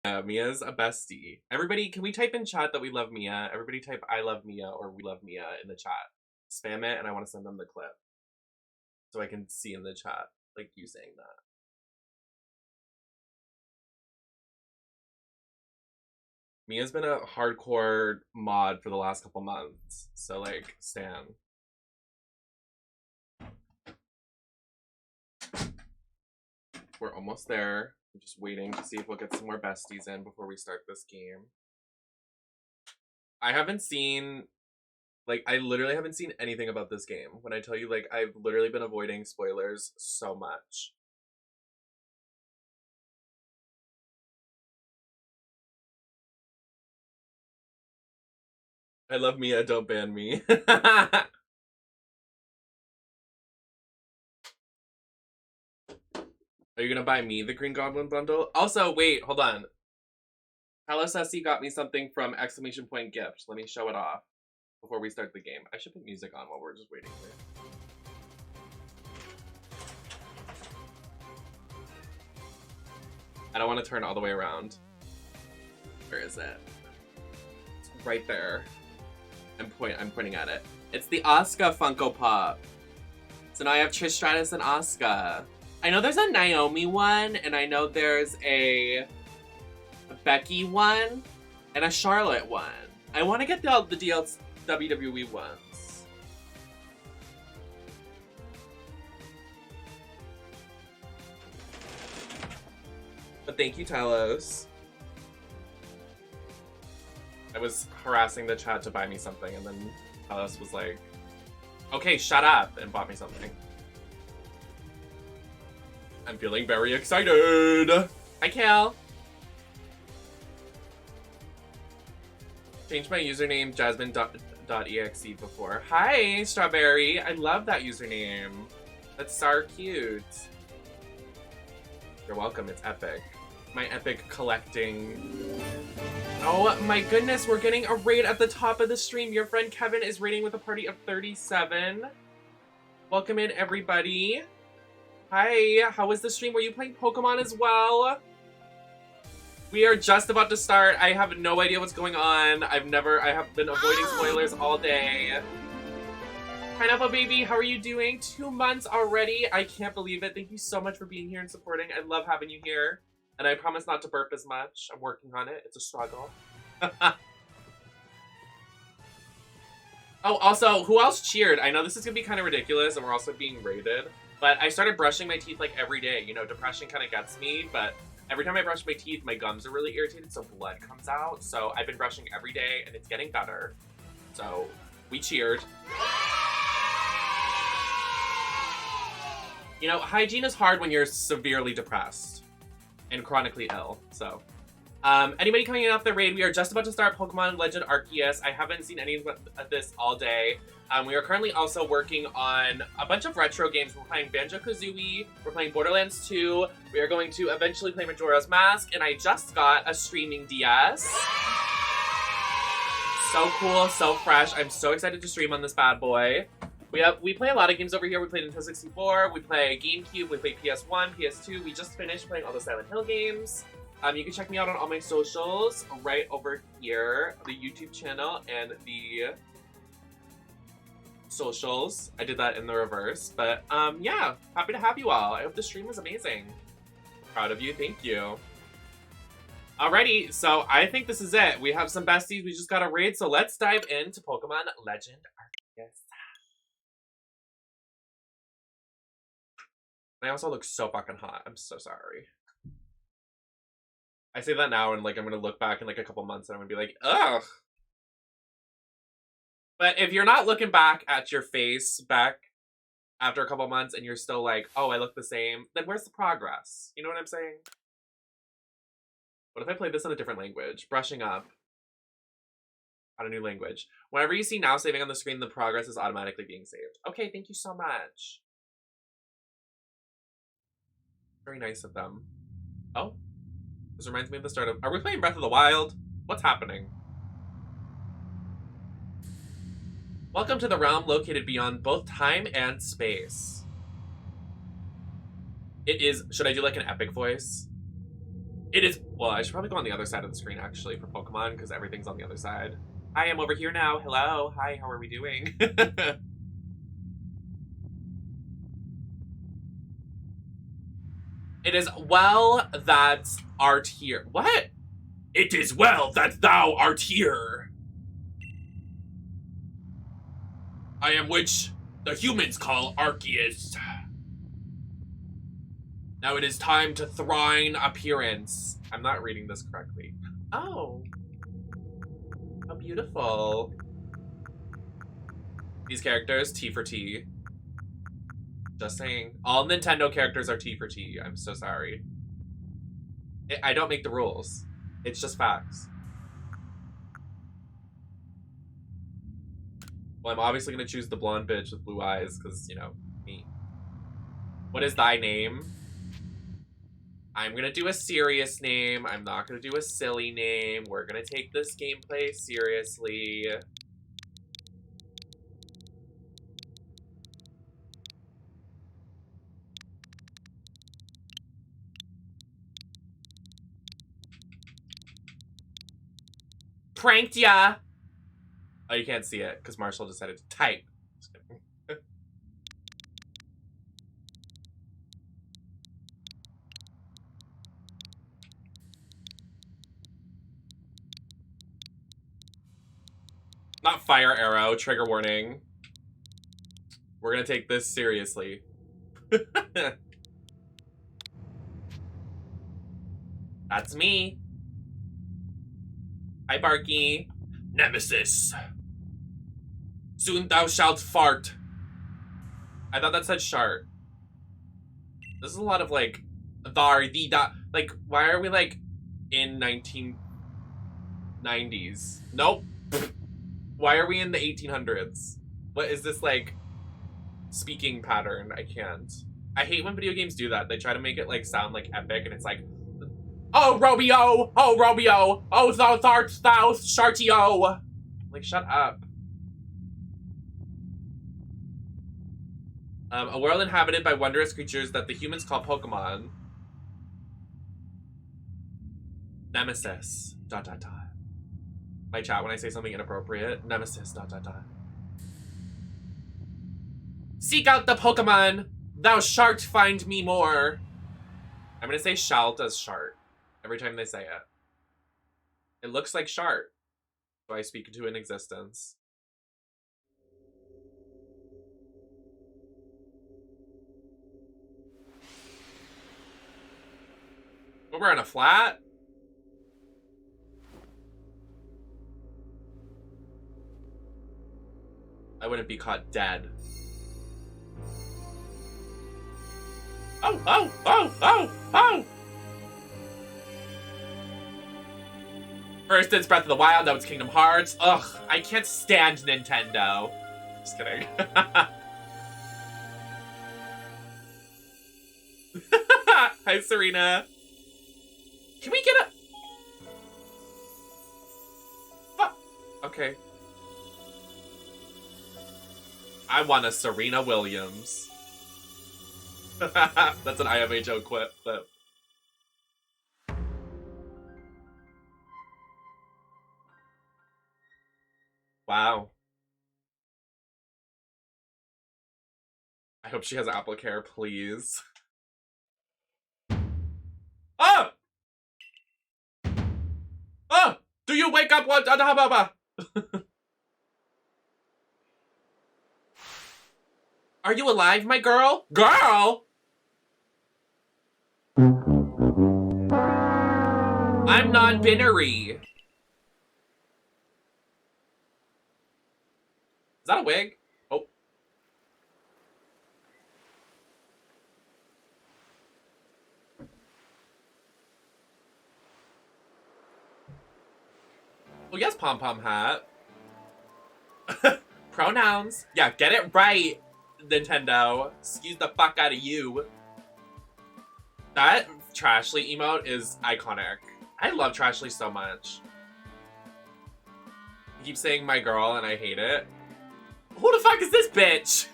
Mia's a bestie. Everybody, can we type in chat that we love Mia? Everybody type I love Mia or we love Mia in the chat. Spam it and I want to send them the clip. So I can see in the chat, like you saying that. Mia's been a hardcore mod for the last couple months. So like, stan. We're almost there. I'm just waiting to see if we'll get some more besties in before we start this game. I haven't seen, like, I literally haven't seen anything about this game. When I tell you, like, I've literally been avoiding spoilers so much. I love Mia, don't ban me. Are you gonna buy me the Green Goblin bundle? Also, wait, hold on. Hello Ceci got me something from exclamation point gift. Let me show it off before we start the game. I should put music on while we're just waiting here. I don't want to turn all the way around. Where is it? It's right there. I'm pointing at it. It's the Asuka Funko Pop. So now I have Trish Stratus and Asuka. I know there's a Naomi one, and I know there's a Becky one, and a Charlotte one. I want to get the DLC WWE ones. But thank you, Talos. I was harassing the chat to buy me something, and then Talos was like, okay, shut up, and bought me something. I'm feeling very excited. Hi, Cal. Changed my username jasmine.exe before. Hi, Strawberry. I love that username. That's so cute. You're welcome. It's epic. My epic collecting. Oh my goodness, we're getting a raid at the top of the stream. Your friend Kevin is raiding with a party of 37. Welcome in, everybody. Hi, how was the stream? Were you playing Pokemon as well? We are just about to start. I have no idea what's going on. I have been avoiding spoilers all day. Pineapple Baby, how are you doing? 2 months already. I can't believe it. Thank you so much for being here and supporting. I love having you here. And I promise not to burp as much. I'm working on it. It's a struggle. Oh, also, who else cheered? I know this is going to be kind of ridiculous and we're also being rated. But I started brushing my teeth like every day. You know, depression kind of gets me, but every time I brush my teeth, my gums are really irritated, so blood comes out. So I've been brushing every day, and it's getting better. So we cheered. You know, hygiene is hard when you're severely depressed and chronically ill, so. Anybody coming in off the raid, we are just about to start Pokemon Legend Arceus. I haven't seen any of this all day. We are currently also working on a bunch of retro games. We're playing Banjo-Kazooie, we're playing Borderlands 2, we are going to eventually play Majora's Mask, and I just got a streaming DS. So cool, so fresh. I'm so excited to stream on this bad boy. We play a lot of games over here. We play Nintendo 64, we play GameCube, we play PS1, PS2. We just finished playing all the Silent Hill games. You can check me out on all my socials right over here, the YouTube channel and the socials. I did that in the reverse, but yeah, happy to have you all. I hope the stream was amazing. Proud of you, thank you. Alrighty, so I think this is it. We have some besties, we just got a raid, so let's dive into Pokemon Legend Arceus. I also look so fucking hot. I'm so sorry. I say that now and like I'm gonna look back in like a couple months and I'm gonna be like, ugh. But if you're not looking back at your face back after a couple months and you're still like, oh, I look the same, then where's the progress? You know what I'm saying? What if I played this in a different language? Brushing up on a new language. Whenever you see now saving on the screen, the progress is automatically being saved. Okay, thank you so much. Very nice of them. Oh, this reminds me of the start of... Are we playing Breath of the Wild? What's happening? Welcome to the realm located beyond both time and space. It is... Should I do like an epic voice? It is, well, I should probably go on the other side of the screen, actually, for Pokemon, because everything's on the other side. Hi, I'm over here now. Hello. Hi, how are we doing? It is well that art here. What? It is well that thou art here. I am which the humans call Arceus. Now it is time to thrine appearance. I'm not reading this correctly. Oh. How beautiful. These characters, T for T. Just saying. All Nintendo characters are T for T. I'm so sorry. I don't make the rules. It's just facts. Well, I'm obviously going to choose the blonde bitch with blue eyes, because, you know, me. What is thy name? I'm going to do a serious name. I'm not going to do a silly name. We're going to take this gameplay seriously. Pranked ya! Oh, you can't see it, because Marshall decided to type. Just kidding. Not fire arrow, trigger warning. We're gonna take this seriously. That's me. Hi, Barky. Nemesis. Soon thou shalt fart. I thought that said shart. This is a lot of, like, thar, thee, da. Like, why are we, like, in 1990s? Nope. Why are we in the 1800s? What is this, like, speaking pattern? I can't. I hate when video games do that. They try to make it, like, sound, like, epic, and it's like, oh, Romeo! Oh, Romeo! Oh, thou art thou, Shartio! Like, shut up. A world inhabited by wondrous creatures that the humans call Pokemon. Nemesis. ... My chat when I say something inappropriate. Nemesis. ... Seek out the Pokemon! Thou shalt find me more! I'm gonna say shalt as shart every time they say it. It looks like shart, so I speak into an existence. We're on a flat? I wouldn't be caught dead. Oh, oh, oh, oh, oh! First it's Breath of the Wild, now it's Kingdom Hearts. Ugh, I can't stand Nintendo. Just kidding. Hi, Serena. Can we get a... Fuck. Okay. I want a Serena Williams. That's an IMHO clip. Wow. I hope she has Apple Care, please. Oh! Oh! Do you wake up? What? Are you alive, my girl? Girl! I'm non-binary. Is that a wig? Oh. Oh, yes, pom-pom hat. Pronouns. Yeah, get it right, Nintendo. Excuse the fuck out of you. That Trashly emote is iconic. I love Trashly so much. You keep saying my girl and I hate it. Who the fuck is this bitch?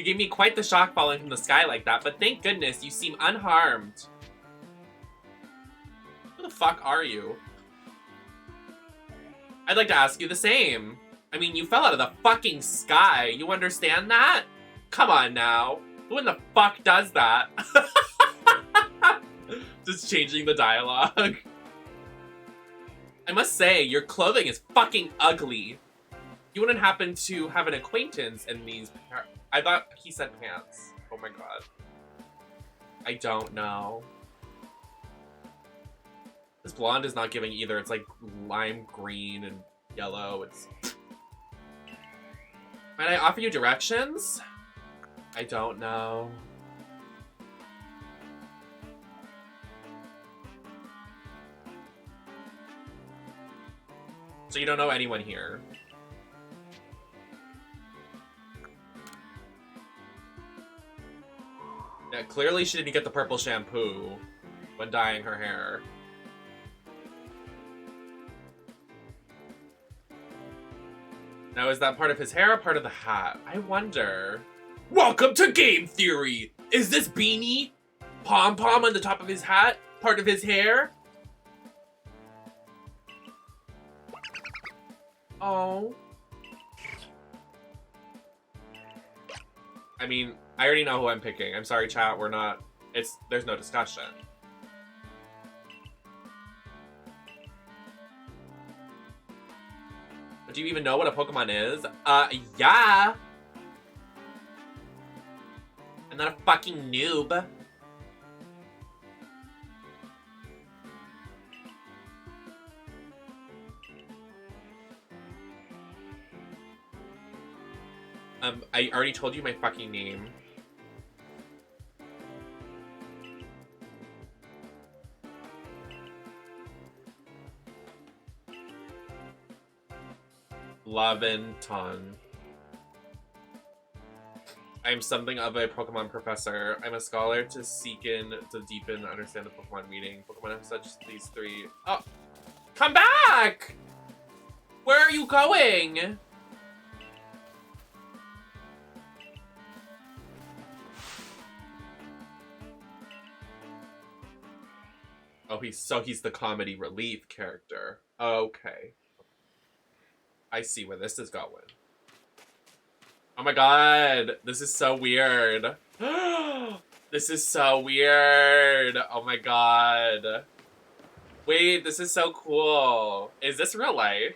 You gave me quite the shock falling from the sky like that, but thank goodness you seem unharmed. Who the fuck are you? I'd like to ask you the same. I mean, you fell out of the fucking sky. You understand that? Come on now. Who in the fuck does that? Just changing the dialogue. I must say, your clothing is fucking ugly. You wouldn't happen to have an acquaintance in these... I thought he said pants. Oh my god. I don't know. This blonde is not giving either. It's like lime green and yellow. It's... Might I offer you directions? I don't know. So you don't know anyone here? Yeah, clearly she didn't get the purple shampoo when dyeing her hair. Now, is that part of his hair or part of the hat? I wonder. Welcome to Game Theory! Is this beanie? Pom-pom on the top of his hat? Part of his hair? Oh. I mean, I already know who I'm picking. I'm sorry, chat. We're not... There's no discussion. But do you even know what a Pokemon is? Yeah. I'm not a fucking noob. I already told you my fucking name. Laventon. I am something of a Pokemon professor. I'm a scholar to seek in, to deepen, understand the Pokemon meaning. Pokemon have such these three. Oh! Come back! Where are you going? Oh, he's the comedy relief character. Okay. I see where this is going. Oh my god, this is so weird. This is so weird. Oh my god. Wait, this is so cool. Is this real life?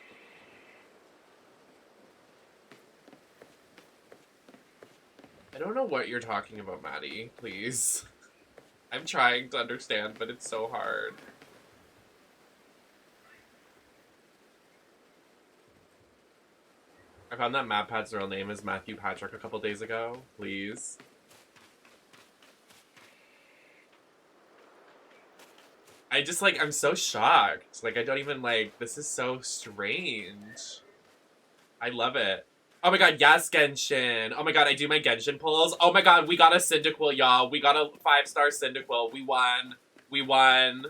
I don't know what you're talking about, Maddie. Please. I'm trying to understand, but it's so hard. I found that MatPat's real name is Matthew Patrick a couple days ago. Please. I'm so shocked. Like, I don't even, this is so strange. I love it. Oh my god, yes, Genshin. Oh my god, I do my Genshin pulls. Oh my god, we got a Cyndaquil, y'all. We got a 5-star Cyndaquil. We won. We won.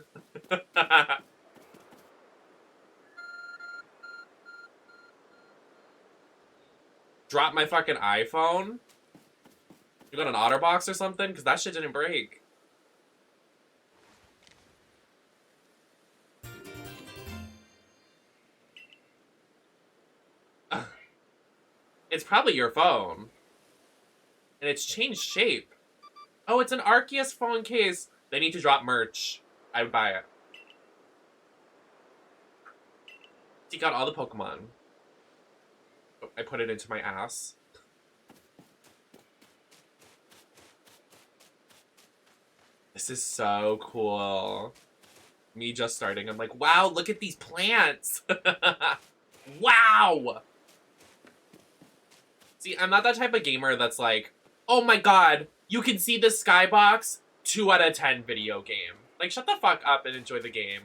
Drop my fucking iPhone? You got an OtterBox or something? Because that shit didn't break. It's probably your phone. And it's changed shape. Oh, it's an Arceus phone case. They need to drop merch. I would buy it. He got all the Pokemon. Oh, I put it into my ass. This is so cool. Me just starting, I'm like, wow, look at these plants. Wow. See, I'm not that type of gamer that's like, oh my god, you can see the skybox, 2 out of 10 video game. Like, shut the fuck up and enjoy the game.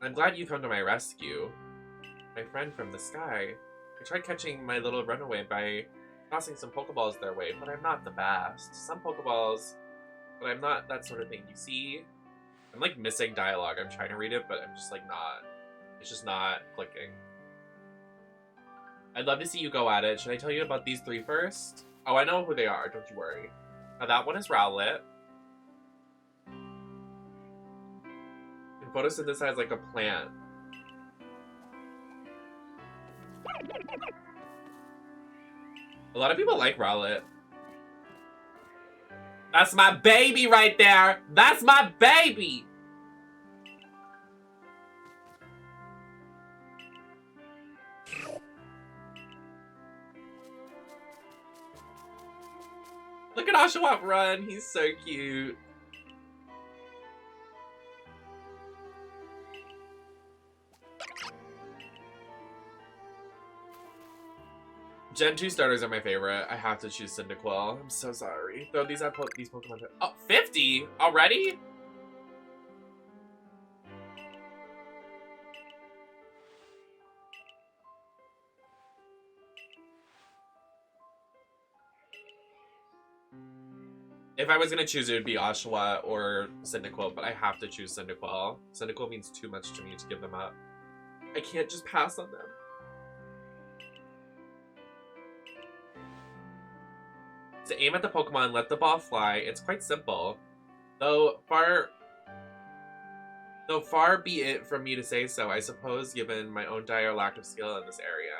I'm glad you come to my rescue. My friend from the sky. I tried catching my little runaway by tossing some Pokeballs their way, but I'm not the best. Some Pokeballs, but I'm not that sort of thing. You see, I'm like missing dialogue. I'm trying to read it, but I'm just like not. It's just not clicking. I'd love to see you go at it. Should I tell you about these three first? Oh, I know who they are. Don't you worry. Now that one is Rowlet. And photosynthesize like a plant. A lot of people like Rowlet. That's my baby right there. That's my baby. Look at Oshawott run. He's so cute. Gen 2 starters are my favorite. I have to choose Cyndaquil. I'm so sorry. Throw these at these Pokemon. Oh, 50? Already? If I was gonna choose, it would be Oshawott or Cyndaquil, but I have to choose Cyndaquil. Cyndaquil means too much to me to give them up. I can't just pass on them. To aim at the Pokemon, let the ball fly. It's quite simple. Though far be it from me to say so, I suppose, given my own dire lack of skill in this area.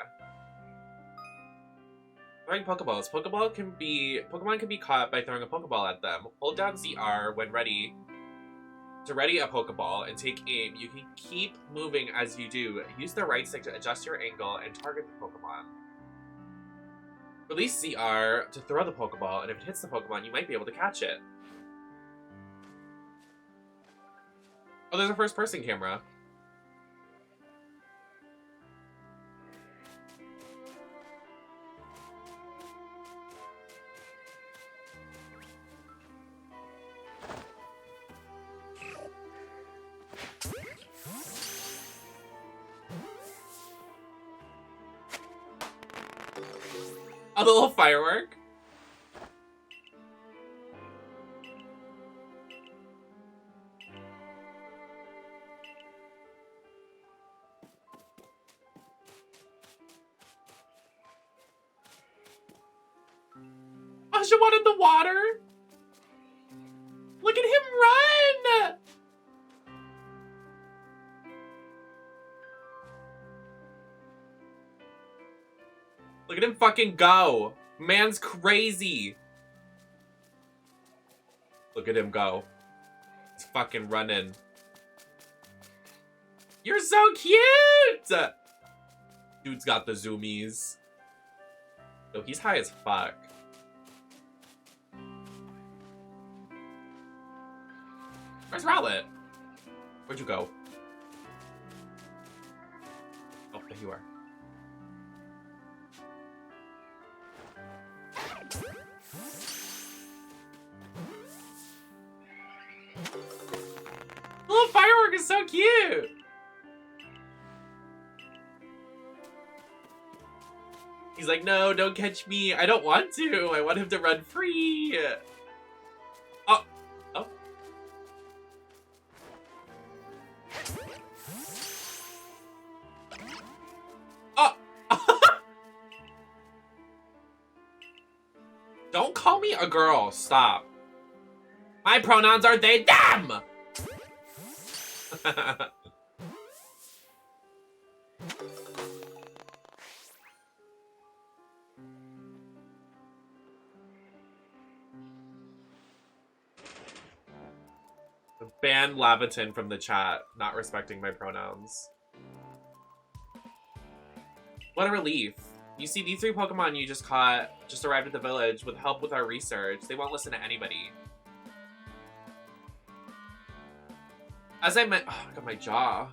Throwing Pokeballs. Pokemon can be caught by throwing a Pokeball at them. Hold down ZR when ready to ready a Pokeball and take aim. You can keep moving as you do. Use the right stick to adjust your angle and target the Pokemon. Release ZR to throw the Pokeball, and if it hits the Pokemon, you might be able to catch it. Oh, there's a first-person camera. A little firework. Oshawott in the water. Look at him run. Look at him fucking go. Man's crazy. Look at him go. He's fucking running. You're so cute! Dude's got the zoomies. Yo, he's high as fuck. Where's Rowlet? Where'd you go? Oh, there you are. The little firework is so cute! He's like, no, don't catch me. I don't want to. I want him to run free. Oh. Oh. Oh. Don't call me a girl. Stop. My pronouns are they, them! Ban Laviton from the chat, not respecting my pronouns. What a relief. You see, these three Pokemon you just caught just arrived at the village with help with our research. They won't listen to anybody. As I meant, oh, I got my jaw.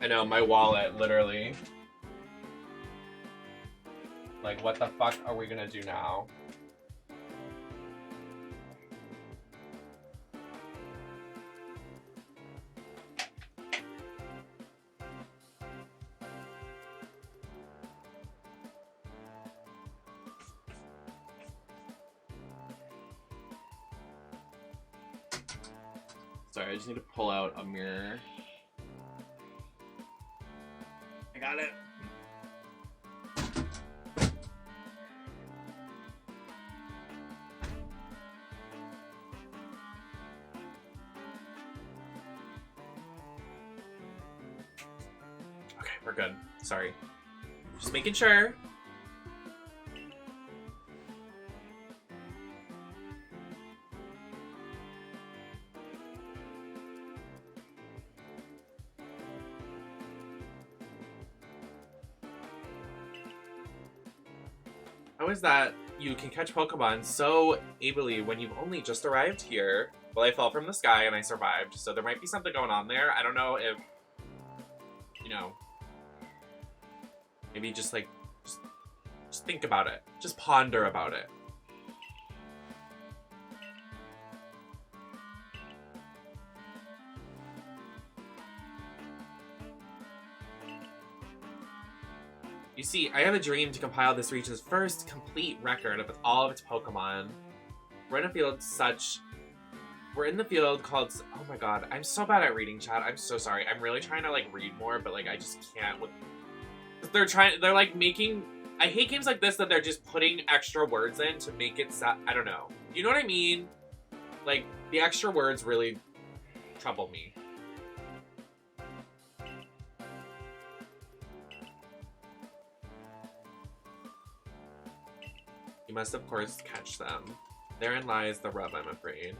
I know, my wallet, literally. Like, what the fuck are we gonna do now? Sorry, I just need to pull out a mirror. I got it. Okay, we're good. Sorry. Just making sure. How is that you can catch Pokemon so ably when you've only just arrived here? Well, I fell from the sky and I survived, so there might be something going on there. I don't know if, you know, maybe just like, just think about it. Just ponder about it. You see, I have a dream to compile this region's first complete record of all of its Pokemon. We're in the field called... Oh my god, I'm so bad at reading, chat. I'm so sorry. I'm really trying to, like, read more, but, like, I just can't. They're, like, making... I hate games like this that they're just putting extra words in to make it I don't know. You know what I mean? Like, the extra words really trouble me. You must, of course, catch them. Therein lies the rub, I'm afraid.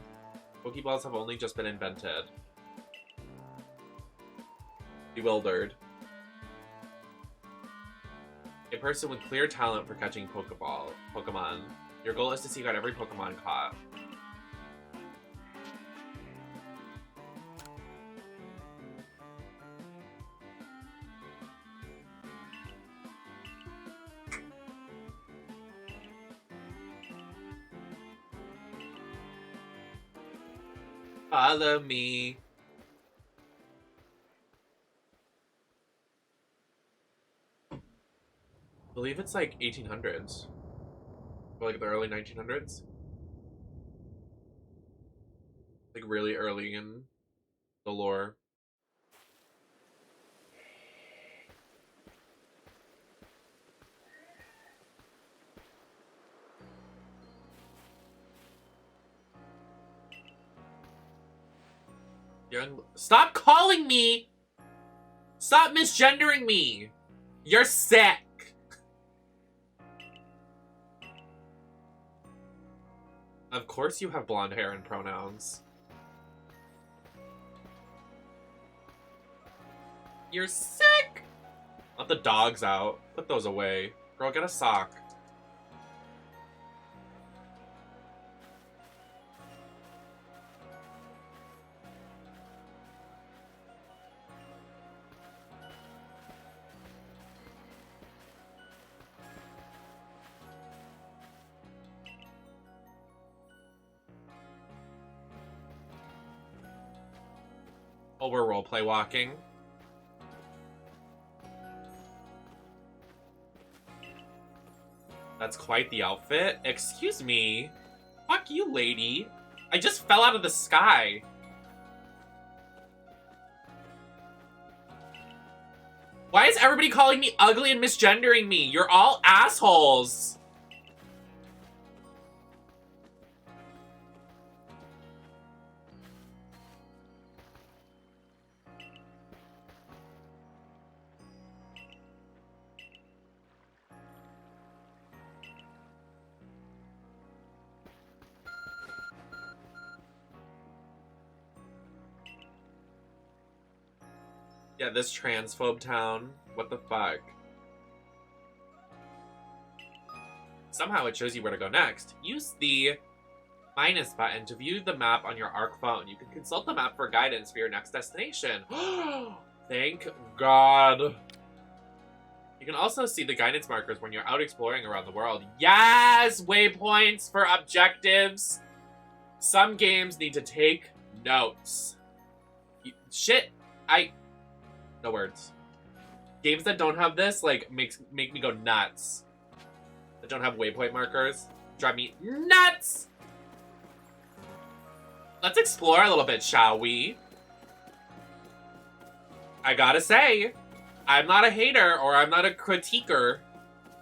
Pokeballs have only just been invented. Bewildered. A person with clear talent for catching Pokemon. Your goal is to seek out every Pokemon caught. Follow me. I believe it's like 1800s. Or like the early 1900s. Like really early in the lore. Stop calling me! Stop misgendering me! You're sick! Of course you have blonde hair and pronouns. You're sick! Let the dogs out. Put those away. Girl, get a sock. Oh, we're roleplay walking. That's quite the outfit. Excuse me. Fuck you, lady. I just fell out of the sky. Why is everybody calling me ugly and misgendering me? You're all assholes. Yeah, this transphobe town. What the fuck? Somehow it shows you where to go next. Use the minus button to view the map on your ARC phone. You can consult the map for guidance for your next destination. Thank God. You can also see the guidance markers when you're out exploring around the world. Yes! Waypoints for objectives! Some games need to take notes. Shit! No words. Games that don't have this, like, make me go nuts. That don't have waypoint markers drive me nuts! Let's explore a little bit, shall we? I gotta say, I'm not a hater or I'm not a critiquer,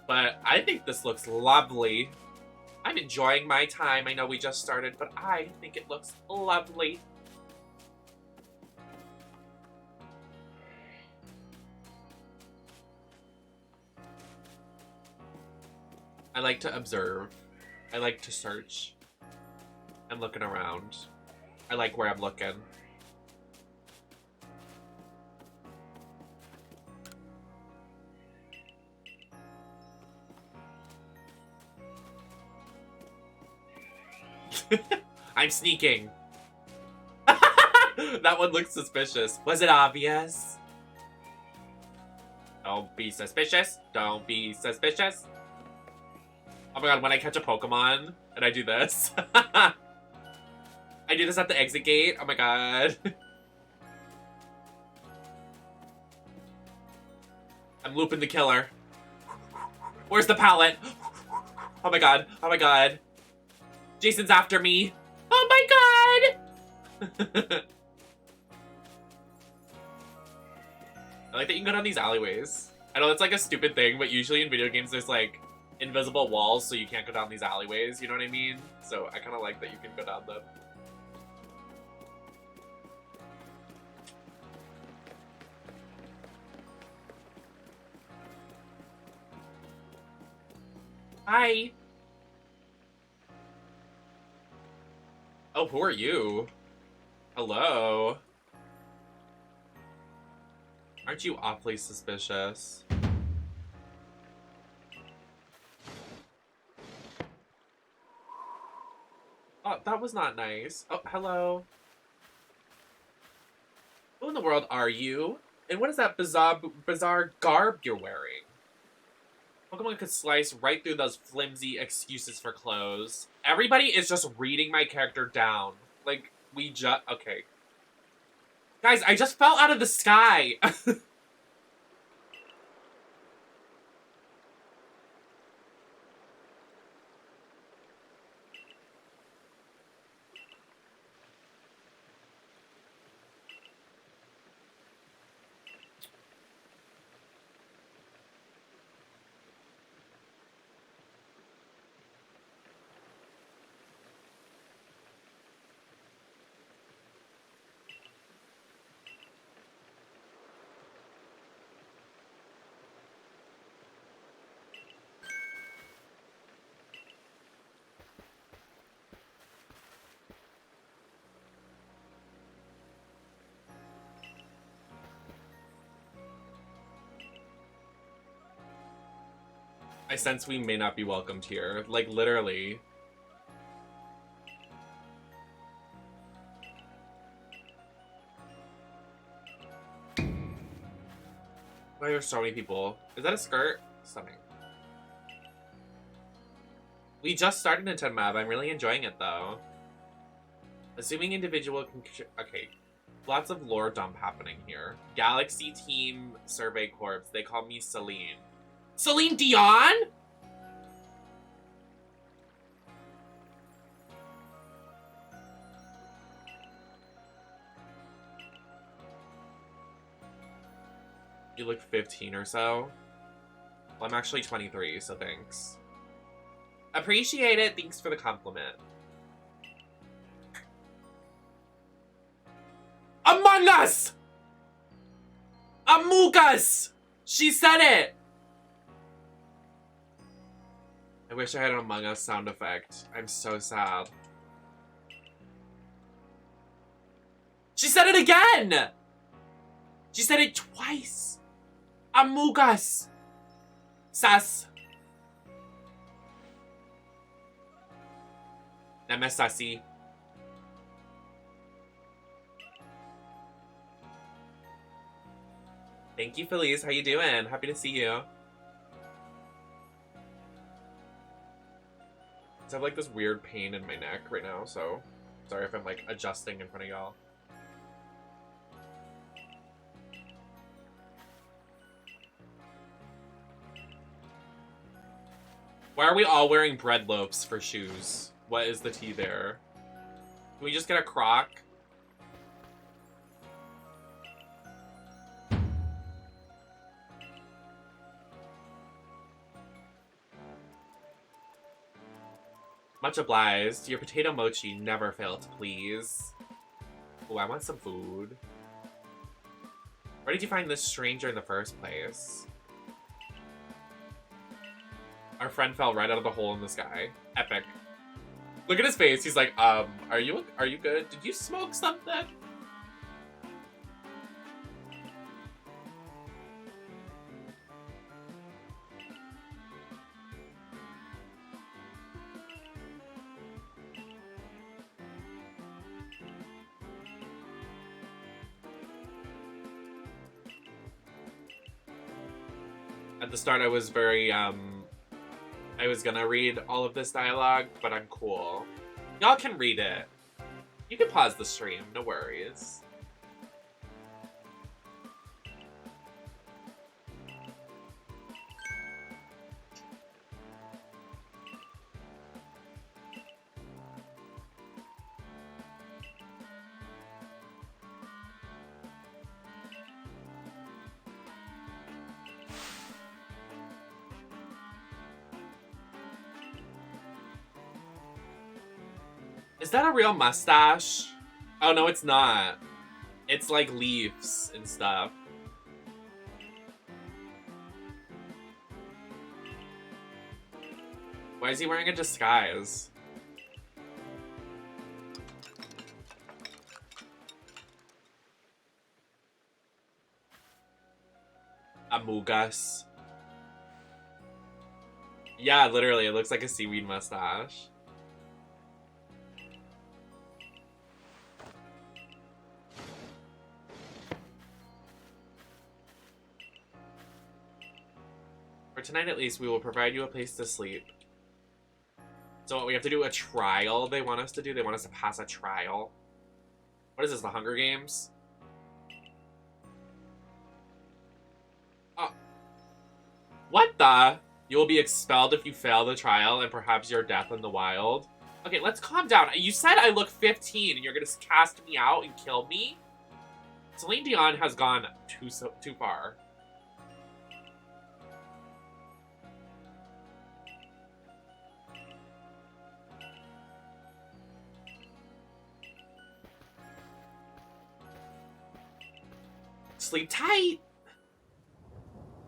but I think this looks lovely. I'm enjoying my time. I know we just started, but I think it looks lovely. I like to observe. I like to search. I'm looking around. I like where I'm looking. I'm sneaking. That one looks suspicious. Was it obvious? Don't be suspicious. Don't be suspicious. Oh my god, when I catch a Pokemon and I do this. I do this at the exit gate. Oh my god. I'm looping the killer. Where's the pallet? Oh my god. Oh my god. Jason's after me. Oh my god! I like that you can go down these alleyways. I know it's like a stupid thing, but usually in video games there's like invisible walls so you can't go down these alleyways, you know what I mean? So I kind of like that you can go down them. Hi! Oh, who are you? Hello? Aren't you awfully suspicious? Oh, that was not nice. Oh, hello. Who in the world are you? And what is that bizarre garb you're wearing? Pokemon could slice right through those flimsy excuses for clothes. Everybody is just reading my character down. Like, okay. Guys, I just fell out of the sky! I sense we may not be welcomed here. Like, literally. Why are so many people? Is that a skirt? Stunning. We just started a 10 map. I'm really enjoying it, though. Assuming individual can... Okay. Lots of lore dump happening here. Galaxy Team Survey Corps. They call me Celine. Celine Dion? You look 15 or so. Well, I'm actually 23, so thanks. Appreciate it. Thanks for the compliment. Among Us! Among Us! She said it! I wish I had an Among Us sound effect. I'm so sad. She said it again! She said it twice! Among Us! Sas. Namesasi. Thank you, Felice. How you doing? Happy to see you. I have like this weird pain in my neck right now, so sorry if I'm like adjusting in front of y'all. Why are we all wearing bread loaves for shoes? What is the tea there? Can we just get a Croc? Much obliged. Your potato mochi never fail to please. Oh, I want some food. Where did you find this stranger in the first place? Our friend fell right out of the hole in the sky. Epic. Look at his face. He's like, are you good? Did you smoke something? At the start, I was very, I was gonna read all of this dialogue, but I'm cool. Y'all can read it. You can pause the stream, no worries. Is that a real mustache? Oh, no, it's not. It's like leaves and stuff. Why is he wearing a disguise? Amogus. Yeah, literally, it looks like a seaweed mustache. For tonight, at least, we will provide you a place to sleep. So what, we have to do a trial they want us to do? They want us to pass a trial? What is this, the Hunger Games? Oh. What the? You will be expelled if you fail the trial and perhaps your death in the wild. Okay, let's calm down. You said I look 15 and you're gonna cast me out and kill me? Celine Dion has gone too far. Sleep tight!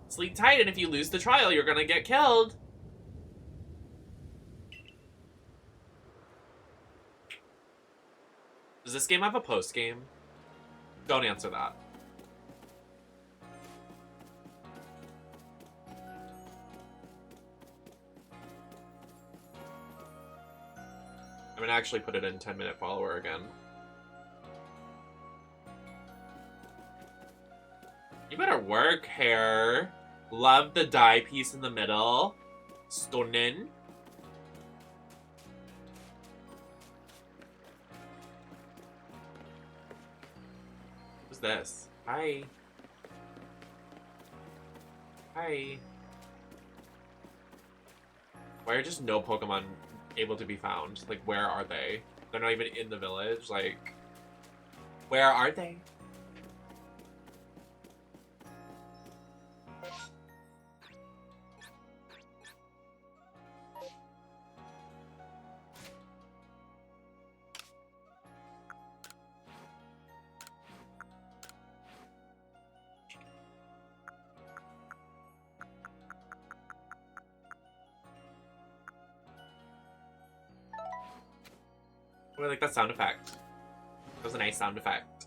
Sleep tight, and if you lose the trial, you're gonna get killed. Does this game have a post-game? Don't answer that. I'm gonna actually put it in 10-minute follower again. You better work, hair. Love the dye piece in the middle. Stunning. Who's this? Hi. Hi. Why are just no Pokemon able to be found? Like, where are they? They're not even in the village. Like, where are they? Oh, I like that sound effect. That was a nice sound effect.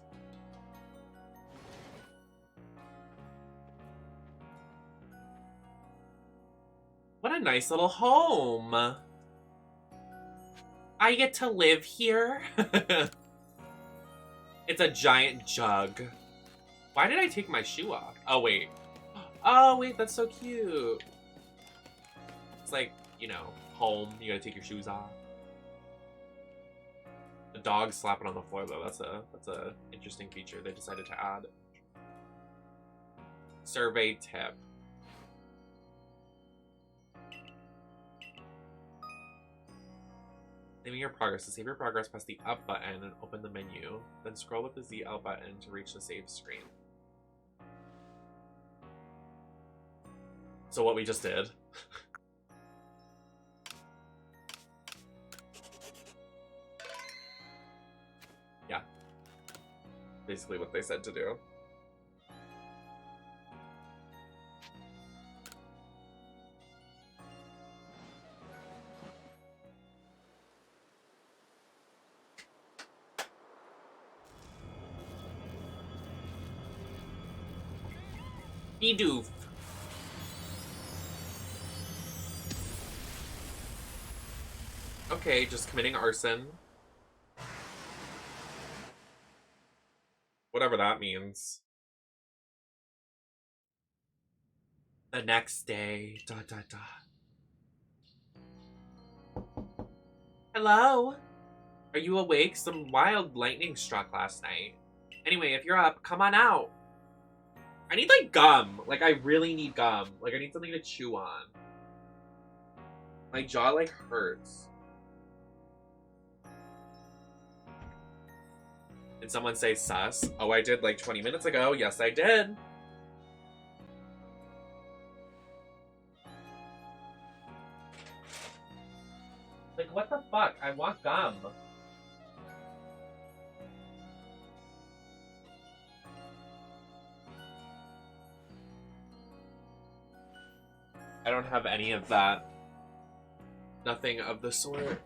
What a nice little home. I get to live here. It's a giant jug. Why did I take my shoe off? Oh, wait. Oh, wait, that's so cute. It's like, you know, home, you gotta take your shoes off. The dog slapping on the floor though, that's a interesting feature they decided to add. Survey tip. Saving your progress. To save your progress, press the up button and open the menu. Then scroll with the ZL button to reach the save screen. So what we just did. Yeah. Basically what they said to do. Bidoof. Okay, just committing arson. Whatever that means. The next day. Da da da. Hello? Are you awake? Some wild lightning struck last night. Anyway, if you're up, come on out. I need, like, gum. Like, I really need gum. Like, I need something to chew on. My jaw, like, hurts. Did someone say sus? Oh, I did, like, 20 minutes ago. Yes, I did. Like, what the fuck? I want gum. I don't have any of that. Nothing of the sort.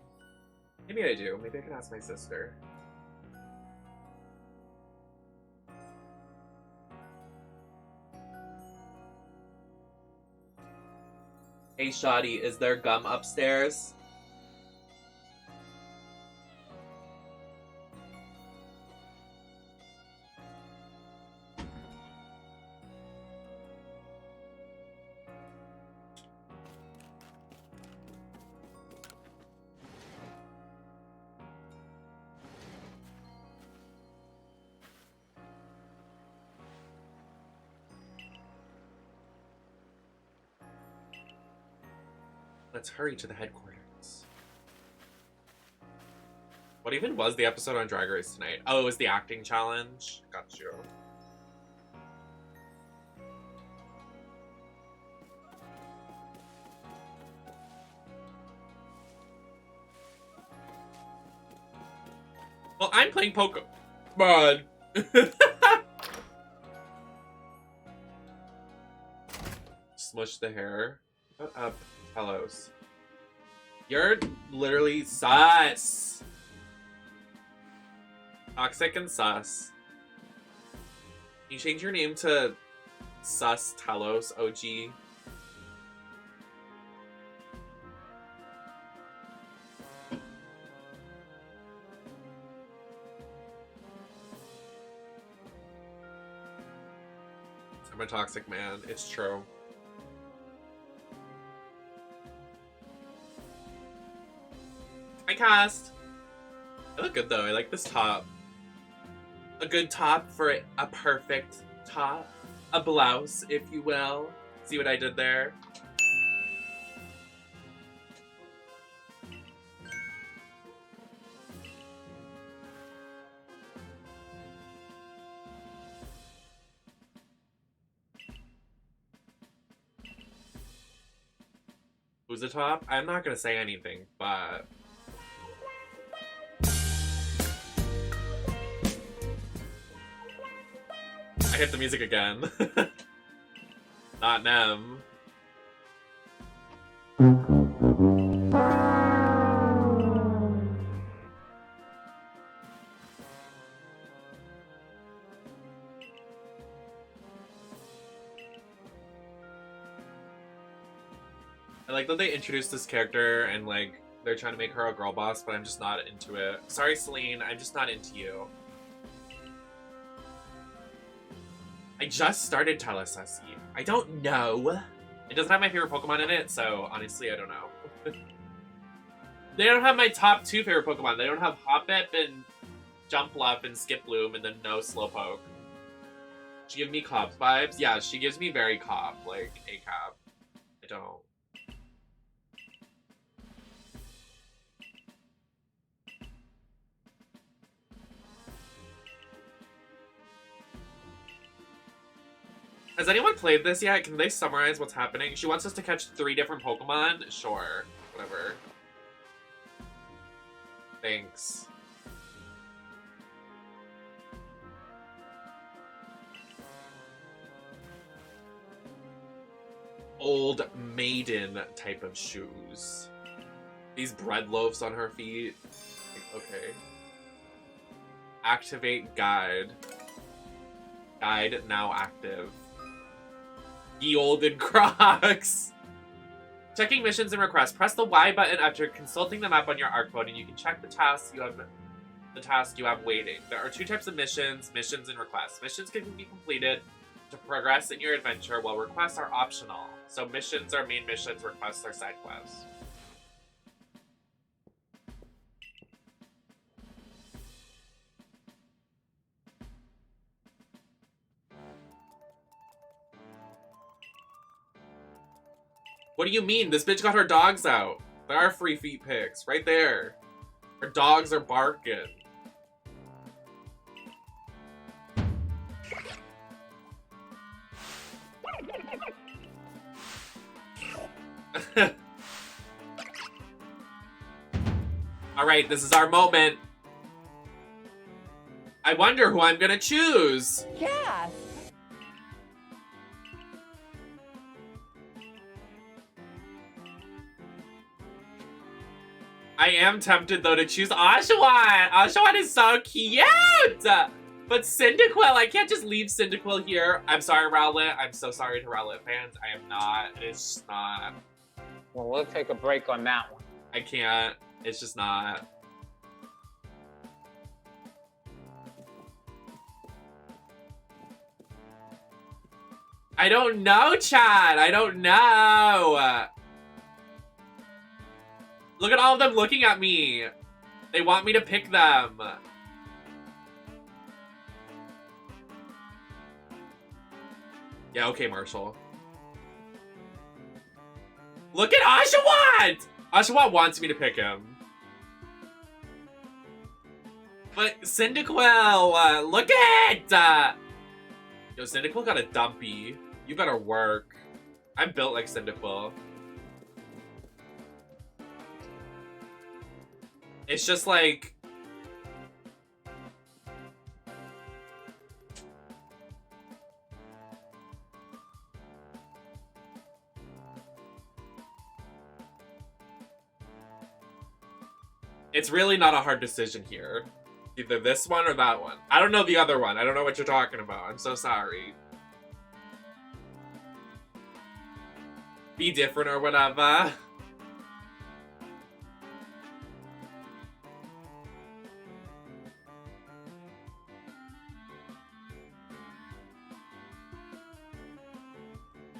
Maybe I do. Maybe I can ask my sister. Hey, Shoddy, is there gum upstairs? Let's hurry to the headquarters. What even was the episode on Drag Race tonight? Oh, it was the acting challenge. Got you. Well, I'm playing Pokemon. Smush the hair. Shut up. Hellos. You're literally sus. Toxic and sus. Can you change your name to Sus Talos OG? I'm a toxic man. It's true. Hi, cast. I look good though. I like this top. A good top for a perfect top. A blouse, if you will. See what I did there? Who's the top? I'm not gonna say anything, but... I hit the music again. Not Nem. I like that they introduced this character and like they're trying to make her a girl boss, but I'm just not into it. Sorry, Celine, I'm just not into you. I just started Talasasi. I don't know. It doesn't have my favorite Pokemon in it, so honestly, I don't know. They don't have my top 2 favorite Pokemon. They don't have Hoppip and Jumpluff and Skiploom, and then no Slowpoke. She give me Cop vibes? Yeah, she gives me very Cop, like A-Cop. I don't. Has anyone played this yet? Can they summarize what's happening? She wants us to catch 3 different Pokemon? Sure. Whatever. Thanks. Old maiden type of shoes. These bread loaves on her feet. Okay. Activate guide. Guide now active. Ye olden Crocs. Checking missions and requests. Press the Y button after consulting the map on your ARC phone, and you can check the task you have waiting. There are 2 types of missions and requests. Missions can be completed to progress in your adventure, while requests are optional. So missions are main missions, requests are side quests. What do you mean? This bitch got her dogs out. There are free feet pics. Right there. Her dogs are barking. Alright, this is our moment. I wonder who I'm gonna choose. Yes. I am tempted, though, to choose Oshawott. Oshawott is so cute! But Cyndaquil, I can't just leave Cyndaquil here. I'm sorry, Rowlet. I'm so sorry to Rowlet fans. I am not. It's just not. Well, we'll take a break on that one. I can't. It's just not. I don't know, Chad. I don't know. Look at all of them looking at me. They want me to pick them. Yeah, okay, Marshall. Look at Oshawott! Oshawott wants me to pick him. But Cyndaquil, look at! Yo, Cyndaquil got a dumpy. You better work. I'm built like Cyndaquil. It's just like... It's really not a hard decision here. Either this one or that one. I don't know the other one. I don't know what you're talking about. I'm so sorry. Be different or whatever.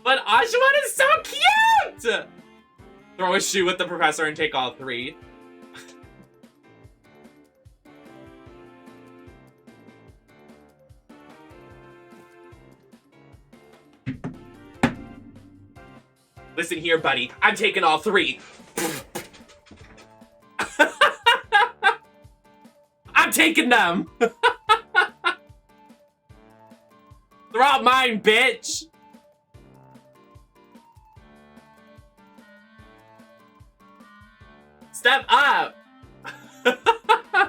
But Oshawott is so cute! Throw a shoe at the professor and take all 3. Listen here, buddy. I'm taking all 3. I'm taking them! They're all mine, bitch! Step up! I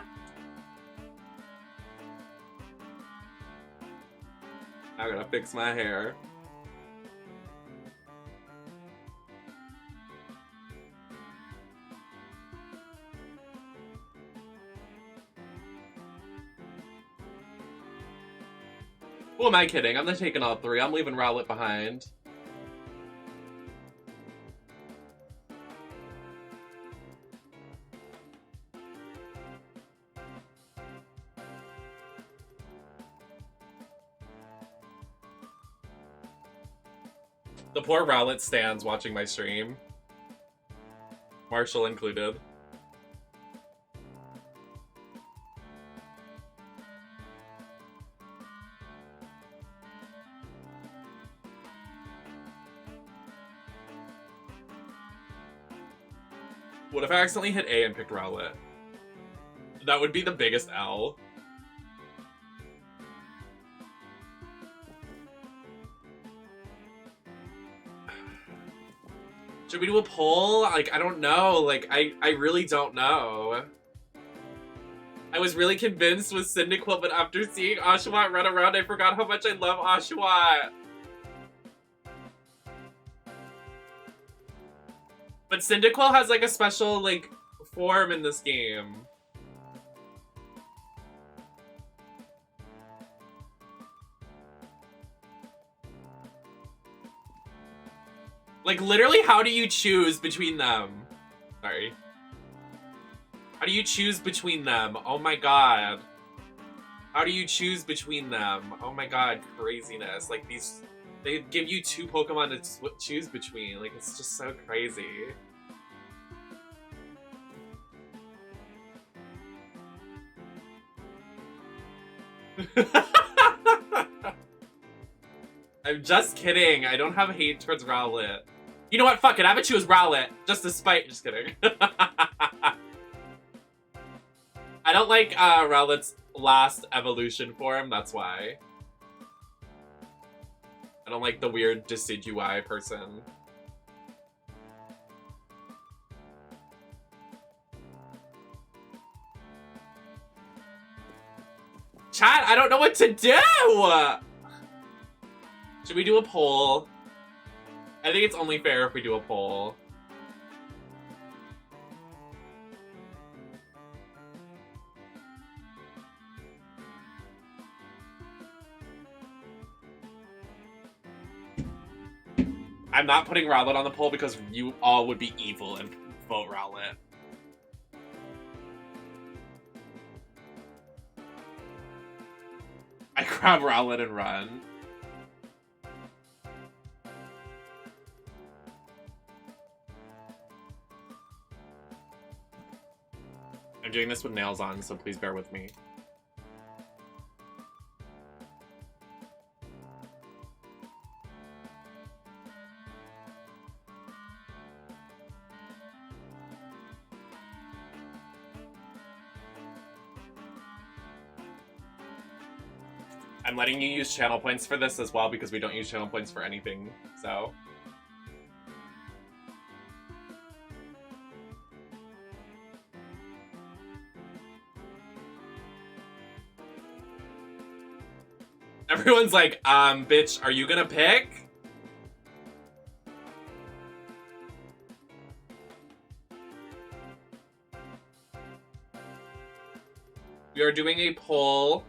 gotta fix my hair. Who am I kidding? I'm not taking all 3. I'm leaving Rowlet behind. The poor Rowlet stands watching my stream. Marshall included. What if I accidentally hit A and picked Rowlet? That would be the biggest L. Should we do a poll? Like, I don't know. Like, I really don't know. I was really convinced with Cyndaquil, but after seeing Oshawott run around, I forgot how much I love Oshawott. But Cyndaquil has, like, a special, like, form in this game. Like, literally, how do you choose between them? Sorry. How do you choose between them? Oh my god. How do you choose between them? Oh my god, craziness. Like, these... They give you 2 Pokemon to choose between. Like, it's just so crazy. I'm just kidding. I don't have hate towards Rowlet. You know what? Fuck it. I would choose Rowlet. Just to spite. Just kidding. I don't like Rowlet's last evolution form. That's why. I don't like the weird Decidueye person. Chat, I don't know what to do! Should we do a poll? I think it's only fair if we do a poll. I'm not putting Rowlet on the poll because you all would be evil and vote Rowlet. I grab Rowlet and run. I'm doing this with nails on, so please bear with me. I'm letting you use channel points for this as well because we don't use channel points for anything, so... Everyone's like, bitch, are you gonna pick? We are doing a poll.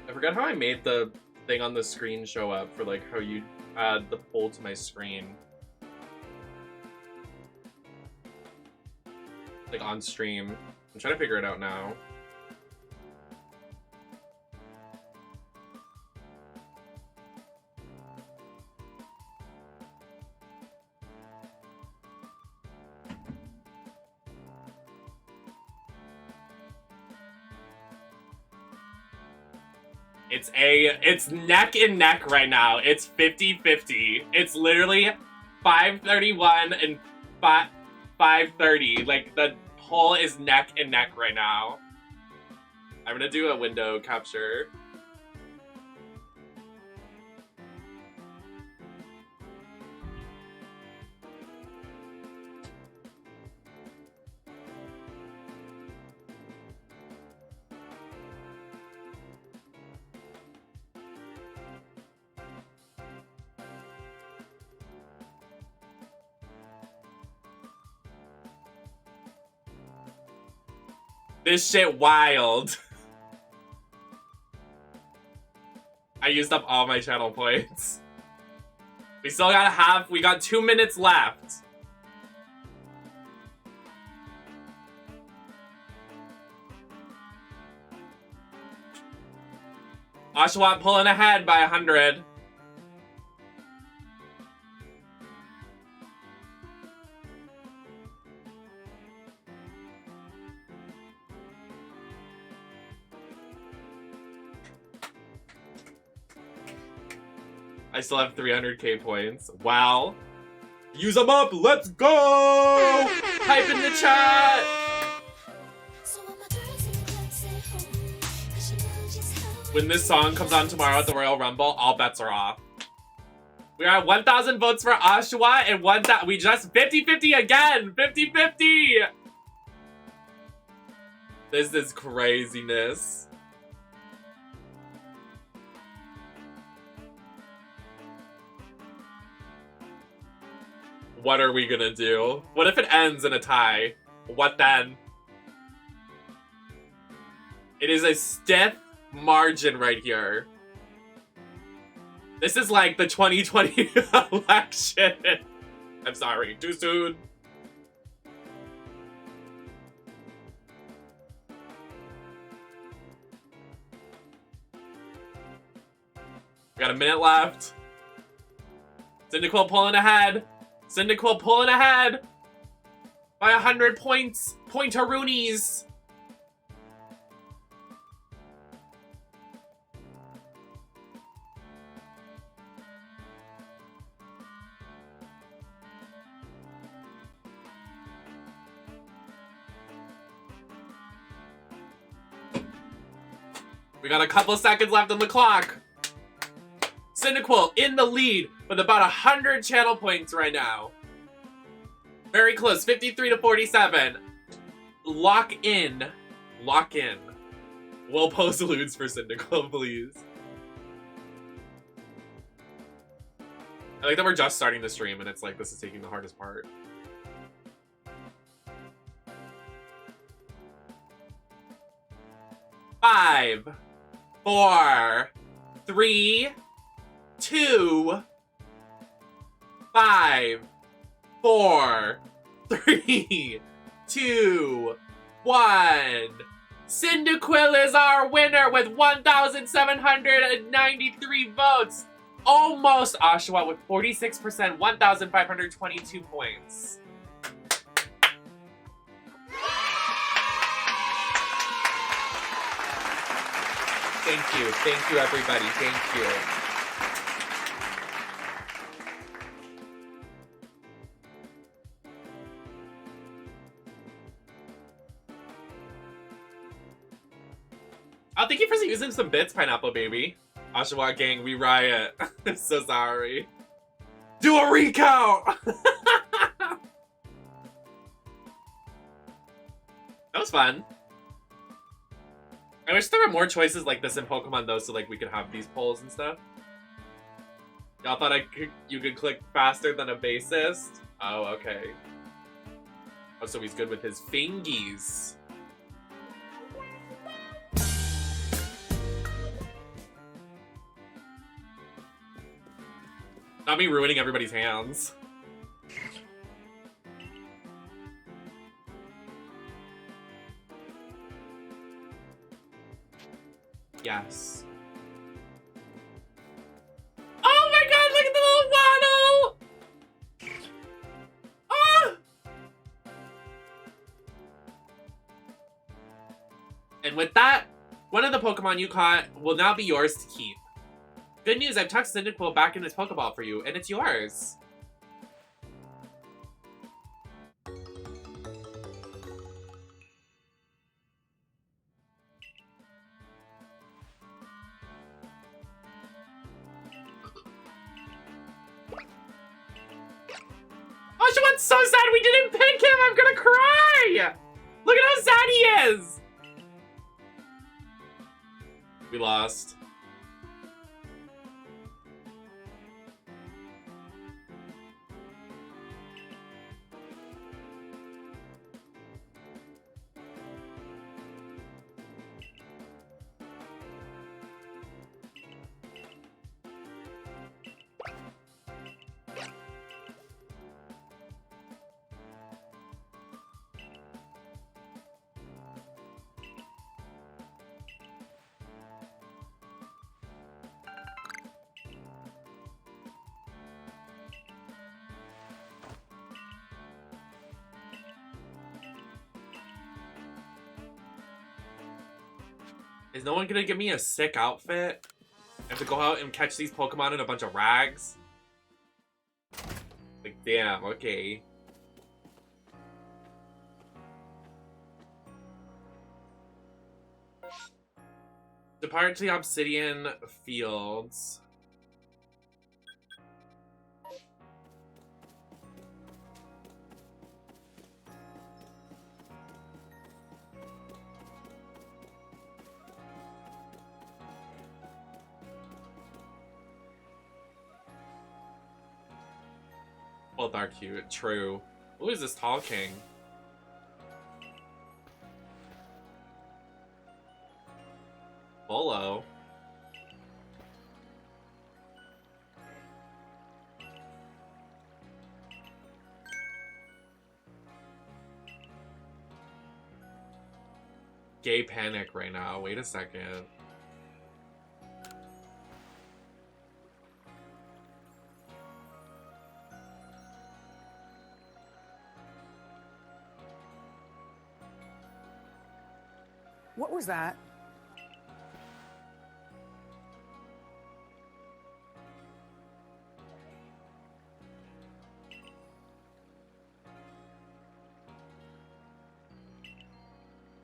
I forgot how I made the thing on the screen show up for like how you add the poll to my screen. Like on stream. I'm trying to figure it out now. It's neck and neck right now. It's 50-50. It's literally 5:31 and 5:30. Like, the poll is neck and neck right now. I'm gonna do a window capture. This shit wild. I used up all my channel points. We still got we got 2 minutes left. Oshawott pulling ahead by 100. I still have 300k points. Wow. Use them up. Let's go. Hype in the chat. When this song comes on tomorrow at the Royal Rumble, all bets are off. We are at 1,000 votes for Oshawott and 1,000. We just 50-50 again. 50-50. This is craziness. What are we gonna do? What if it ends in a tie? What then? It is a stiff margin right here. This is like the 2020 election. I'm sorry, too soon. We got a minute left. Cyndaquil pulling ahead. Cyndaquil pulling ahead by 100 points. Pointeroonies. We got a couple seconds left on the clock. Cyndaquil in the lead with about 100 channel points right now. Very close, 53 to 47. Lock in. Lock in. We'll post lewds for Cyndaquil, please. I like that we're just starting the stream and it's like this is taking the hardest part. Five, 4, 3, 2, 5, 4, 3, 2, 1. Cyndaquil is our winner with 1,793 votes. Almost Oshawott with 46%, 1,522 points. Thank you everybody, thank you. Oh, thank you for using some bits, Pineapple Baby. Oshawott gang, we riot. I'm so sorry. Do a recount! That was fun. I wish there were more choices like this in Pokemon though, so like we could have these polls and stuff. Y'all thought you could click faster than a bassist? Oh, okay. Oh, so he's good with his fingies. Not me ruining everybody's hands. Yes. Oh my god, look at the little waddle! Ah! And with that, one of the Pokemon you caught will now be yours to keep. Good news, I've tucked Cyndaquil back in his Pokeball for you, and it's yours. Oshawott's so sad we didn't pick him! I'm gonna cry! Look at how sad he is! We lost. Is no one gonna give me a sick outfit? I have to go out and catch these Pokemon in a bunch of rags? Like, damn, okay. Depart to the Obsidian Fields. Both are cute, true. Who is this tall king? Bolo. Gay panic right now. Wait a second. What was that?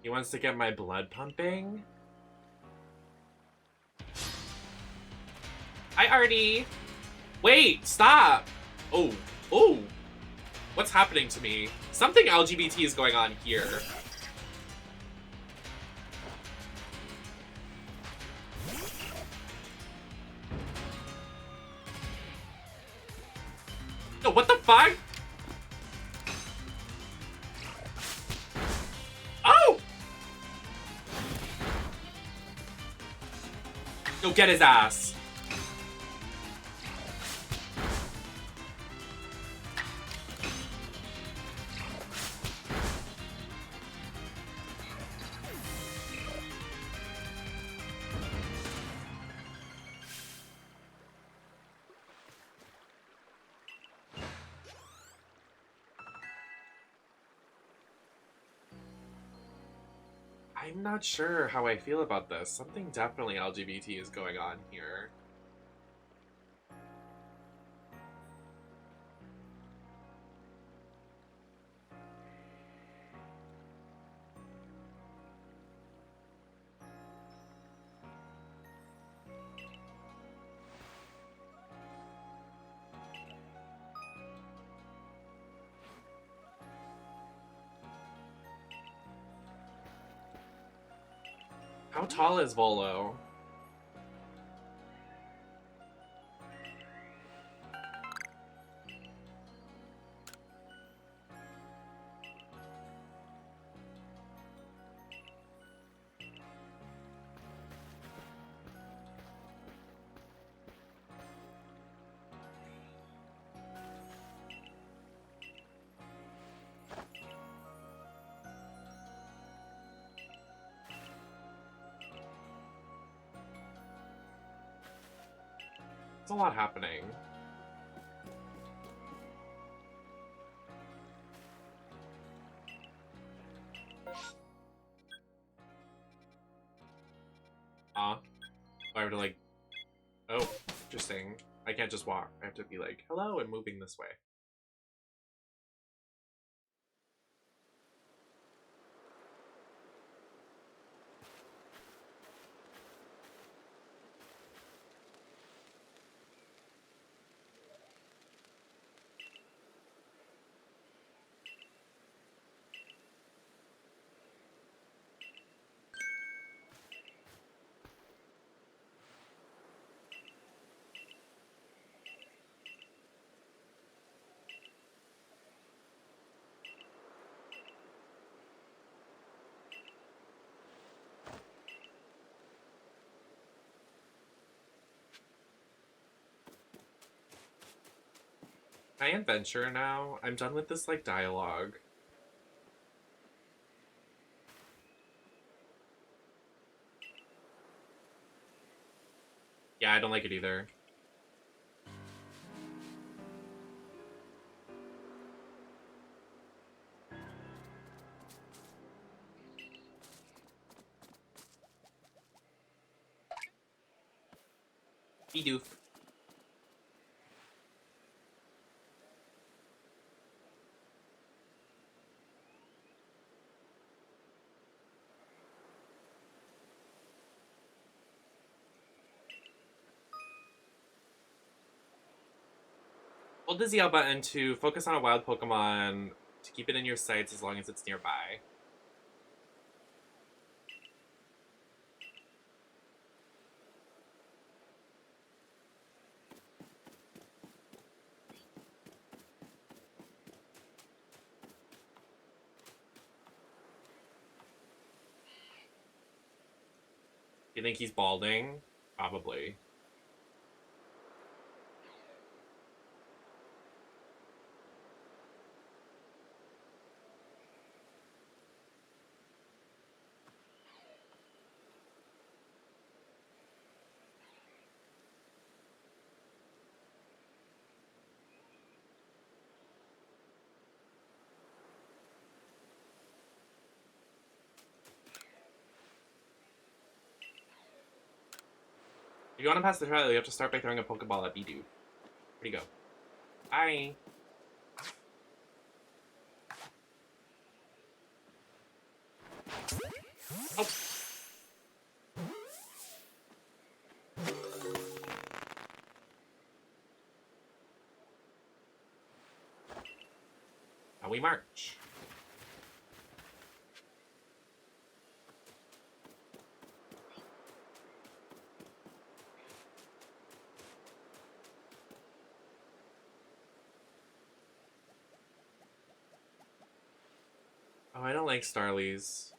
He wants to get my blood pumping? Hi, Artie! Wait, stop! Oh, oh! What's happening to me? Something LGBT is going on here. No, what the fuck? Oh! Go get his ass. I'm not sure how I feel about this. Something definitely LGBT is going on here. How tall is Volo? There's a lot happening. I have to like... Oh, interesting. I can't just walk. I have to be like, hello, and moving this way. Can I adventure now? I'm done with this, like, dialogue. Yeah, I don't like it either. Bidoof. Hold the ZL button to focus on a wild Pokemon to keep it in your sights as long as it's nearby. You think he's balding? Probably. If you want to pass the trial, you have to start by throwing a Pokeball at Bidoof. Where'd he go? Bye. Oh. Now we march. Oh, I don't like Starlies.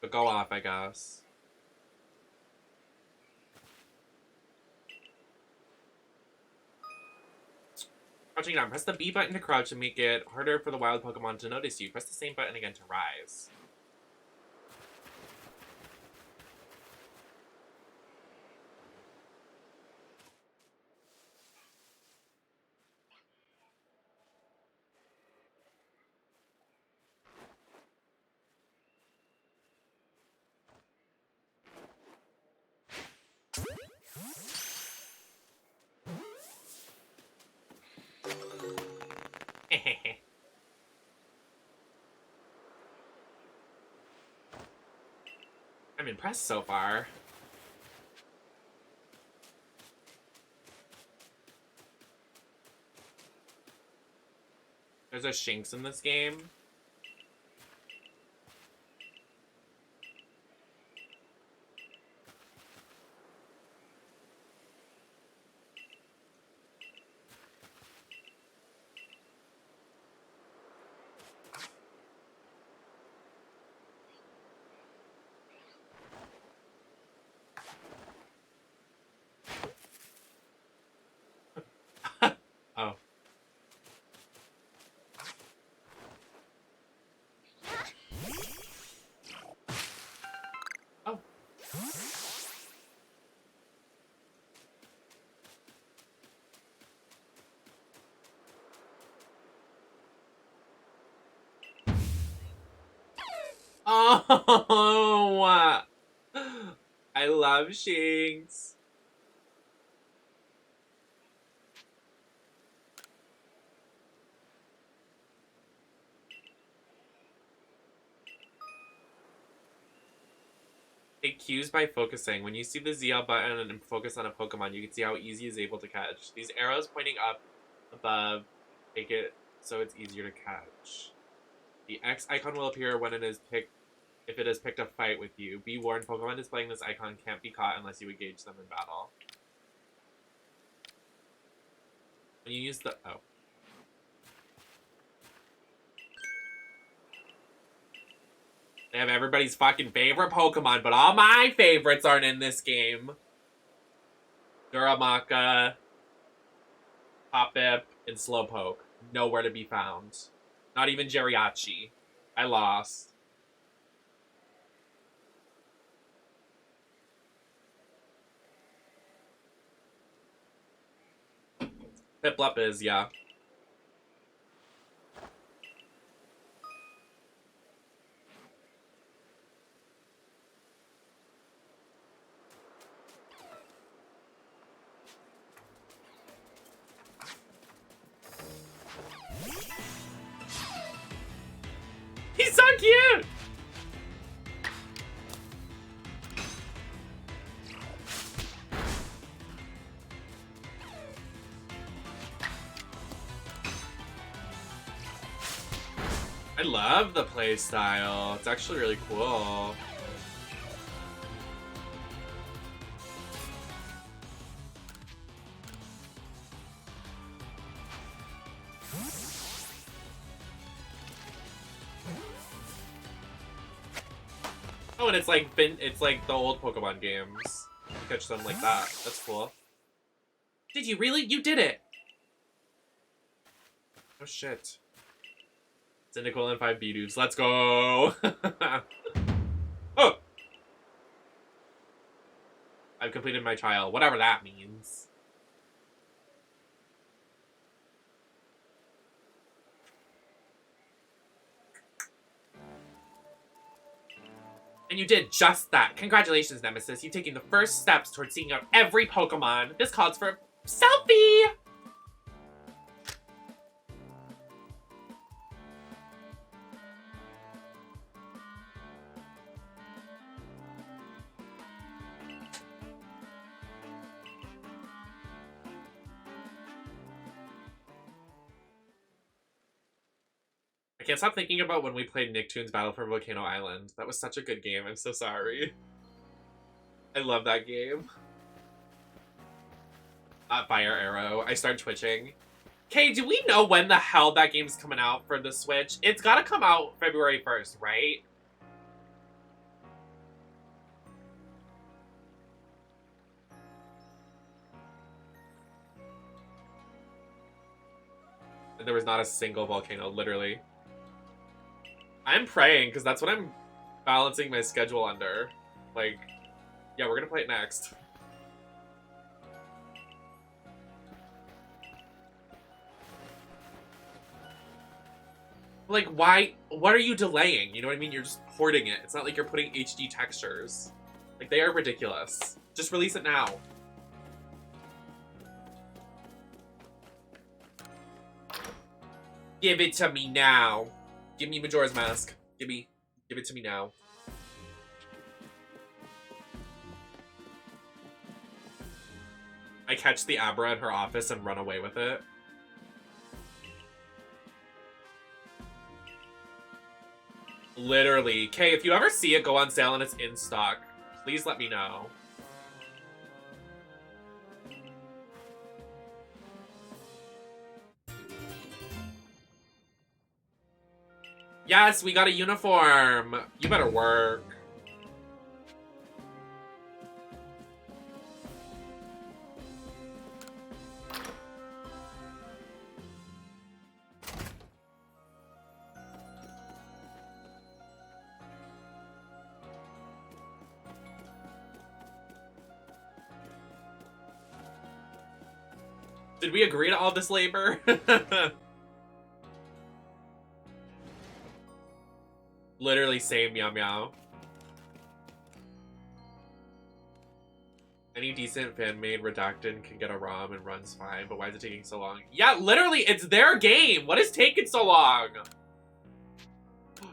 But go off, I guess. Crouching down. Press the B button to crouch to make it harder for the wild Pokemon to notice you. Press the same button again to rise. I'm impressed so far. There's a Shinx in this game. Oh. Oh. Oh. I love Shinx. It cues by focusing. When you see the ZL button and focus on a Pokemon, you can see how easy it's able to catch. These arrows pointing up above make it so it's easier to catch. The X icon will appear when it is picked if it has picked a fight with you. Be warned, Pokemon displaying this icon can't be caught unless you engage them in battle. When you use the They have everybody's fucking favorite Pokemon, but all my favorites aren't in this game. Duramaka, Hoppip, and Slowpoke. Nowhere to be found. Not even Geriachi. I lost. Piplup is, yeah. love the play style. It's actually really cool. Oh, and it's like the old Pokemon games. You catch them like that. That's cool. Did you really? You did it! Oh shit. Cyndaquil and 5 Bidoof. Let's go! Oh! I've completed my trial. Whatever that means. And you did just that. Congratulations, Nemesis. You've taken the first steps towards seeking out every Pokemon. This calls for a selfie! I can't stop thinking about when we played Nicktoons Battle for Volcano Island. That was such a good game. I'm so sorry. I love that game. Fire Arrow. I started twitching. Okay, do we know when the hell that game's coming out for the Switch? It's gotta come out February 1st, right? And there was not a single volcano, literally. I'm praying, because that's what I'm balancing my schedule under. Like, yeah, we're gonna play it next. Like, why? What are you delaying? You know what I mean? You're just porting it. It's not like you're putting HD textures. Like, they are ridiculous. Just release it now. Give it to me now. Give me Majora's Mask. Give it to me now. I catch the Abra in her office and run away with it. Literally. Kay, if you ever see it go on sale and it's in stock, please let me know. Yes, we got a uniform. You better work. Did we agree to all this labor? Literally same, meow meow. Any decent fan-made Redacted can get a ROM and runs fine, but why is it taking so long? Yeah, literally, it's their game! What is taking so long?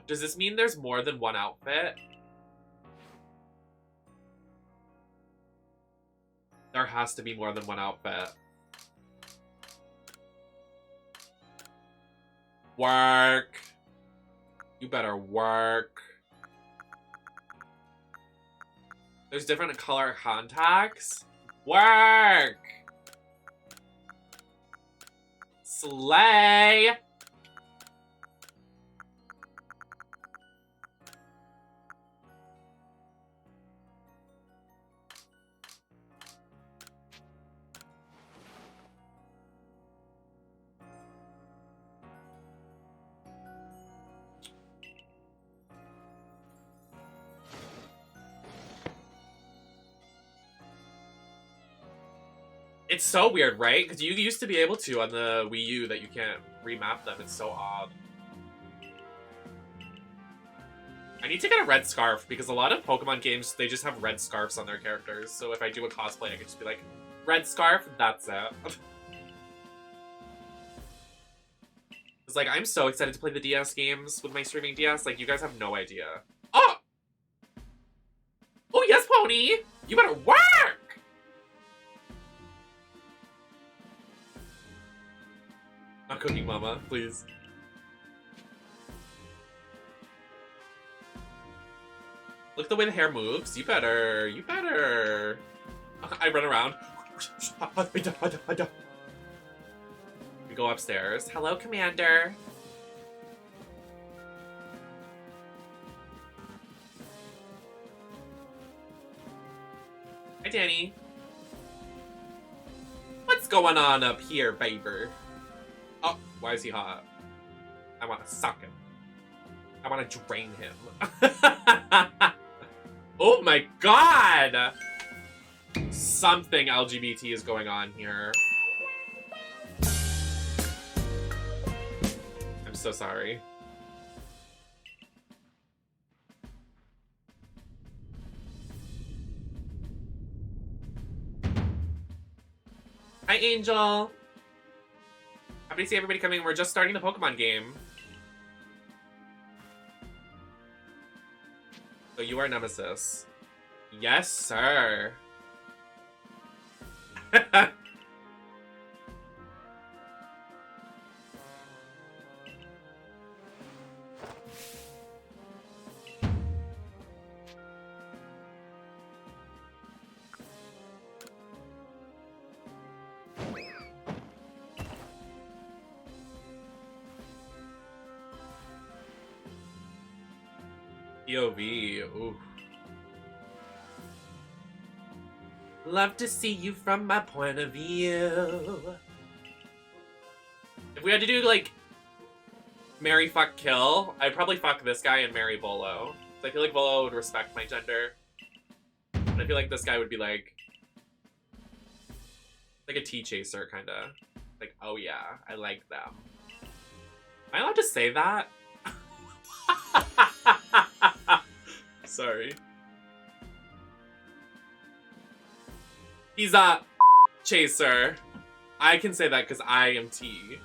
Does this mean there's more than one outfit? There has to be more than one outfit. Work. You better work. There's different color contacts. Work. Slay. It's so weird, right? Because you used to be able to on the Wii U that you can't remap them. It's so odd. I need to get a red scarf because a lot of Pokemon games, they just have red scarves on their characters. So if I do a cosplay, I can just be like, red scarf, that's it. It's like, I'm so excited to play the DS games with my streaming DS. Like, you guys have no idea. Oh! Oh, yes, Pony! You better work! Not Cooking Mama, please. Look the way the hair moves. You better. You better. I run around. We go upstairs. Hello, Commander. Hi, Danny. What's going on up here, baby? Oh, why is he hot? I want to suck him. I want to drain him. Oh my god! Something LGBT is going on here. I'm so sorry. Hi, Angel. Happy to see everybody coming. We're just starting the Pokemon game. So you are Nemesis. Yes, sir. POV, ooh. Love to see you from my point of view. If we had to do, like, marry, fuck, kill, I'd probably fuck this guy and marry Volo. So I feel like Volo would respect my gender. And I feel like this guy would be like a tea chaser, kinda. Like, oh yeah, I like them. Am I allowed to say that? Sorry. He's a chaser. I can say that because I am tea.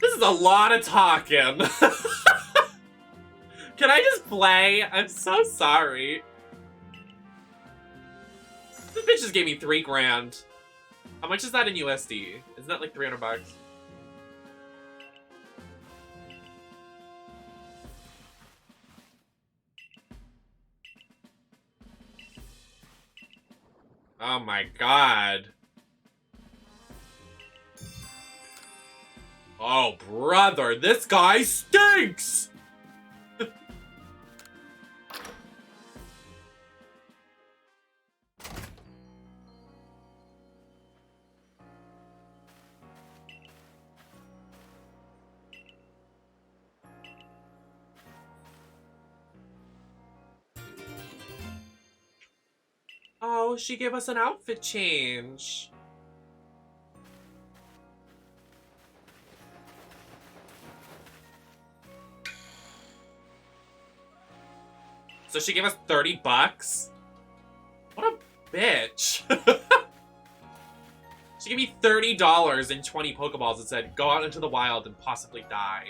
This is a lot of talking. Can I just play? I'm so sorry. This bitch just gave me $3 grand. How much is that in USD? Isn't that like 300 bucks? Oh my god. Oh, brother, this guy stinks! Oh, she gave us an outfit change. So she gave us 30 bucks? What a bitch. She gave me $30 and 20 Pokeballs and said, go out into the wild and possibly die.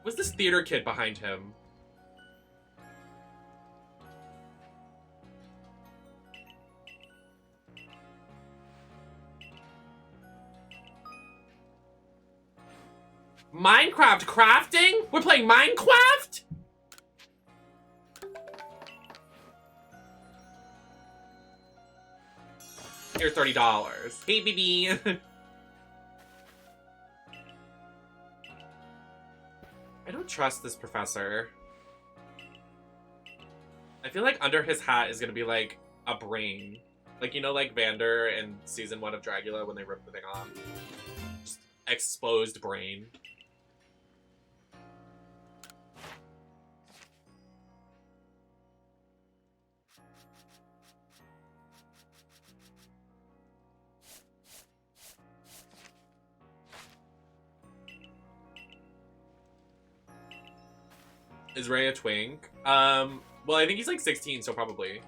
Who's this theater kid behind him? Minecraft crafting? We're playing Minecraft? Here's $30. Hey, baby. I don't trust this professor. I feel like under his hat is gonna be like a brain. Like, you know, like Vander in season 1 of Dragula when they ripped the thing off. Just exposed brain. Is Ray a twink? Well, I think he's like 16, so probably.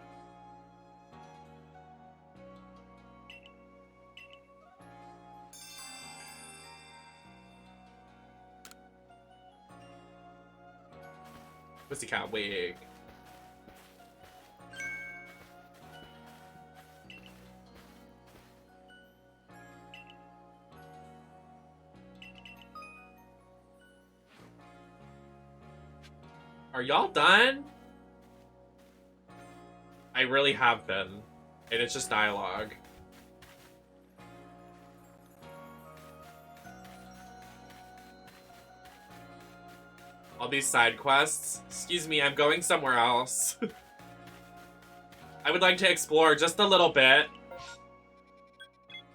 Pussycat wig. Are y'all done? I really have been. And it's just dialogue. All these side quests. Excuse me, I'm going somewhere else. I would like to explore just a little bit.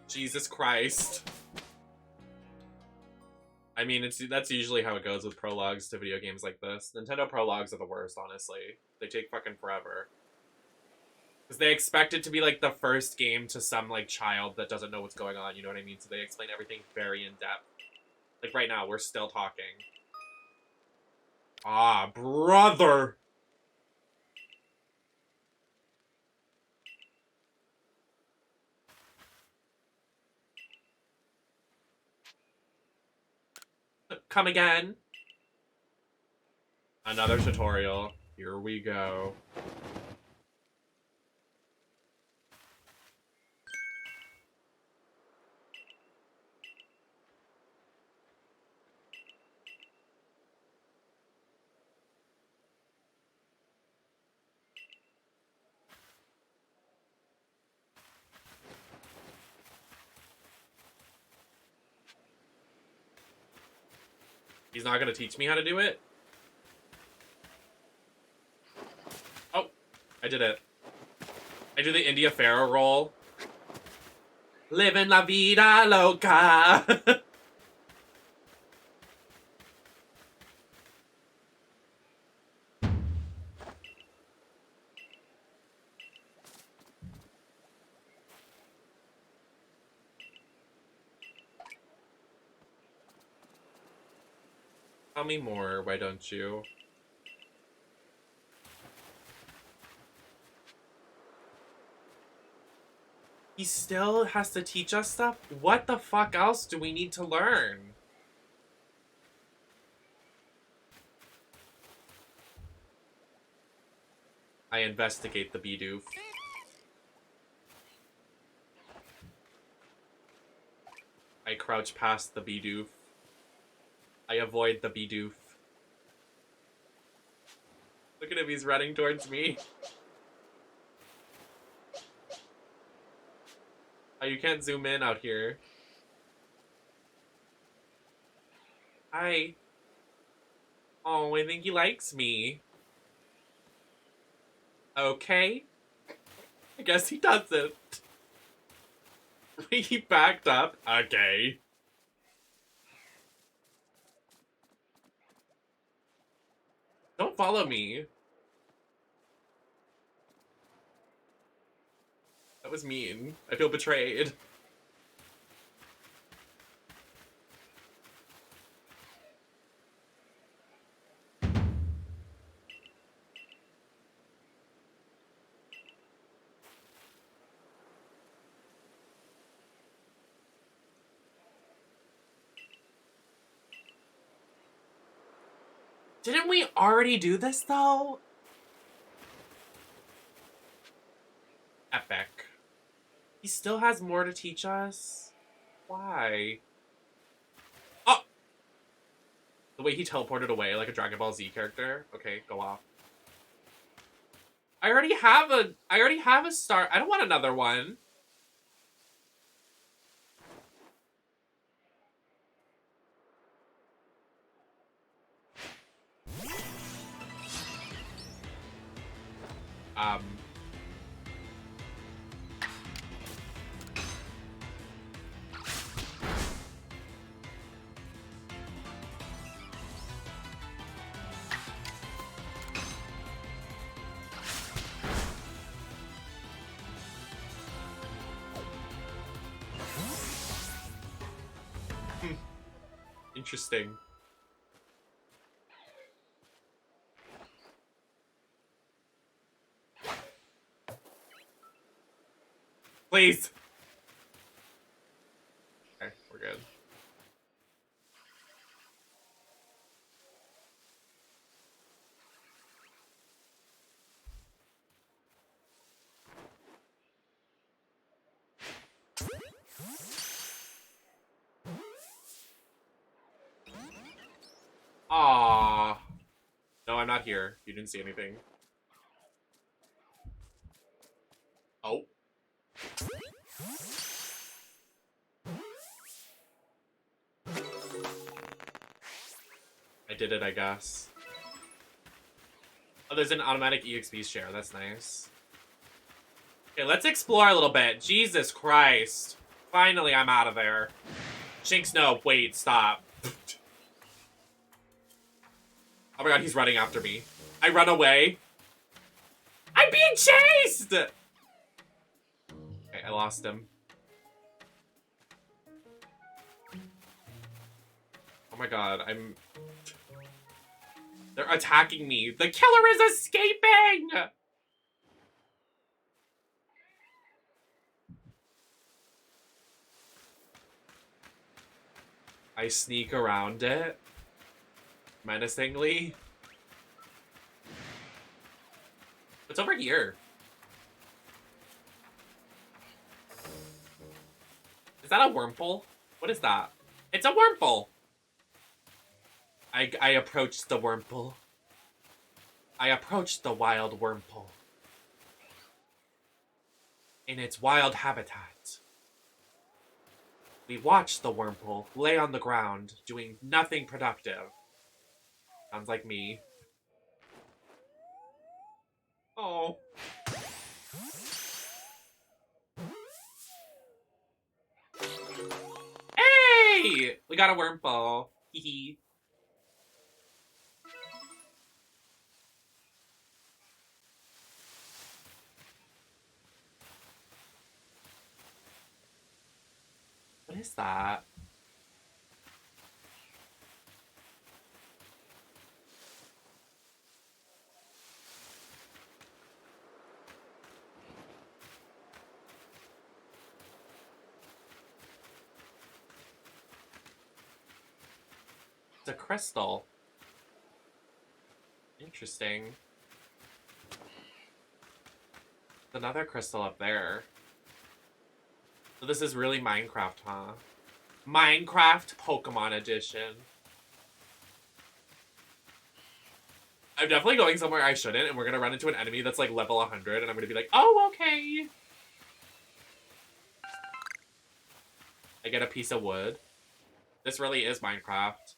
Jesus Christ. I mean, that's usually how it goes with prologues to video games like this. Nintendo prologues are the worst, honestly. They take fucking forever. Because they expect it to be, like, the first game to some, like, child that doesn't know what's going on, you know what I mean? So they explain everything very in-depth. Like, right now, we're still talking. Ah, brother! Come again. Another tutorial. Here we go. He's not gonna teach me how to do it? Oh, I did it. I do the India Pharaoh roll. Living la vida loca. Tell me more, why don't you? He still has to teach us stuff? What the fuck else do we need to learn? I investigate the Bidoof. I crouch past the Bidoof. I avoid the Bidoof. Look at him, he's running towards me. Oh, you can't zoom in out here. Hi. Oh, I think he likes me. Okay. I guess he doesn't. He backed up. Okay. Don't follow me. That was mean. I feel betrayed. Didn't we already do this, though? Epic. He still has more to teach us? Why? Oh! The way he teleported away like a Dragon Ball Z character. Okay, go off. I already have a star. I don't want another one. Um... Interesting. Please. Okay, we're good. Aww. No, I'm not here. You didn't see anything. Oh. I did it, I guess. Oh, there's an automatic EXP share. That's nice. Okay, let's explore a little bit. Jesus Christ. Finally, I'm out of there. Shinx, no. Wait, stop. Oh my god, he's running after me. I run away. I'm being chased! Okay, I lost him. Oh my god, They're attacking me. The killer is escaping! I sneak around it. Menacingly. What's over here? Is that a wormhole? What is that? It's a wormhole! I approached the wormhole. I approached the wild wormhole. In its wild habitat. We watched the wormhole lay on the ground, doing nothing productive. Sounds like me. Oh. Hey! We got a wormhole. Hee hee. What is that? It's a crystal. Interesting. Another crystal up there. So this is really Minecraft, huh? Minecraft Pokemon Edition. I'm definitely going somewhere I shouldn't, and we're gonna run into an enemy that's like level 100, and I'm gonna be like, oh, okay. I get a piece of wood. This really is Minecraft.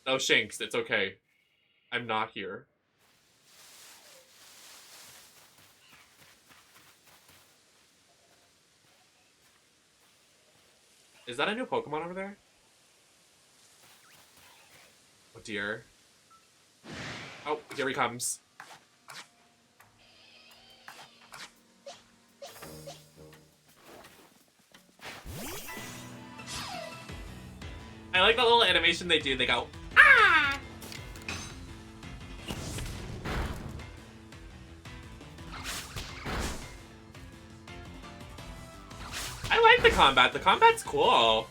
No, Shinx, it's okay. I'm not here. Is that a new Pokemon over there? Oh dear. Oh, here he comes. I like the little animation they do. They go, ah! I like the combat. The combat's cool.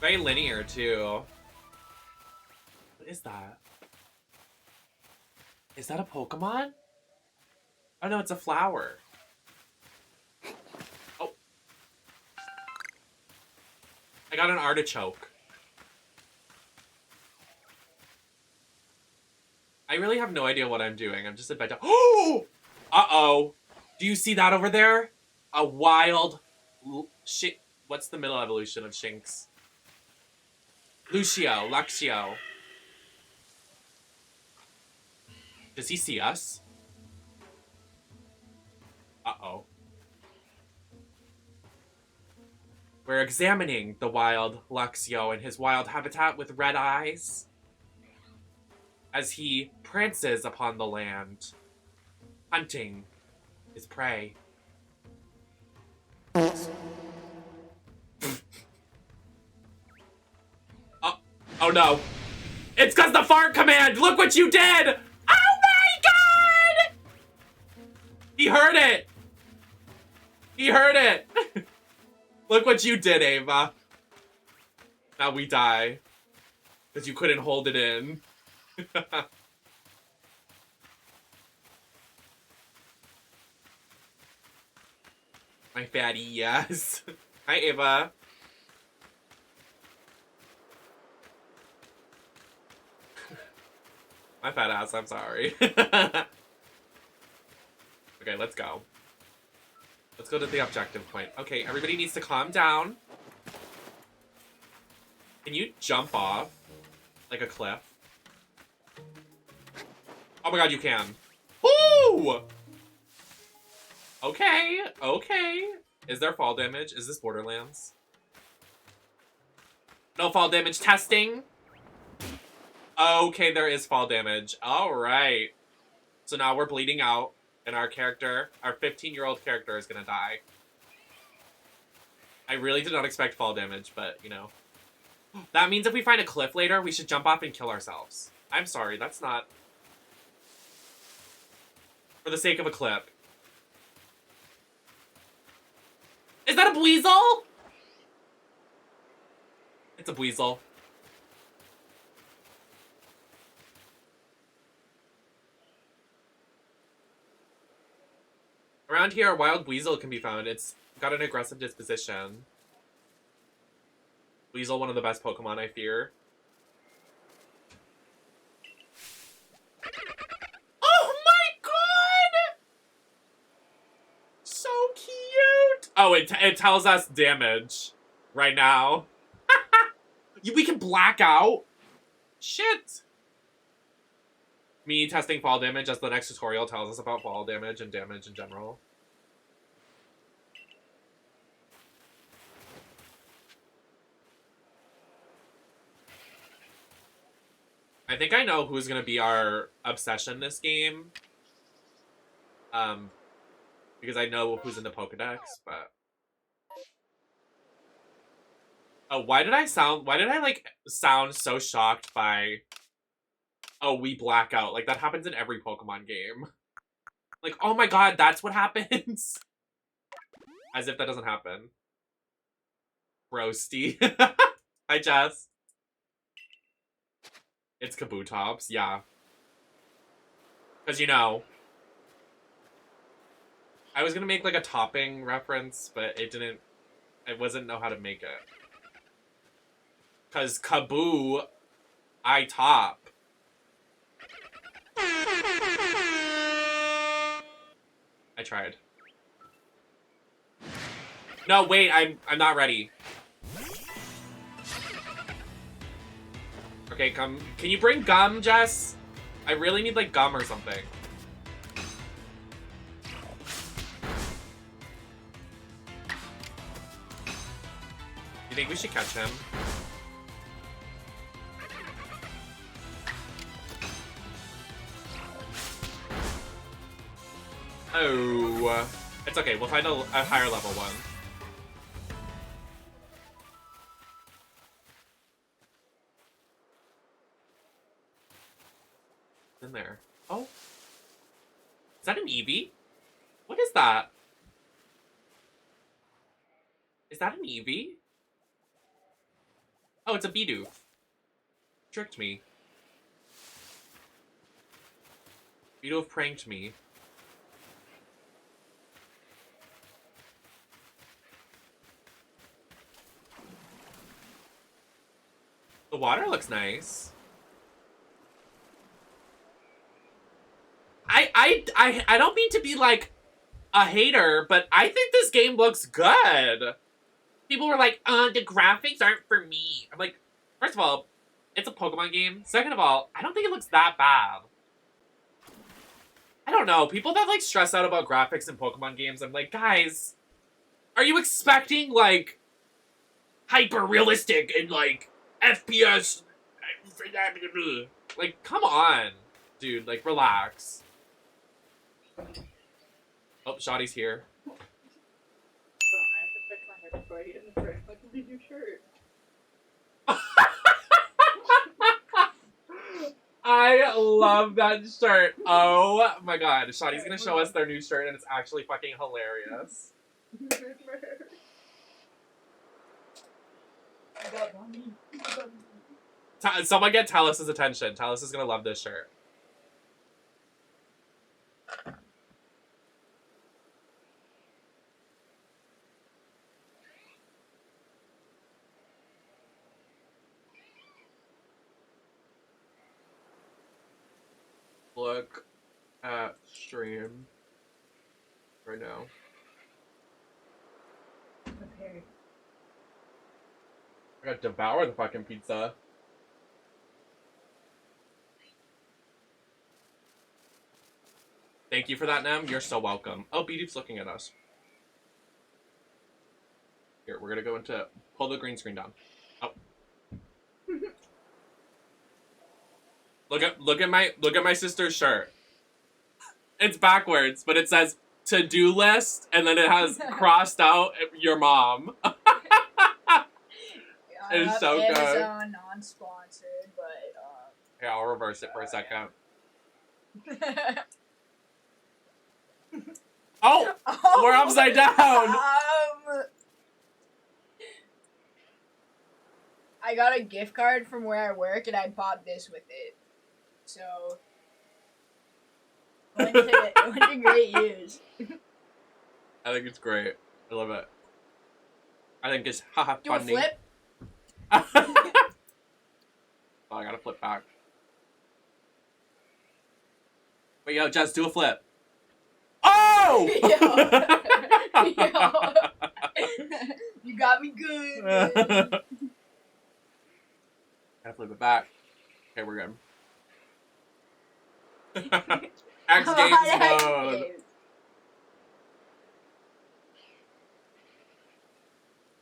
Very linear, too. What is that? Is that a Pokemon? Oh no, it's a flower. Oh. I got an artichoke. I really have no idea what I'm doing. I'm just about to— oh! Uh-oh. Do you see that over there? A wild— shit. What's the middle evolution of Shinx? Luxio. Does he see us? Uh-oh. We're examining the wild Luxio in his wild habitat with red eyes as he prances upon the land, hunting his prey. Oh no. It's because the fart command! Look what you did! Oh my god! He heard it! He heard it! Look what you did, Ava. Now we die. Because you couldn't hold it in. My fatty, yes. Hi, Ava. My fat ass, I'm sorry. Okay, let's go. Let's go to the objective point. Okay, everybody needs to calm down. Can you jump off? Like a cliff? Oh my god, you can. Woo! Okay, okay. Is there fall damage? Is this Borderlands? No fall damage testing? Okay, there is fall damage. Alright. So now we're bleeding out, and our character, our 15-year-old character is gonna die. I really did not expect fall damage, but, you know. That means if we find a cliff later, we should jump off and kill ourselves. I'm sorry, that's not... For the sake of a clip. Is that a Buizel? It's a Buizel. Around here, a wild Buizel can be found. It's got an aggressive disposition. Buizel, one of the best Pokemon, I fear. Oh my god! So cute! Oh, it tells us damage right now. We can black out? Shit! Me testing fall damage as the next tutorial tells us about fall damage and damage in general. I think I know who's gonna be our obsession this game. Because I know who's in the Pokedex, but... Oh, why did I like sound so shocked by... Oh, we black out. Like, that happens in every Pokemon game. Like, oh my god, that's what happens? As if that doesn't happen. Roasty. Hi, Jess. It's Kabutops, yeah. Because, you know... I was gonna make, like, a topping reference, but it didn't... I wasn't know how to make it. Because Kaboo, I top. I tried. No, wait, I'm not ready. Okay, come. Can you bring gum, Jess? I really need, like, gum or something. You think we should catch him? Oh. It's okay, we'll find a higher level one. In there. Oh. Is that an Eevee? What is that? Is that an Eevee? Oh, it's a Bidoof. Tricked me. Bidoof pranked me. The water looks nice. I don't mean to be like a hater, but I think this game looks good. People were like, the graphics aren't for me. I'm like, first of all, it's a Pokemon game. Second of all, I don't think it looks that bad. I don't know. People that like stress out about graphics in Pokemon games, I'm like, guys, are you expecting like hyper realistic and like FPS? Like, come on, dude. Like, relax. Oh, Shoddy's here. I have to fix my hair before I get in the frame. Like, leave your shirt. I love that shirt. Oh my god. Shoddy's gonna show us their new shirt and it's actually fucking hilarious. Someone get Talus's attention. Talus is gonna love this shirt. look at stream right now. Okay. I gotta devour the fucking pizza. Thank you for that, Nem. You're so welcome. Oh, B-Doop's looking at us. Here, we're gonna go into... Pull the green screen down. Oh. Look at my sister's shirt. It's backwards, but it says to-do list, and then it has crossed out your mom. It's so good. Amazon non-sponsored, but Yeah, I'll reverse it for a second. Oh! We're upside down! I got a gift card from where I work, and I bought this with it. So, went to great use. I think it's great. I love it. I think it's haha Do a funny. flip. Oh, I gotta flip back. Wait, yo, Jess, do a flip. Oh! Yo. You got me good. Gotta flip it back. Okay, we're good. X Games mode.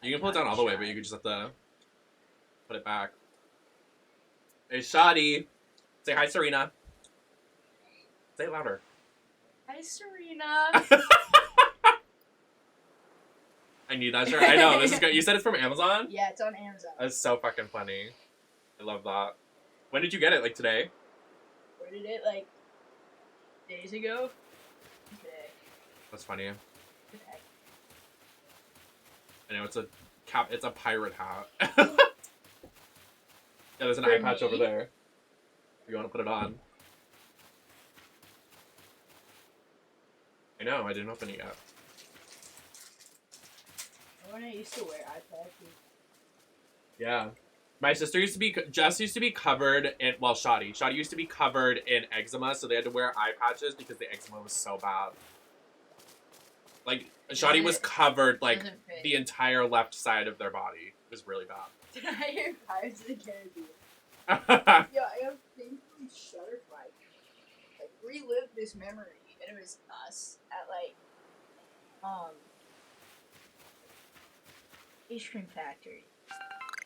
You can pull it down all the way, but you can just have to put it back. Hey, Shoddy. Say hi, Serena. Say it louder. Hi, Serena. I need that shirt. I know, this is good. You said it's from Amazon? Yeah, it's on Amazon. That's so fucking funny. I love that. When did you get it? Like today? Ordered it like days ago. Today. That's funny. Today. I know, it's a cap. It's a pirate hat. Yeah, there's an For eye patch me? over there. If you want to put it on. I know, I didn't open it yet. When I used to wear iPads. Yeah. My sister used to be, Jess used to be covered in, well, Shoddy used to be covered in eczema, so they had to wear eye patches because the eczema was so bad. Like, Shoddy was covered, like, Doesn't fit. the entire left side of their body. It was really bad. Did I hear Pirates of the Caribbean? Yeah, I have things from Shutterfly. Like, relived this memory, and it was us at, like, ice cream factory.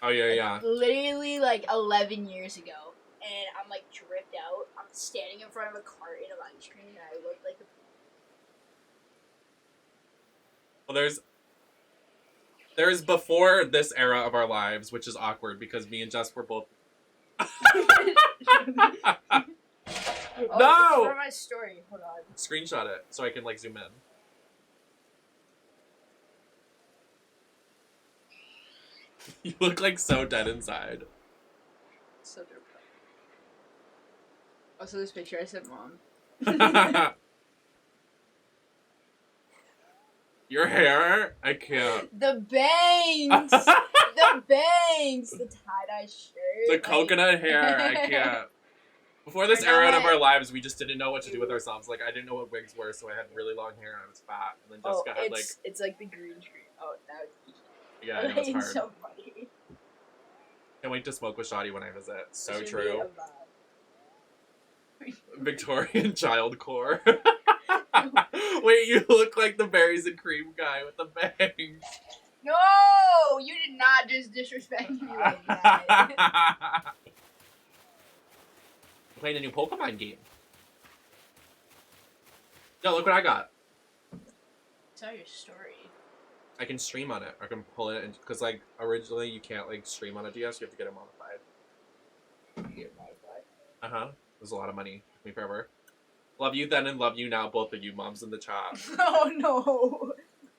Oh, yeah, yeah. Literally, like, 11 years ago. And I'm, like, dripped out. I'm standing in front of a carton of ice cream, and I look like a... Well, there's before this era of our lives, which is awkward because me and Jess were both... Oh, No! it's for my story. Hold on. Screenshot it so I can, like, zoom in. You look, like, so dead inside. So dope. Also, this picture I sent Mom. Your hair? I can't. The bangs! The bangs! The tie-dye shirt. The like- coconut hair, I can't. Before this I know era that- of our lives, we just didn't know what to do with ourselves. Like, I didn't know what wigs were, so I had really long hair and I was fat. And then Oh, Jessica had, like, it's like the green screen. Oh, now it's yeah, I know it's hard. so funny. Can't wait to smoke with Shoddy when I visit. So This should true. be a vibe. Victorian childcore. Wait, you look like the berries and cream guy with the bangs. No! You did not just disrespect me like that. Playing a new Pokemon game. Yo, look what I got. Tell your story. I can stream on it. I can pull it in, because, like, originally you can't, like, stream on a DS. You have to get it modified. Get modified. Uh-huh. It was a lot of money. Took me forever. Love you then and love you now, both of you moms in the chat. Oh no!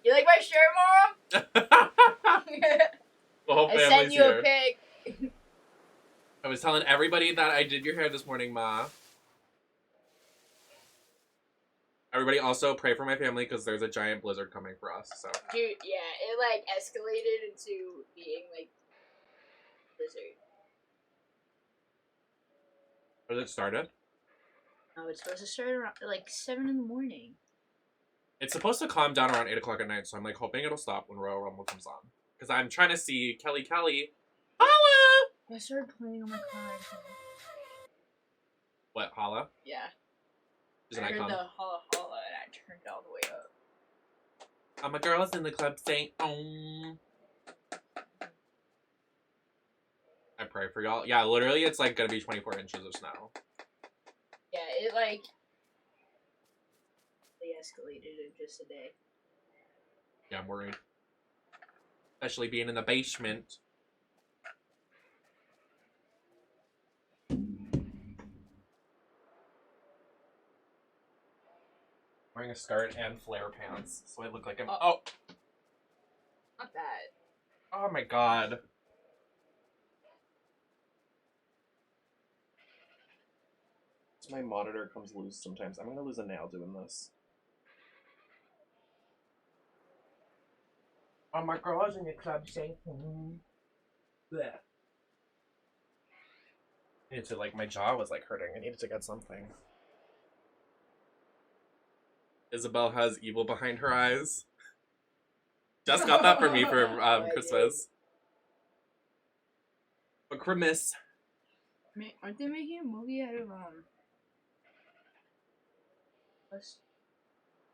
You like my shirt, Mom? The whole I family's sent you here. a pic. I was telling everybody that I did your hair this morning, Ma. Everybody also pray for my family because there's a giant blizzard coming for us. So Dude, yeah, it like escalated into being like blizzard. has it started? No, it's supposed to start around like 7 in the morning. It's supposed to calm down around 8 o'clock at night, so I'm like hoping it'll stop when Royal Rumble comes on. Because I'm trying to see Kelly Kelly. Holla! I started playing on my car. What, Holla? Yeah. She's an I heard icon. the holla holla and I turned it all the way up. All my girls in the club saying, oh. I pray for y'all. Yeah, literally, it's like gonna be 24 inches of snow. Yeah, it like they escalated in just a day. Yeah, I'm worried. Especially being in the basement. Wearing a skirt and flare pants, so I look like I'm. Oh! Not bad. Oh my god. My monitor comes loose sometimes. I'm gonna lose a nail doing this. Oh my girls in the club say, bleh. I needed to, like, my jaw was like hurting. I needed to get something. Isabel has evil behind her eyes. Just got that for me for Christmas. But Christmas. Aren't they making a movie out of us?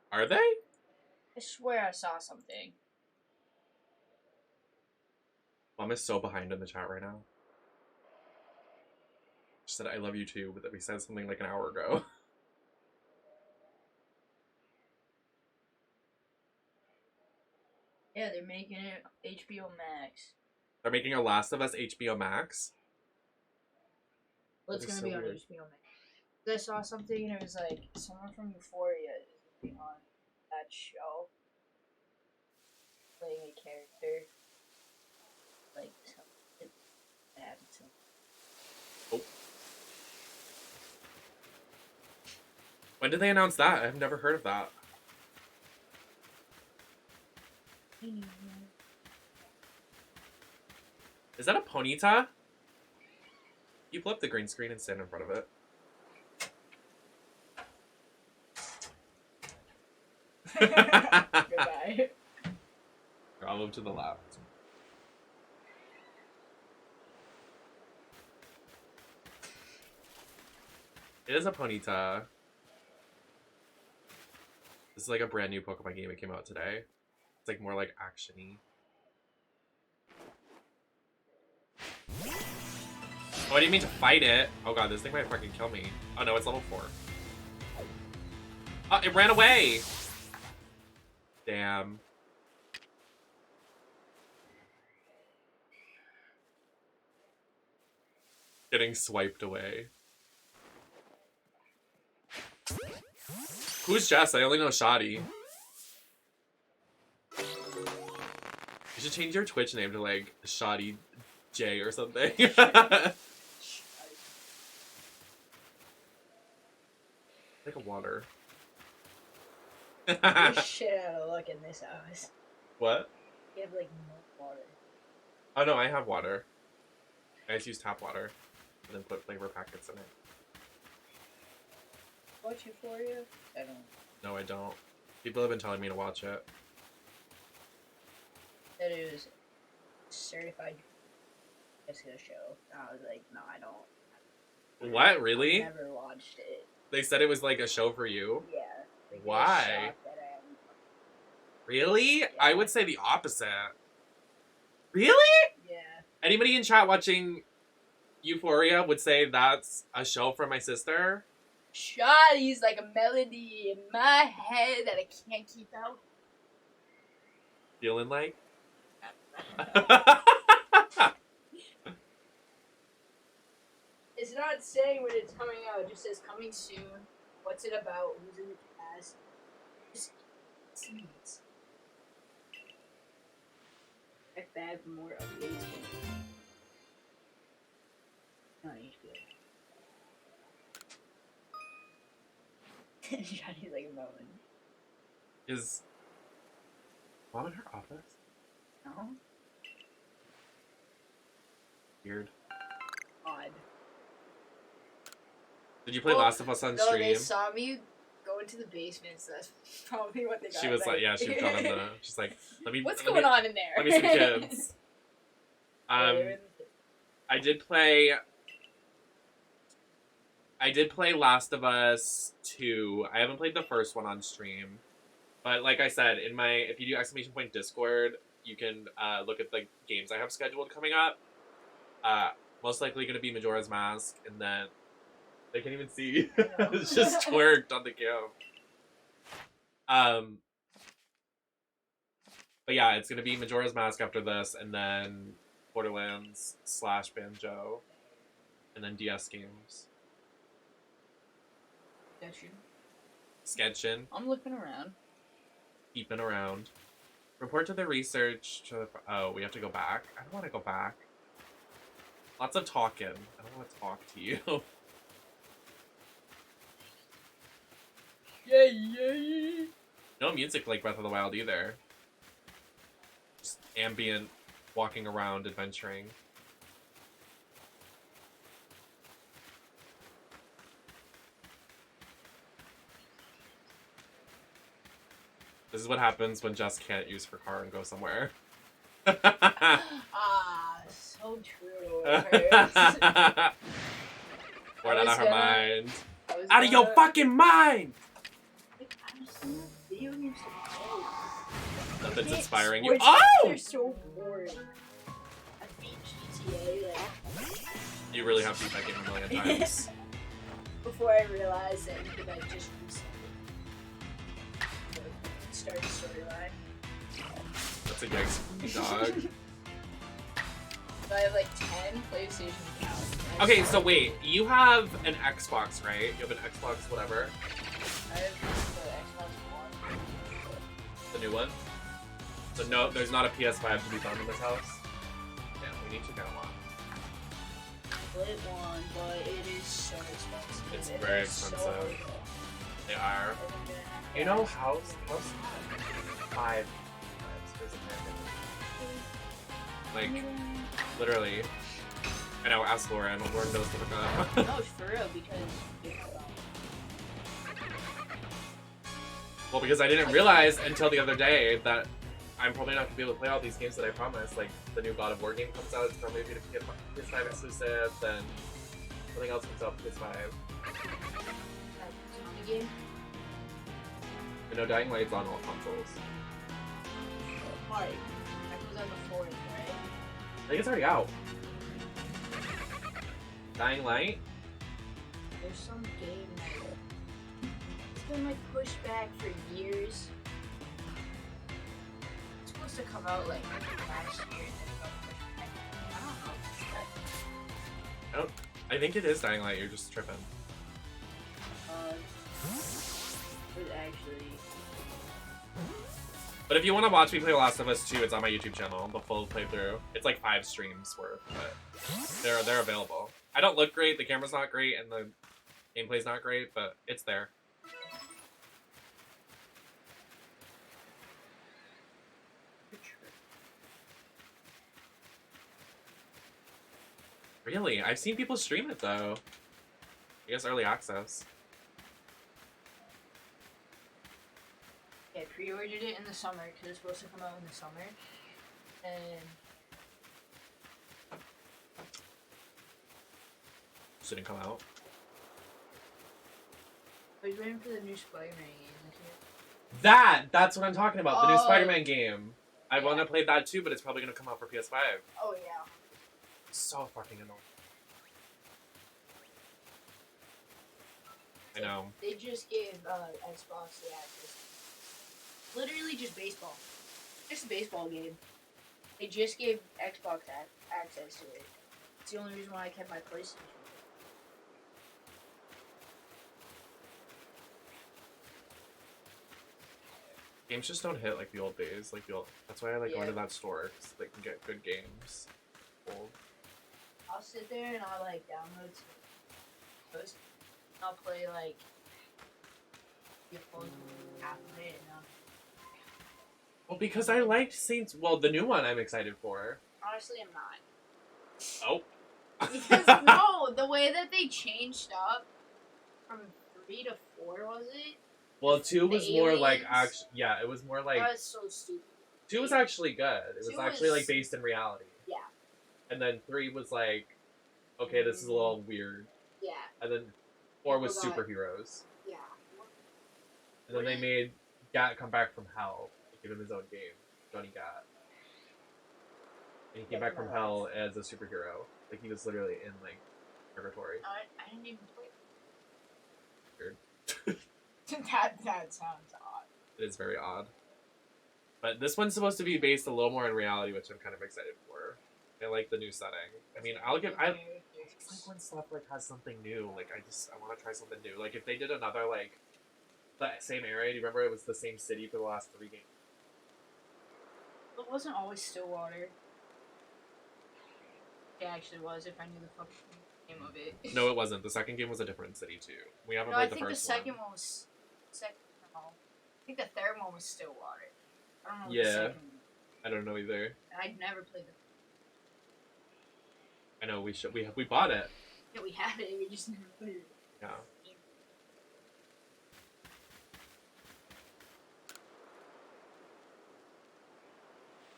Are they? I swear I saw something. Mom is so behind in the chat right now. She said, I love you too, but that we said something like an hour ago. Yeah, they're making it HBO Max. They're making a Last of Us HBO Max. Well, it's That is gonna so be on weird. HBO Max. I saw something and it was like someone from Euphoria is being on that show, playing a character. Like something that happened to him. Oh. When did they announce that? I've never heard of that. Is that a Ponyta? You pull up the green screen and stand in front of it. Goodbye. I'll move to the left. It is a Ponyta. This is like a brand new Pokemon game that came out today. It's like more like action-y. Oh, I didn't mean to fight it. Oh god, this thing might fucking kill me. Oh no, it's level 4. Oh, it ran away! Damn. Getting swiped away. Who's Jess? I only know Shoddy. You should change your Twitch name to like Shoddy J or something. Like a water. You're shit out of luck in this house. What? You have like no water. Oh no, I have water. I just use tap water and then put flavor packets in it. Watch Euphoria? I don't. No, I don't. People have been telling me to watch it. That it was certified Jessica show. I was like, no, I don't. What? Really? I never watched it. They said it was like a show for you? Yeah. Like, Why? I was shocked that I haven't- Really? Yeah. I would say the opposite. Really? Yeah. Anybody in chat watching Euphoria would say that's a show for my sister? Shoddy's like a melody in my head that I can't keep out. Feeling like? It's not saying when it's coming out, it just says coming soon. What's it about? Who's in the cast? Just scenes. Check bad for more updates. Not HBO. Johnny's like a melon. Is Mom in her office? No? Weird. Odd. Did you play Well, Last of Us on No, stream? they saw me go into the basement, so that's probably what they got. She was like, yeah, she got in the. She's like, let me. What's let going me, on in there? Let me see the kids. I did play Last of Us 2. I haven't played the first one on stream. But like I said, if you do exclamation point Discord, you can look at the games I have scheduled coming up. Most likely going to be Majora's Mask, and then they can't even see. It's just twerked on the cam. But yeah, it's going to be Majora's Mask after this, and then Borderlands / Banjo, and then DS games. Sketchin'. I'm looking around. Peeping around. Report to the research. Oh, we have to go back? I don't want to go back. Lots of talking. I don't want to talk to you. Yay! No music like Breath of the Wild either. Just ambient, walking around, adventuring. This is what happens when Jess can't use her car and go somewhere. So true. It hurts. Born out of her mind. I was Out of your gonna- fucking mind! Like, I'm just in a video game so cold. Nothing's It's- inspiring you. which Oh! They're so boring. I beat GTA like You really have beat that game a million times. before I realized that you could like just reset it. Start the storyline. That's a yikes, dog. So I have like 10 PlayStation accounts. and I Okay, just- so wait, you have an Xbox, right? You have an Xbox, whatever. I have the Xbox One. The new one. So no, there's not a PS5 to be found in this house. Yeah, we need to get one. Split one, but it is so expensive. It's It very is so expensive. expensive. They are. And I'm gonna have to You know, ask- house 5. Is like literally. I know. Ask Lauren. Lauren knows what to No, it's for real because it's Well, because I didn't realize until the other day that I'm probably not gonna be able to play all these games that I promised. Like the new God of War game comes out, it's probably gonna be a PS5 exclusive. Then something else comes out for PS5. zombie game. I know Dying Light's on all consoles. Alright, that goes on the 4th, right? I think it's already out. Dying Light? There's some game that it's been like pushed back for years. It's supposed to come out like last year and then it got pushed back. I don't know. I think it is Dying Light. You're just tripping. It actually. But if you want to watch me play The Last of Us 2, it's on my YouTube channel, the full playthrough. It's like 5 streams worth, but they're available. I don't look great, the camera's not great, and the gameplay's not great, but it's there. Really? I've seen people stream it though. I guess early access. Yeah, I pre-ordered it in the summer because it's supposed to come out in the summer, and Just didn't come out. I was waiting for the new Spider-Man game this year. That's what I'm talking about. The new Oh. Spider-Man game. I Yeah. want to play that too, but it's probably gonna come out for PS5. Oh yeah. So fucking annoying. I know. They just gave Xbox the access. Literally just baseball. Just a baseball game. They just gave Xbox access to it. It's the only reason why I kept my PlayStation. Games just don't hit like the old days. That's why I like going Yeah. to that store because they can get good games. Old. I'll sit there and I'll like download some post. I'll play like your phone half of it and Well, because I liked Saints. Well, the new one I'm excited for. honestly I'm not. Oh. Because no, the way that they changed up from 3 to 4, was it? Well, 2 The was more like aliens? yeah, it was more like That was so stupid. 2 was actually good. It was 2 actually was- like based in reality. Yeah. And then 3 was like, okay, this is a little weird. Yeah. And then 4 was People got- superheroes. Yeah. And then they made Gat come back from hell. They give him his own game, Johnny Gat. And he came back from hell as a superhero. Like he was literally in like purgatory. I didn't even play. Weird. that sounds odd. It is very odd. But this one's supposed to be based a little more in reality, which I'm kind of excited for. I like the new setting. I mean, I just like when stuff like has something new. Like I want to try something new. Like if they did another like the same area. Do you remember it was the same city for the last 3 games? It wasn't always Stillwater. It actually was, if I knew the fucking name of it. No, it wasn't. The second game was a different city too. We haven't No, I played the think the first one. second one was no. I think the third one was Stillwater. I don't know. What Yeah. The second one. I don't know either. And I'd never played the. I know we bought it. Yeah, we had it. We just never played it. Yeah.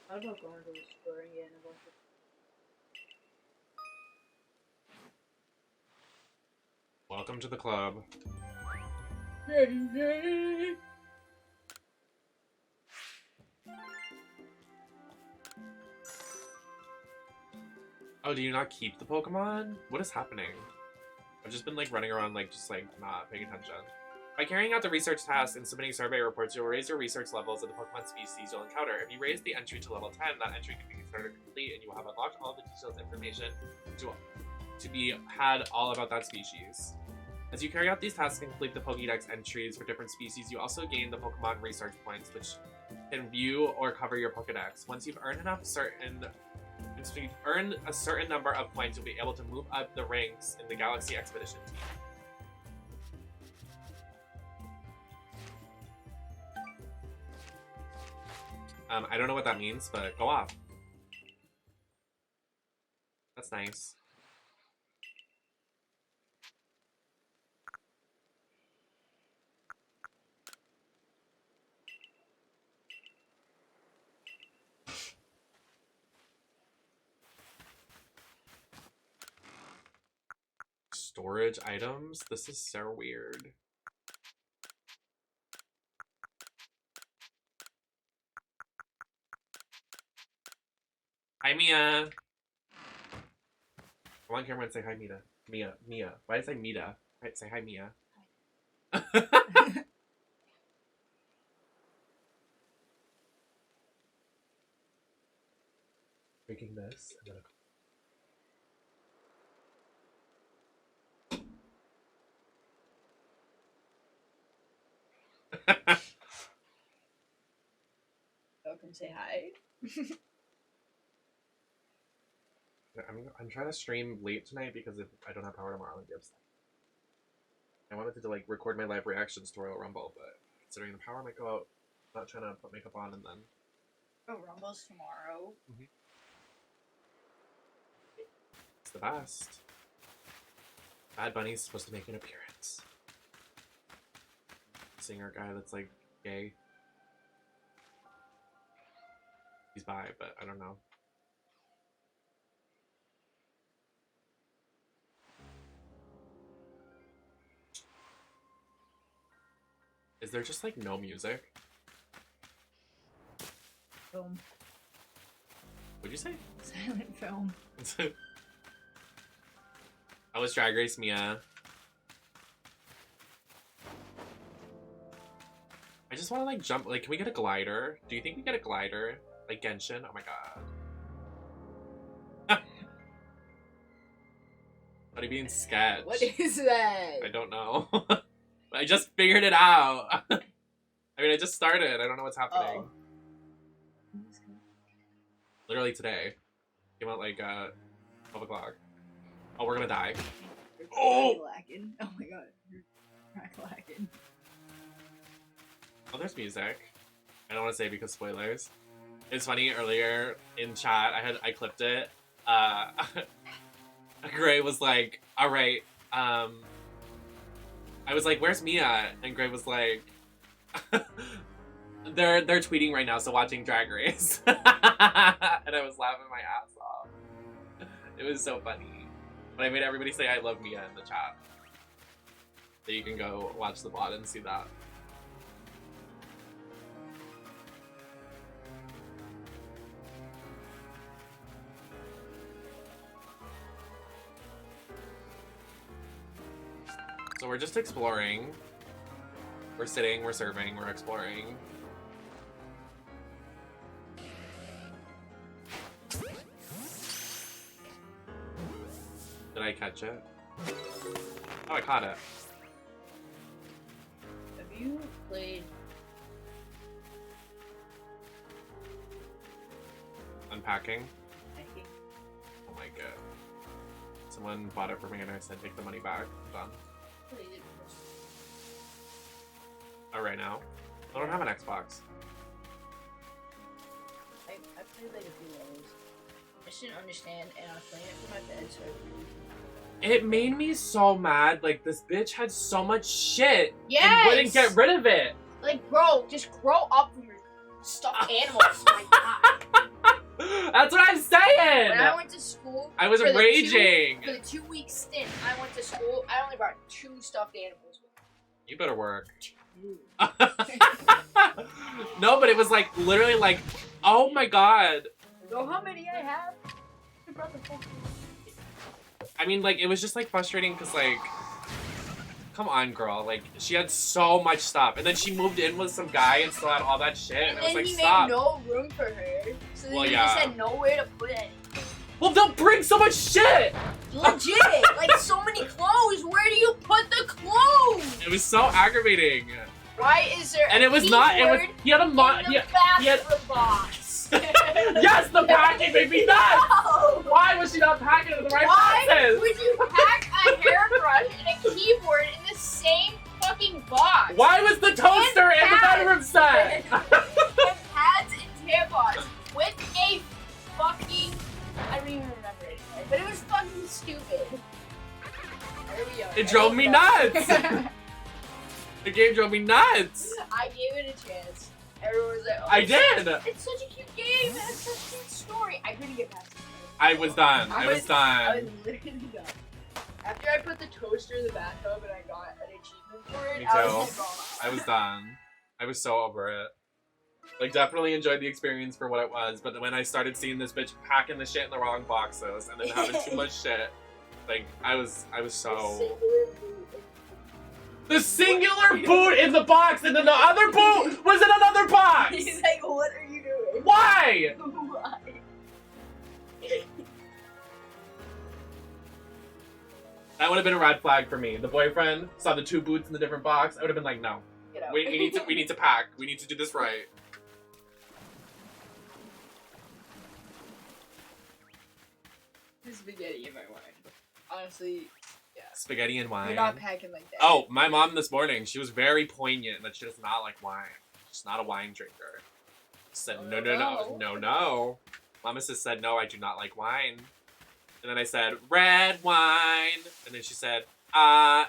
I was about going to the store and getting a bunch of. Welcome to the club. Oh, do you not keep the Pokemon? What is happening? I've just been like running around like just like not paying attention. By carrying out the research tasks and submitting survey reports, you'll raise your research levels of the Pokemon species you'll encounter. If you raise the entry to level 10, that entry can be considered complete and you will have unlocked all the detailed information to be had all about that species. As you carry out these tasks and complete the Pokédex entries for different species, you also gain the Pokemon research points, which can view or cover your Pokédex. Once you've earned a certain number of points, you'll be able to move up the ranks in the Galaxy Expedition team. I don't know what that means, but go off. That's nice. Storage items? This is so weird. Hi, Mia. Come on camera and say hi, Mia. Mia. Why did I say Mita? Say hi, Mia. Drinking this and then Y'all can say hi. I'm trying to stream late tonight because if I don't have power tomorrow, I'm upset. I wanted to like record my live reactions to Royal Rumble, but considering the power might go out, I'm not trying to put makeup on and then. Oh, Rumble's tomorrow. It's the best. Bad Bunny's supposed to make an appearance. Singer guy that's like gay. He's bi, but I don't know. Is there just like no music? Film. What'd you say? Silent film. I was Drag Race Mia. I just want to like jump. Like, can we get a glider? Do you think we get a glider? Like Genshin? Oh my god. Buddy being sketch. What is that? I don't know. I just figured it out. I mean, I just started. I don't know what's happening. Oh. Literally today. Came out like 12 o'clock. Oh, we're gonna die. Oh! Lacking. Oh my god. You're lacking. Oh, there's music. I don't want to say because spoilers. It's funny, earlier in chat, I clipped it. Gray was like, alright, I I was like, where's Mia? And Gray was like, they're tweeting right now, so watching Drag Race. And I was laughing my ass off. It was so funny. But I made everybody say I love Mia in the chat. So you can go watch the VOD and see that. So we're just exploring. We're sitting, we're serving, we're exploring. Did I catch it? Oh, I caught it. Have you played? Unpacking? I think Oh my god. Someone bought it for me and I said take the money back. Done. played it first. Oh, right now? I don't have an Xbox. I played like a few levels. I just didn't understand, and I was playing it from my bed, so I really. It made me so mad. Like, this bitch had so much shit Yes! and wouldn't get rid of it. Like, bro, just grow up from your stuffed animals. My God. That's what I'm saying. When I went to school, I was for the raging. For the 2-week stint, I went to school. I only brought 2 stuffed animals. You better work. No, but it was like literally like, oh my god. Know how many I have? I brought the full. I mean, like, it was just like frustrating because like, come on, girl. Like, she had so much stuff, and then she moved in with some guy and still had all that shit. And And I was then like, he stop. made no room for her. So then Well, he yeah. just had nowhere to put it. Well, they'll bring so much shit. Legit! Like, so many clothes. Where do you put the clothes? It was so aggravating. Why is there And a it was not. It was. keyboard He had a in mod. the He had. bathroom box? Yes, the packing made me nuts. No! Why was she not packing it in the right Why boxes? would you pack a hairbrush and a keyboard in the same fucking box? Why was the toaster in the bedroom set? And pads and tampons with a fucking... I don't even remember it anymore, but it was fucking stupid. There we go. It drove me nuts. The game drove me nuts. I gave it a chance. Everyone was like, oh, I did. It's such a cute game. It's such a cute story. I couldn't get past it. I was done. I was I done. was literally done. After I put the toaster in the bathtub and I got an achievement for it, Me I was too. like, oh. I was done. I was so over it. Like, definitely enjoyed the experience for what it was, but when I started seeing this bitch packing the shit in the wrong boxes and then having too much shit, like, I was so... The singular boot in the box, and then the other boot was in another box! He's like, what are you doing? Why? Why? That would have been a red flag for me. The boyfriend saw the 2 boots in the different box. I would have been like, no. Get out. We need to pack. We need to do this right. This spaghetti in my wine. Honestly, Spaghetti and wine. you're not packing like that. Oh, my mom this morning, she was very poignant that she does not like wine. She's not a wine drinker. She said, no. Mama said, no, I do not like wine. And then I said, red wine. And then she said, ga.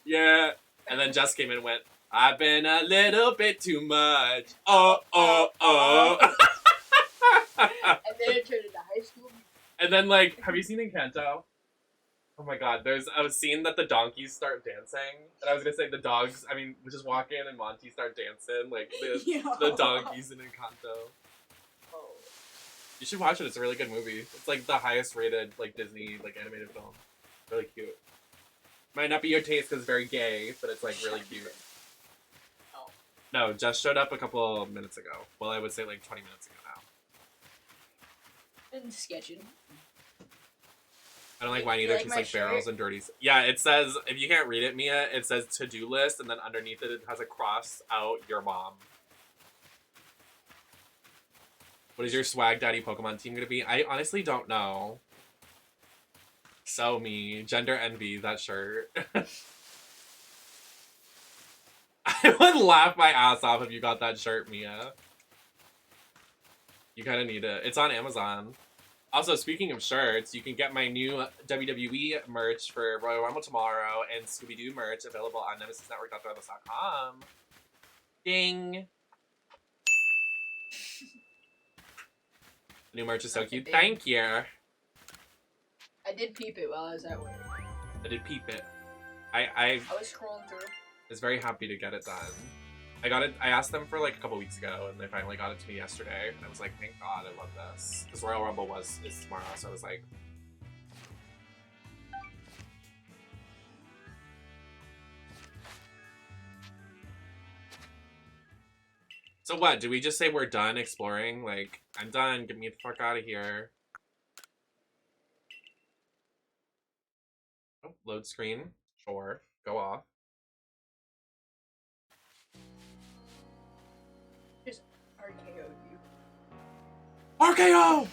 Yeah. And then Jess came in and went, I've been a little bit too much. Oh. And then it turned into high school. And then, like, have you seen Encanto? Oh my god, there's a scene that the donkeys start dancing. And I was gonna say the dogs, we just walk in and Monty start dancing, like, the donkeys in Encanto. Oh. You should watch it, it's a really good movie. It's, like, the highest rated, like, Disney, like, animated film. Really cute. Might not be your taste because it's very gay, but it's, like, really cute. Oh. No, Jess showed up a couple of minutes ago. Well, I would say, like, 20 minutes ago now. And sketching. I don't like wine You either like because my like barrels shirt? and dirty. Yeah, it says, if you can't read it, Mia, it says to-do list, and then underneath it, it has a cross out your mom. What is your swag daddy Pokemon team gonna be? I honestly don't know. So me. Gender envy, that shirt. I would laugh my ass off if you got that shirt, Mia. You kind of need it. It's on Amazon. Also, speaking of shirts, you can get my new WWE merch for Royal Rumble tomorrow and Scooby-Doo merch available on nemesisnetwork.threadless.com. Ding! The new merch is so cute. Thank you. I did peep it while I was at work. I did peep it. I was scrolling through. was very happy to get it done. I got it. I asked them for like a couple weeks ago, and they finally got it to me yesterday. And I was like, "Thank God, I love this." Because Royal Rumble is tomorrow, so I was like, "So what? Do we just say we're done exploring? Like, I'm done. Get me the fuck out of here." Oh, load screen. Sure. Go off. Just RKO'd you. RKO!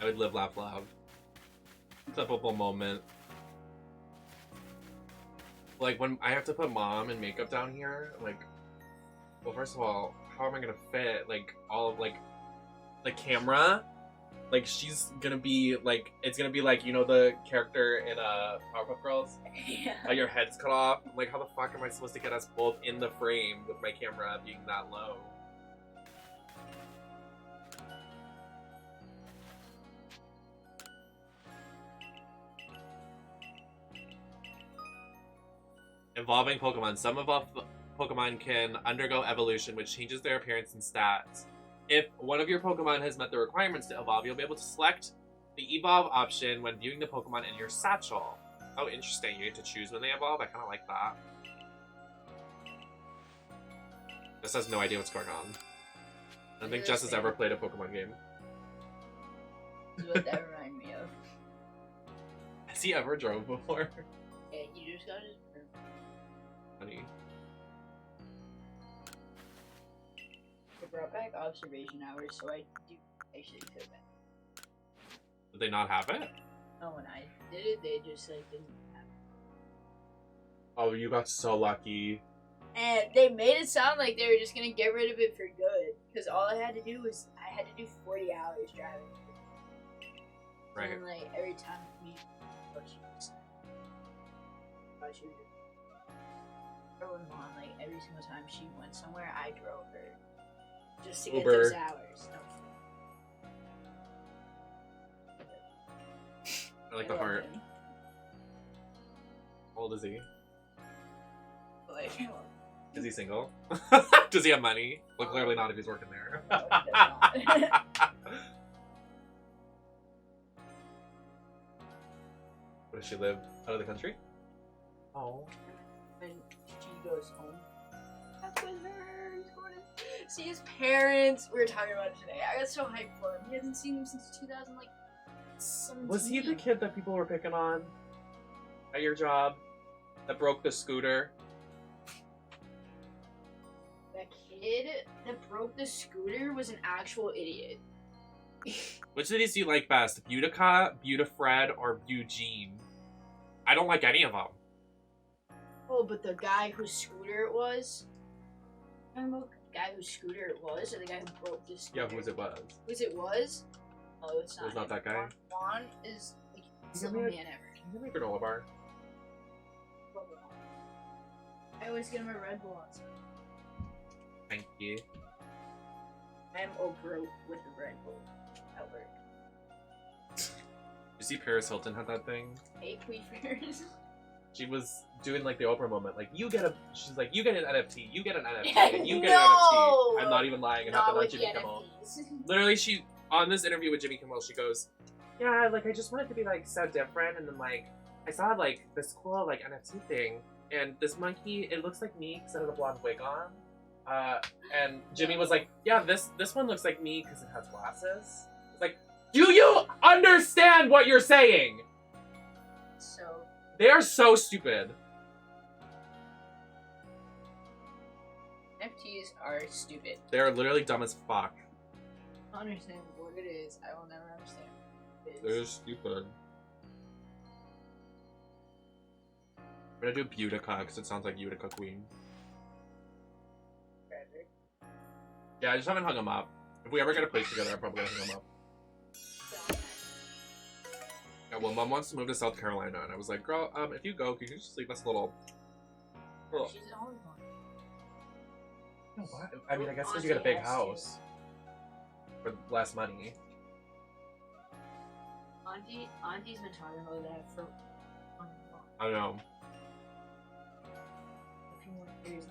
I would live, laugh, love. Clippable moment. Like, when I have to put mom and makeup down here, like, well, first of all, how am I gonna fit, like, all of, like, the camera? Like, she's gonna be, like, it's gonna be like, you know the character in, Powerpuff Girls? Yeah. How your head's cut off? Like, how the fuck am I supposed to get us both in the frame with my camera being that low? Evolving Pokemon. Some evolved Pokemon can undergo evolution, which changes their appearance and stats. If one of your Pokemon has met the requirements to evolve, you'll be able to select the evolve option when viewing the Pokemon in your satchel. Oh, interesting. You get to choose when they evolve? I kind of like that. Jess has no idea what's going on. I don't think Jess has ever played a Pokemon game. This is what that reminded me of. Has he ever drove before? Yeah, you just got his. Funny. They brought back observation hours, so I do actually feel bad. Did they not have it? No, when I did it, they just like didn't have it. Oh, you got so lucky. And they made it sound like they were just gonna get rid of it for good, because all I had to do was I had to do 40 hours driving. Right. And like every time we, what she was, like every single time she went somewhere, I drove her just to get Uber. those hours. I like the love heart. him. How old is he? Like, Is he single? Does he have money? Well, clearly not if he's working there. no, he does not. What, does she live out of the country? Oh. When she goes home, that's when he's going to see his parents. We were talking about it today. I got so hyped for him. He hasn't seen him since 2017. Was he the kid that people were picking on at your job? That broke the scooter? That kid that broke the scooter was an actual idiot. Which of these do you like best? Beautica, Beautifred, or Eugene? I don't like any of them. Oh, but the guy whose scooter it was? Remember the guy whose scooter it was, or the guy who broke the scooter? Yeah, whose it was. Whose it was? Oh, it's not. It was not him. that guy? Juan is like the Give me silver a- man ever. Can you give me a granola bar? I always get him a Red Bull on Sunday. Thank you. I'm Oprah with the Red Bull at work. You see Paris Hilton had that thing? Hey, queefers. She was doing like the Oprah moment, like she's like, you get an NFT, you get an NFT, and you get No! an NFT. I'm not even lying, it Not happened on with the Jimmy Kimmel. NFTs. Literally, she, on this interview with Jimmy Kimmel, she goes, yeah, like I just wanted to be like so different, and then like, I saw like this cool like NFT thing, and this monkey, it looks like me because it has a blonde wig on. And Jimmy was like, yeah, this one looks like me because it has glasses. It's like, do you understand what you're saying? So, They are so stupid. NFTs are stupid. They are literally dumb as fuck. I don't understand what it is. I will never understand what it They're is. stupid. I'm gonna do Beautica because it sounds like Utica Queen. Tragic. Yeah, I just haven't hung him up. If we ever get a place together, I'm probably gonna hang him up. Yeah, well, Mom wants to move to South Carolina, and I was like, girl, if you go, could you just leave us a little... She's always one. You know what? I mean, I guess because you get a big house. For less money. Auntie's been talking about that for I don't know. a few more years.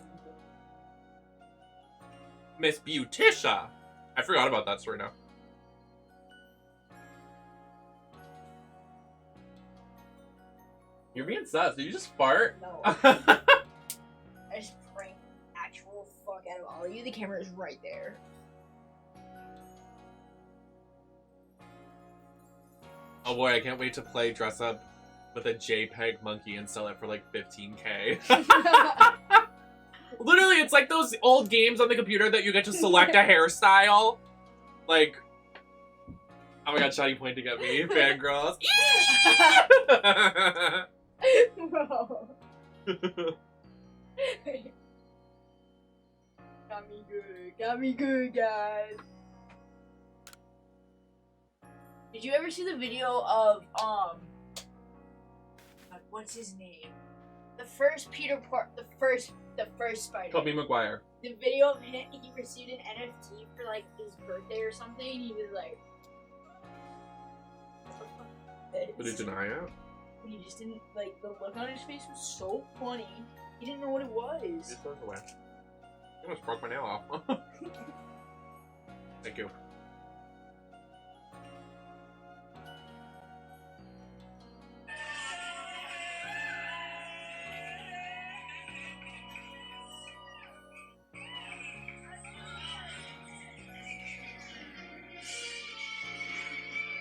Miss Beauticia! I forgot about that story now. You're being sus. Did you just fart? No. I just pranked actual fuck out of all of you. The camera is right there. Oh boy, I can't wait to play dress up with a JPEG monkey and sell it for like 15K. Literally, it's like those old games on the computer that you get to select a hairstyle. Like, oh my god, Shotty pointing at me, fangirls. Bro. Got me good, guys. Did you ever see the video of what's his name? The first the first Spider. Tobey Maguire. The video of him, he received an NFT for like his birthday or something. He was like, what the fuck is Did he this? deny it? He just didn't, like, the look on his face was so funny. He didn't know what it was. Just throw it away. You almost broke my nail off. Thank you.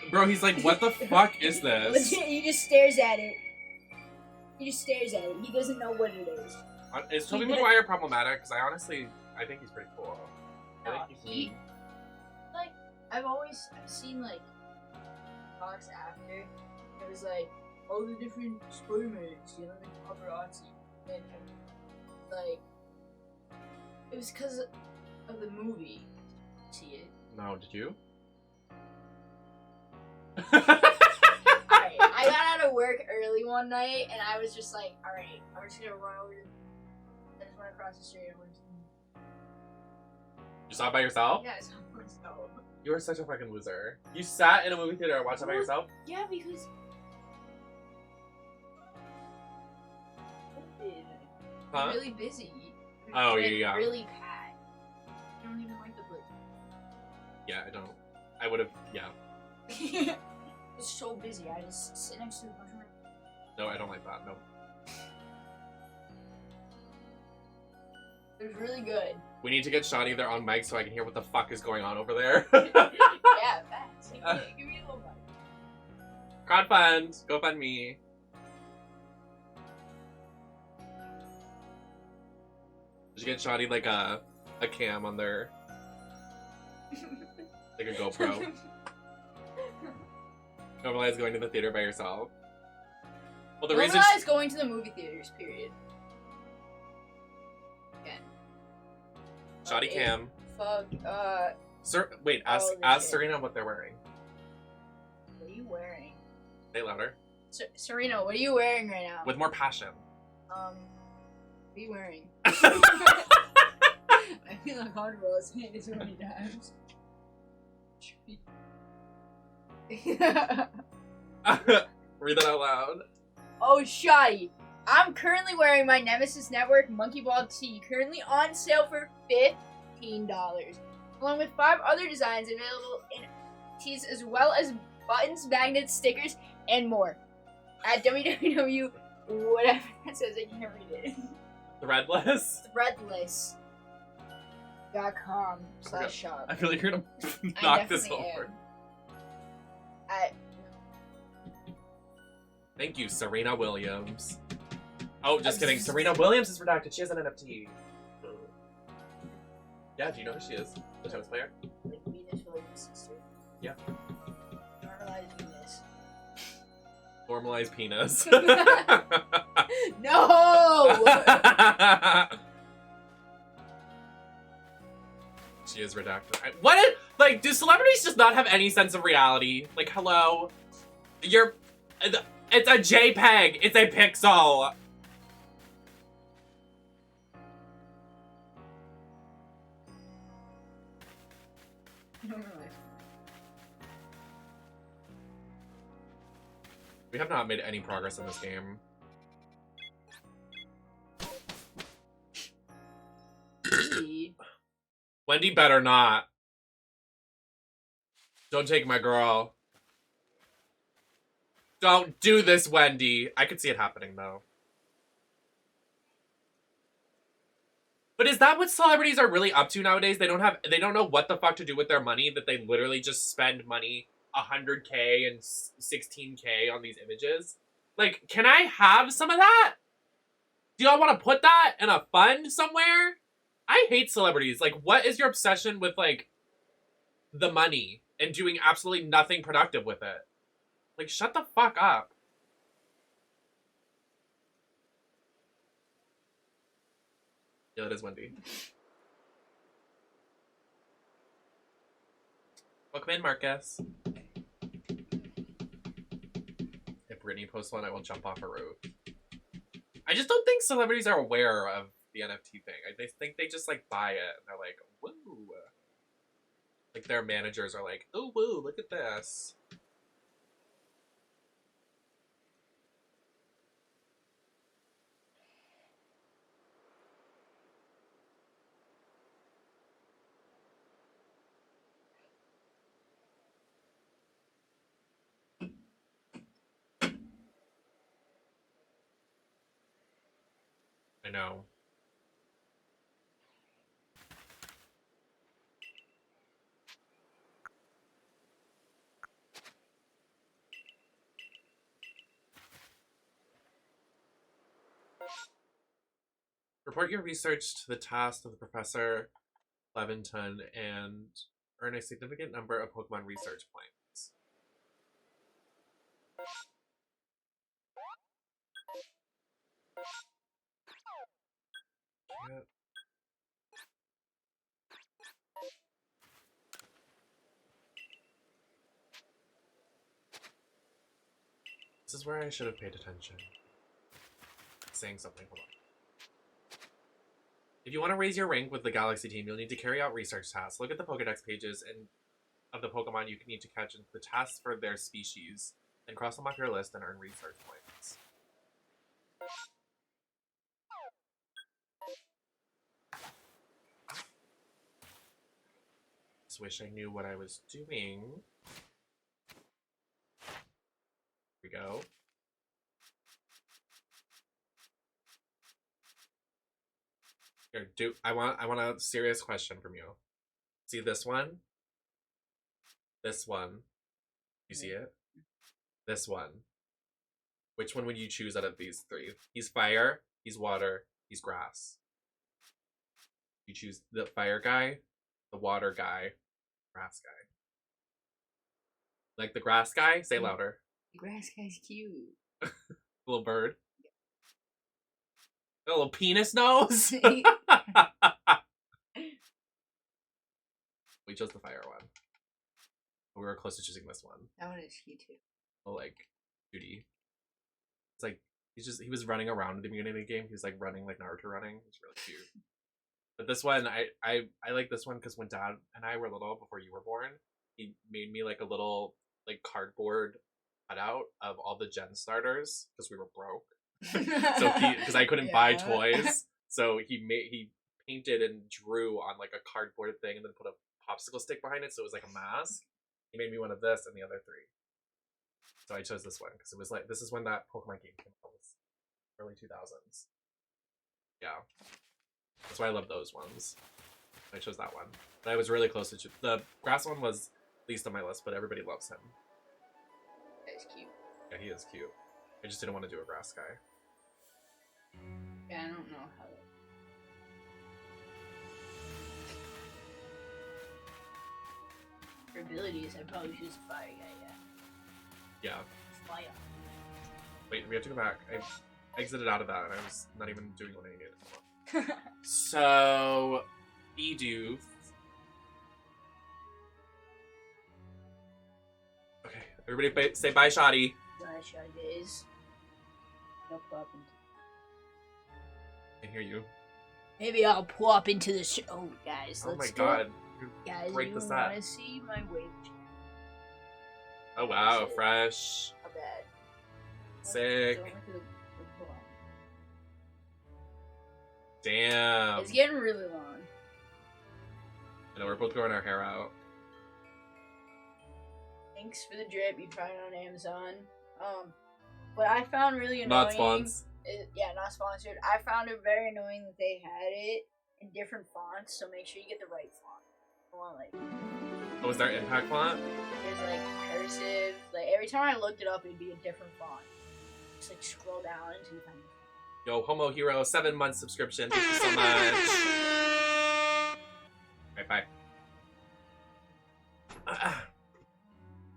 Bro, he's like, what the fuck is this? Legit, he just stares at it. He just stares at it. He doesn't know what it is. Is Tobey Maguire problematic? Because I think he's pretty cool. I No, think he's like, I've seen, like, talks after. It was like, all the different Spider-Mans, you know, the paparazzi. And, like, it was because of the movie. See it? No, did you? Alright, I got out of work early one night, and I was just like, alright, I'm just gonna run over. I just went across the street and went to... You saw it by yourself? Yeah, I saw myself. You are such a fucking loser. You sat in a movie theater and watched it by yourself? Yeah, because... Huh? I'm really busy. Oh, Like, yeah. really packed. I don't even like the place. Yeah, I don't. I would have, yeah. It was so busy. I just sit next to the bunch of... No, I don't like that. No. It was really good. We need to get Shotty there on mic so I can hear what the fuck is going on over there. Yeah, facts. Like, give me a little bite. Crowdfund! Go fund me. Did you get Shotty like a cam on their... like a GoPro? Normalize going to the theater by yourself. Well, the reason... Normalize going to the movie theaters, period. Again. Shotty cam. Fuck, Wait, ask shit. Serena what they're wearing. what are you wearing? Say louder. Serena, what are you wearing right now? With more passion. What are you wearing? I feel uncomfortable saying it so many times. Read that out loud. Oh, shoddy. I'm currently wearing my Nemesis Network Monkey Ball tee, currently on sale for $15, along with 5 other designs available in tees, as well as buttons, magnets, stickers, and more. At www. whatever that says, I can't read it. Threadless? Threadless.com/shop. I feel like you're gonna I knock this definitely over. am. Thank you, Serena Williams. Oh, just kidding. Serena Williams is redacted. She has an NFT. Yeah, do you know who she is? The tennis player? Like Venus Williams' sister. Yeah. Normalize Venus. Normalized penis. No! She is redacted. What is, like, do celebrities just not have any sense of reality? Like, hello? You're, it's a JPEG. It's a pixel. We have not made any progress in this game. Wendy better not. Don't take my girl. Don't do this, Wendy. I could see it happening, though. But is that what celebrities are really up to nowadays? They don't know what the fuck to do with their money, that they literally just spend money 100K and 16K on these images? Like, can I have some of that? Do y'all want to put that in a fund somewhere? I hate celebrities. Like, what is your obsession with, like, the money and doing absolutely nothing productive with it? Like, shut the fuck up. Yeah, that is Wendy. Welcome in, Marcus. If Brittany posts one, I will jump off a roof. I just don't think celebrities are aware of the NFT thing. They think they just, like, buy it, and they're like, woo. Like, their managers are like, oh, woo, look at this. I know. Report your research to the task of the Professor Leventon and earn a significant number of Pokemon research points. Yep. This is where I should have paid attention. Saying something, hold on. If you want to raise your rank with the Galaxy team, you'll need to carry out research tasks. Look at the Pokedex pages and of the Pokemon you need to catch and the tasks for their species. Then cross them off your list and earn research points. Just wish I knew what I was doing. Here we go. Here, I want a serious question from you. See this one? This one. You see it? This one. Which one would you choose out of these three? He's fire, he's water, he's grass. You choose the fire guy, the water guy, grass guy. Like the grass guy? Say louder. The grass guy's cute. Little bird. A little penis nose. We chose the fire one. But we were close to choosing this one. That one is cute too. Oh, like cutie. It's like he was running around at the beginning of the game. He was like running like Naruto running. It's really cute. But this one, I like this one because when Dad and I were little, before you were born, he made me like a little like cardboard cutout of all the gen starters because we were broke. So because I couldn't buy toys, so he painted and drew on like a cardboard thing and then put a popsicle stick behind it, so it was like a mask. He made me one of this and the other three. So I chose this one because it was like this is when that Pokemon game came out, was early 2000s. Yeah, that's why I love those ones. I chose that one, but I was really close to the grass one was least on my list, but everybody loves him. That's cute. Yeah, he is cute. I just didn't want to do a grass guy. Yeah, I don't know how. For abilities, I'd probably choose a fire guy. Yeah. Fire. Wait, we have to go back. I exited out of that and I was not even doing what I needed. So, Bidoof Everybody say bye, Shoddy. Nice shot, guys. No popping. I hear you. Maybe I'll pop into the show. Oh, guys, Oh let's my do it. god. Guys, Break you this want up. to see my wave? Oh wow, fresh. How bad? Sick. Don't look at the bottom. Damn. It's getting really long. I know, we're both growing our hair out. Thanks for the drip. You found it on Amazon. What I found really annoying. Not spawns. Yeah, not sponsored. I found it very annoying that they had it in different fonts. So make sure you get the right font. I want like. Oh, is there impact font? There's like cursive. Like every time I looked it up, it'd be a different font. Just like scroll down until you find it. Yo, Homo Hero, 7-month subscription. Thank you so much. Alright, bye.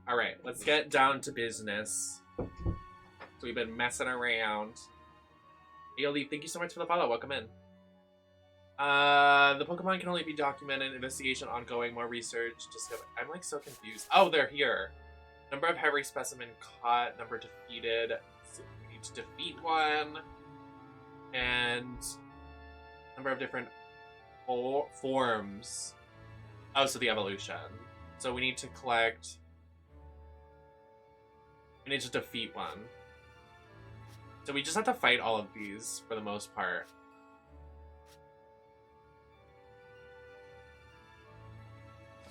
Alright, let's get down to business. So we've been messing around. Ailey, thank you so much for the follow. Welcome in. The Pokemon can only be documented, investigation ongoing, more research, discover. I'm like so confused. Oh, they're here. Number of heavy specimen caught, number defeated. So we need to defeat one. And number of different forms. Oh, so the evolution. So we need to collect. We need to defeat one. So we just have to fight all of these for the most part.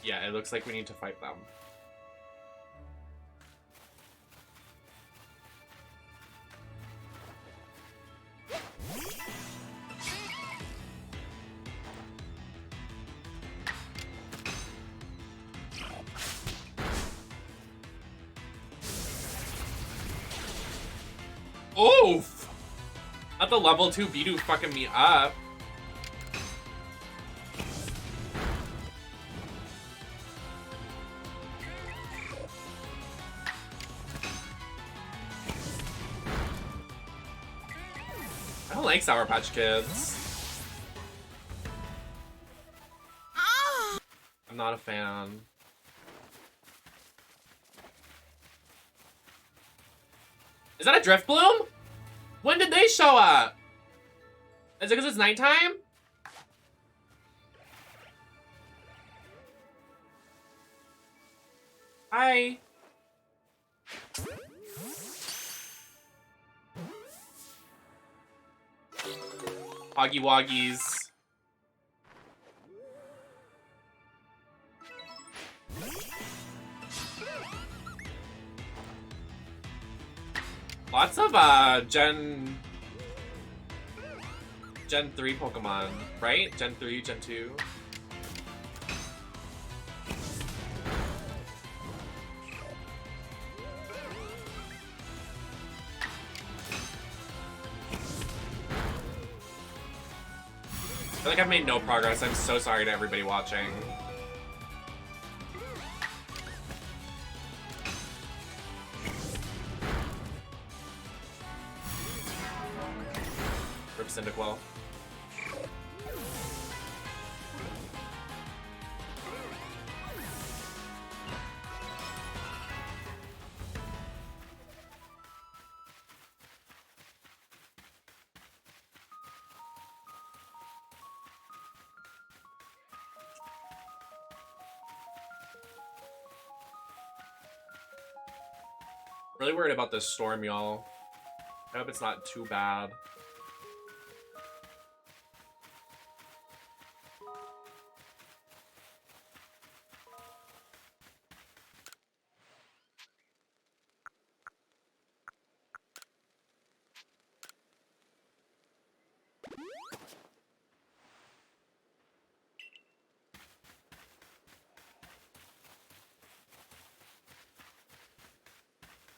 Yeah, it looks like we need to fight them. Oof! Not the level 2 Bidoof fucking me up. I don't like Sour Patch Kids. I'm not a fan. Is that a Drift Bloom? When did they show up? Is it because it's nighttime? Hi. Hoggy Woggies. Lots of Gen 3 Pokemon, right? Gen 3, Gen 2. I feel like I've made no progress. I'm so sorry to everybody watching. Rip Cyndaquil. Really worried about this storm, y'all. I hope it's not too bad.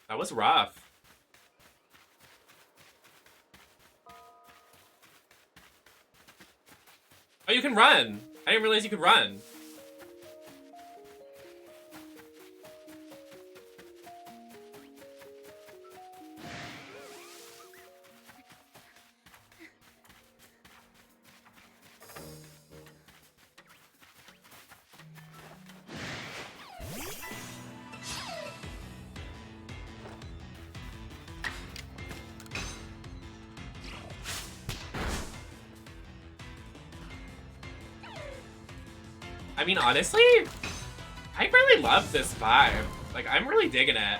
That was rough. Oh, you can run! I didn't realize you could run. I mean, honestly, I really love this vibe. Like, I'm really digging it.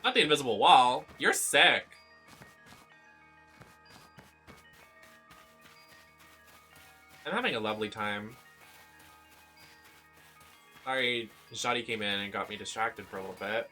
Not the invisible wall. You're sick. I'm having a lovely time. Sorry, Shadi came in and got me distracted for a little bit.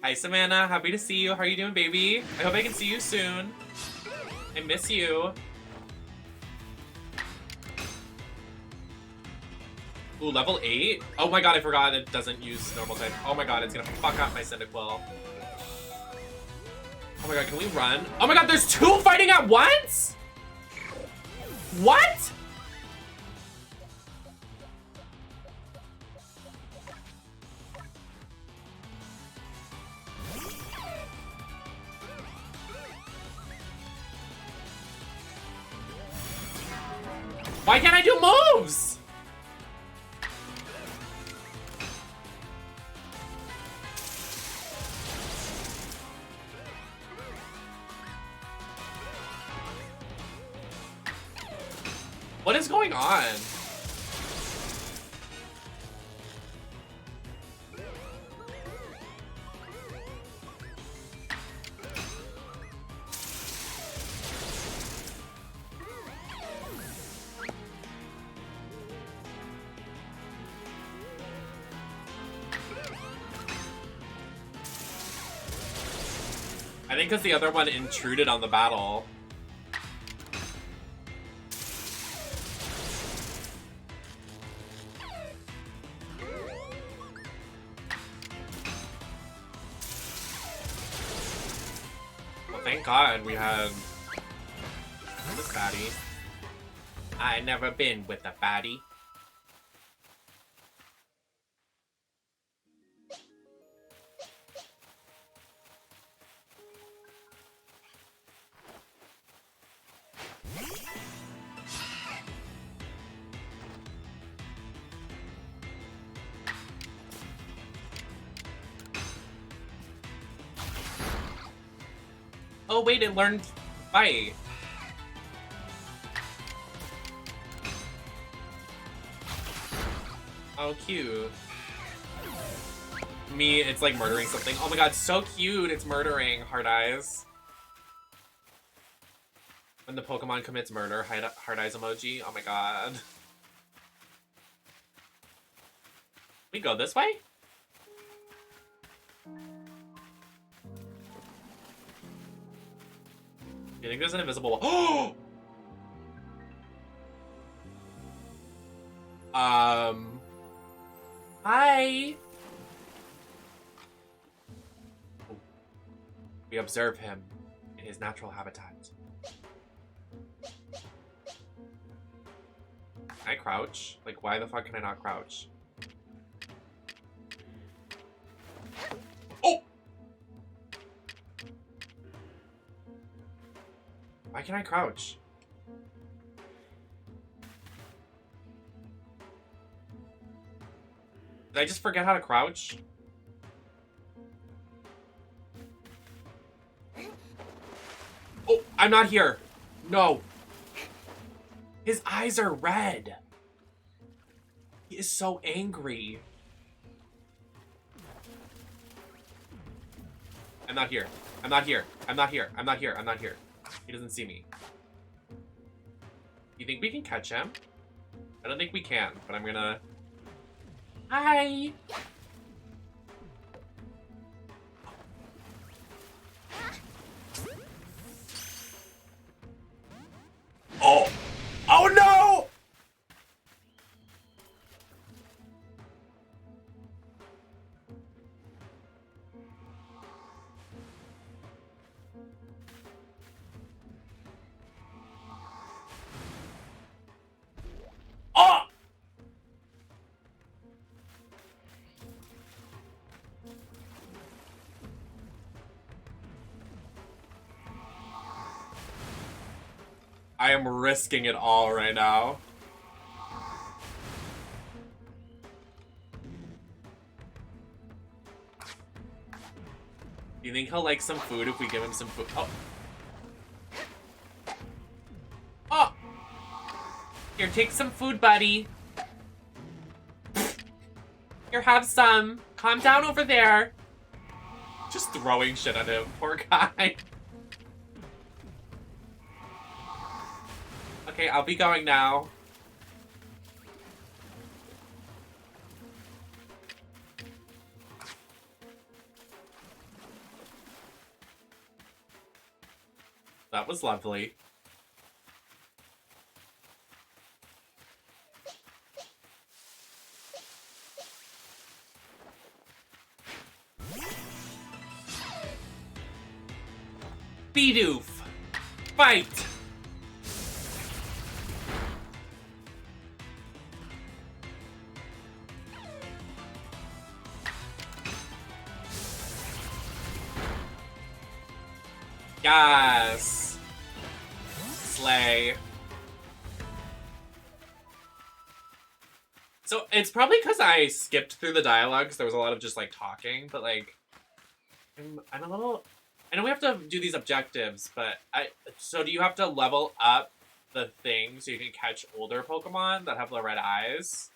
Hi, Savannah. Happy to see you. How are you doing, baby? I hope I can see you soon. I miss you. Ooh, level 8? Oh my god, I forgot it doesn't use normal type. Oh my god, it's gonna fuck up my Cyndaquil. Oh my god, can we run? Oh my god, there's 2 fighting at once?! What?! Why can't I do moves? What is going on? I think because the other one intruded on the battle. Well, thank God we had this baddie. I never been with a baddie. Oh wait, it learned fight. Oh, cute. Me, it's like murdering something. Oh my god, so cute. It's murdering Hard Eyes. When the Pokemon commits murder, Hard Eyes emoji. Oh my god. We go this way? You think there's an invisible wall? Oh! Hi! We observe him in his natural habitat. Can I crouch? Like, why the fuck can I not crouch? Oh! Why can't I crouch? Did I just forget how to crouch? Oh, I'm not here. No. His eyes are red. He is so angry. I'm not here. I'm not here. I'm not here. I'm not here. I'm not here. He doesn't see me. You think we can catch him? I don't think we can, but I'm gonna... Hi! Oh! Oh no! Oh! I am risking it all right now. Do you think he'll like some food if we give him some food? Oh. Oh! Here, take some food, buddy. Here, have some. Calm down over there. Just throwing shit at him, poor guy. Okay, I'll be going now. That was lovely. Bidoof! Fight! Yes! Slay. So, it's probably because I skipped through the dialogues. There was a lot of just, like, talking, but, like, I'm a little... I know we have to do these objectives, but so do you have to level up the thing so you can catch older Pokemon that have the red eyes?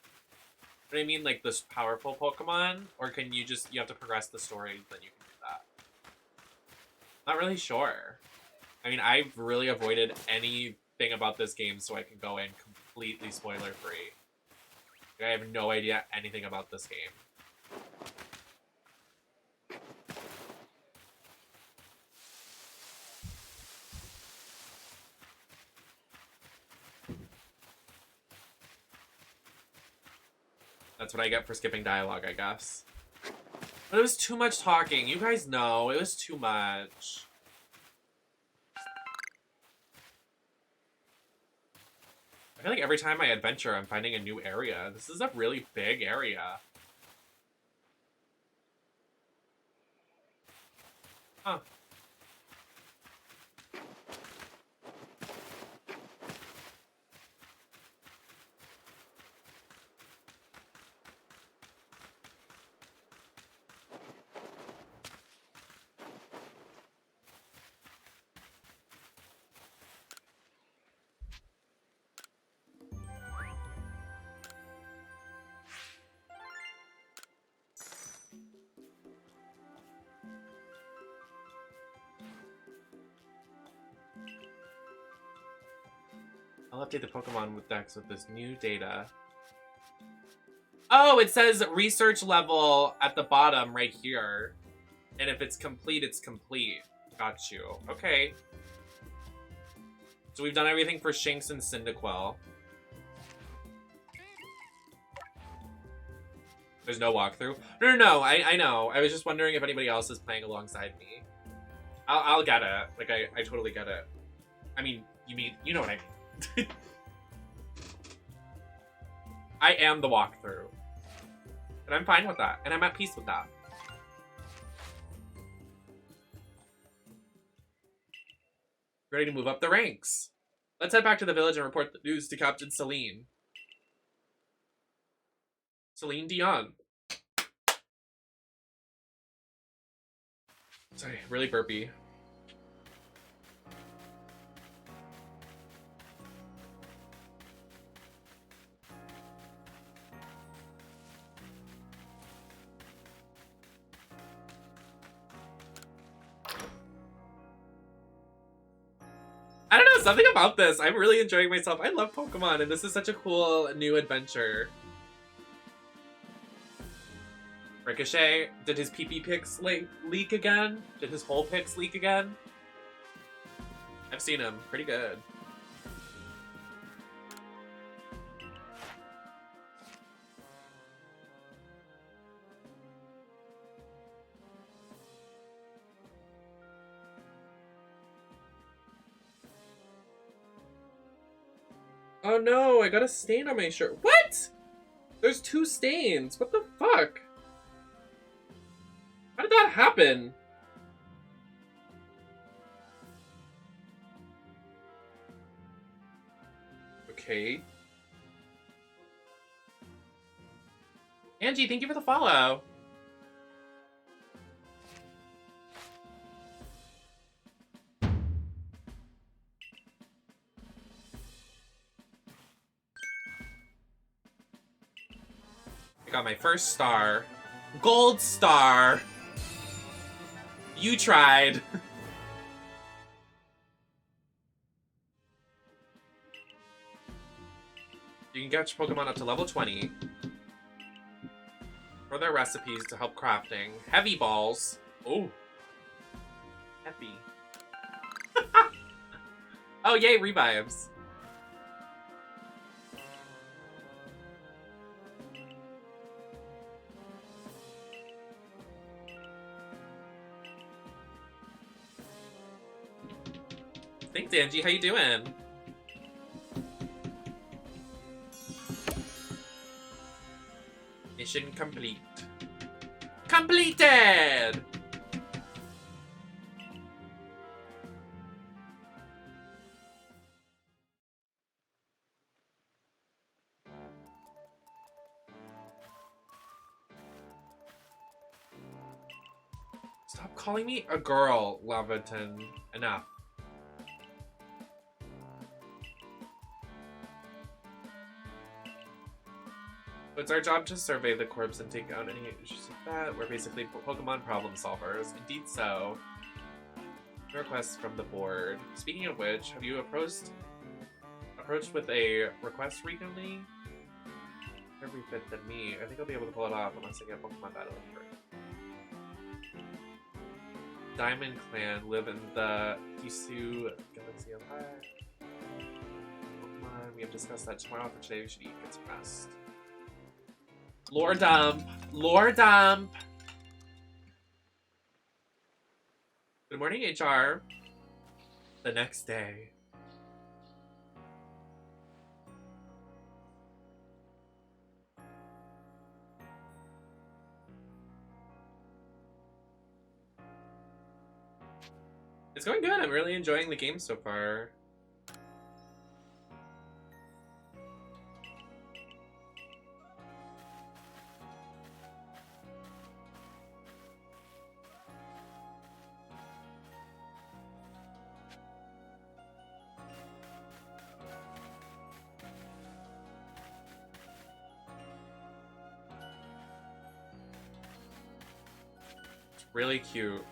What I mean, like, this powerful Pokemon? Or can you just... You have to progress the story, then you can do that? Not really sure. I mean, I've really avoided anything about this game so I can go in completely spoiler-free. I have no idea anything about this game. That's what I get for skipping dialogue, I guess. But it was too much talking. You guys know, it was too much. I feel like every time I adventure, I'm finding a new area. This is a really big area. Huh. I'll update the Pokemon with Dex with this new data. Oh, it says research level at the bottom right here. And if it's complete, it's complete. Got you. Okay. So we've done everything for Shinx and Cyndaquil. There's no walkthrough? No, I know. I was just wondering if anybody else is playing alongside me. I'll get it. Like, I totally get it. I mean, you know what I mean. I am the walkthrough. And I'm fine with that. And I'm at peace with that. Ready to move up the ranks. Let's head back to the village and report the news to Captain Celine. Celine Dion. Sorry, really burpy. I don't know, something about this. I'm really enjoying myself. I love Pokemon, and this is such a cool new adventure. Ricochet, did his pee-pee pics leak again? Did his whole pics leak again? I've seen him. Pretty good. Oh no, I got a stain on my shirt. What? There's 2 stains. What the fuck? How did that happen? Okay. Angie, thank you for the follow. I got my first star. Gold star! You tried. You can get your Pokemon up to level 20 for their recipes to help crafting. Heavy balls. Oh. Heavy. Oh, yay, revives. Thanks, Angie. How you doing? Mission complete. Completed! Stop calling me a girl, Laventon. Enough. It's our job to survey the corpse and take out any issues with that. We're basically Pokemon problem solvers. Indeed so. Requests from the board. Speaking of which, have you approached with a request recently? More refit than me. I think I'll be able to pull it off unless I get Pokemon Battle over. Diamond Clan live in the Kisu Galaxy of High. Pokemon, we have discussed that tomorrow. For today, we should eat, get some rest. Lore dump! Lore dump! Good morning, HR. The next day. It's going good. I'm really enjoying the game so far. Really cute.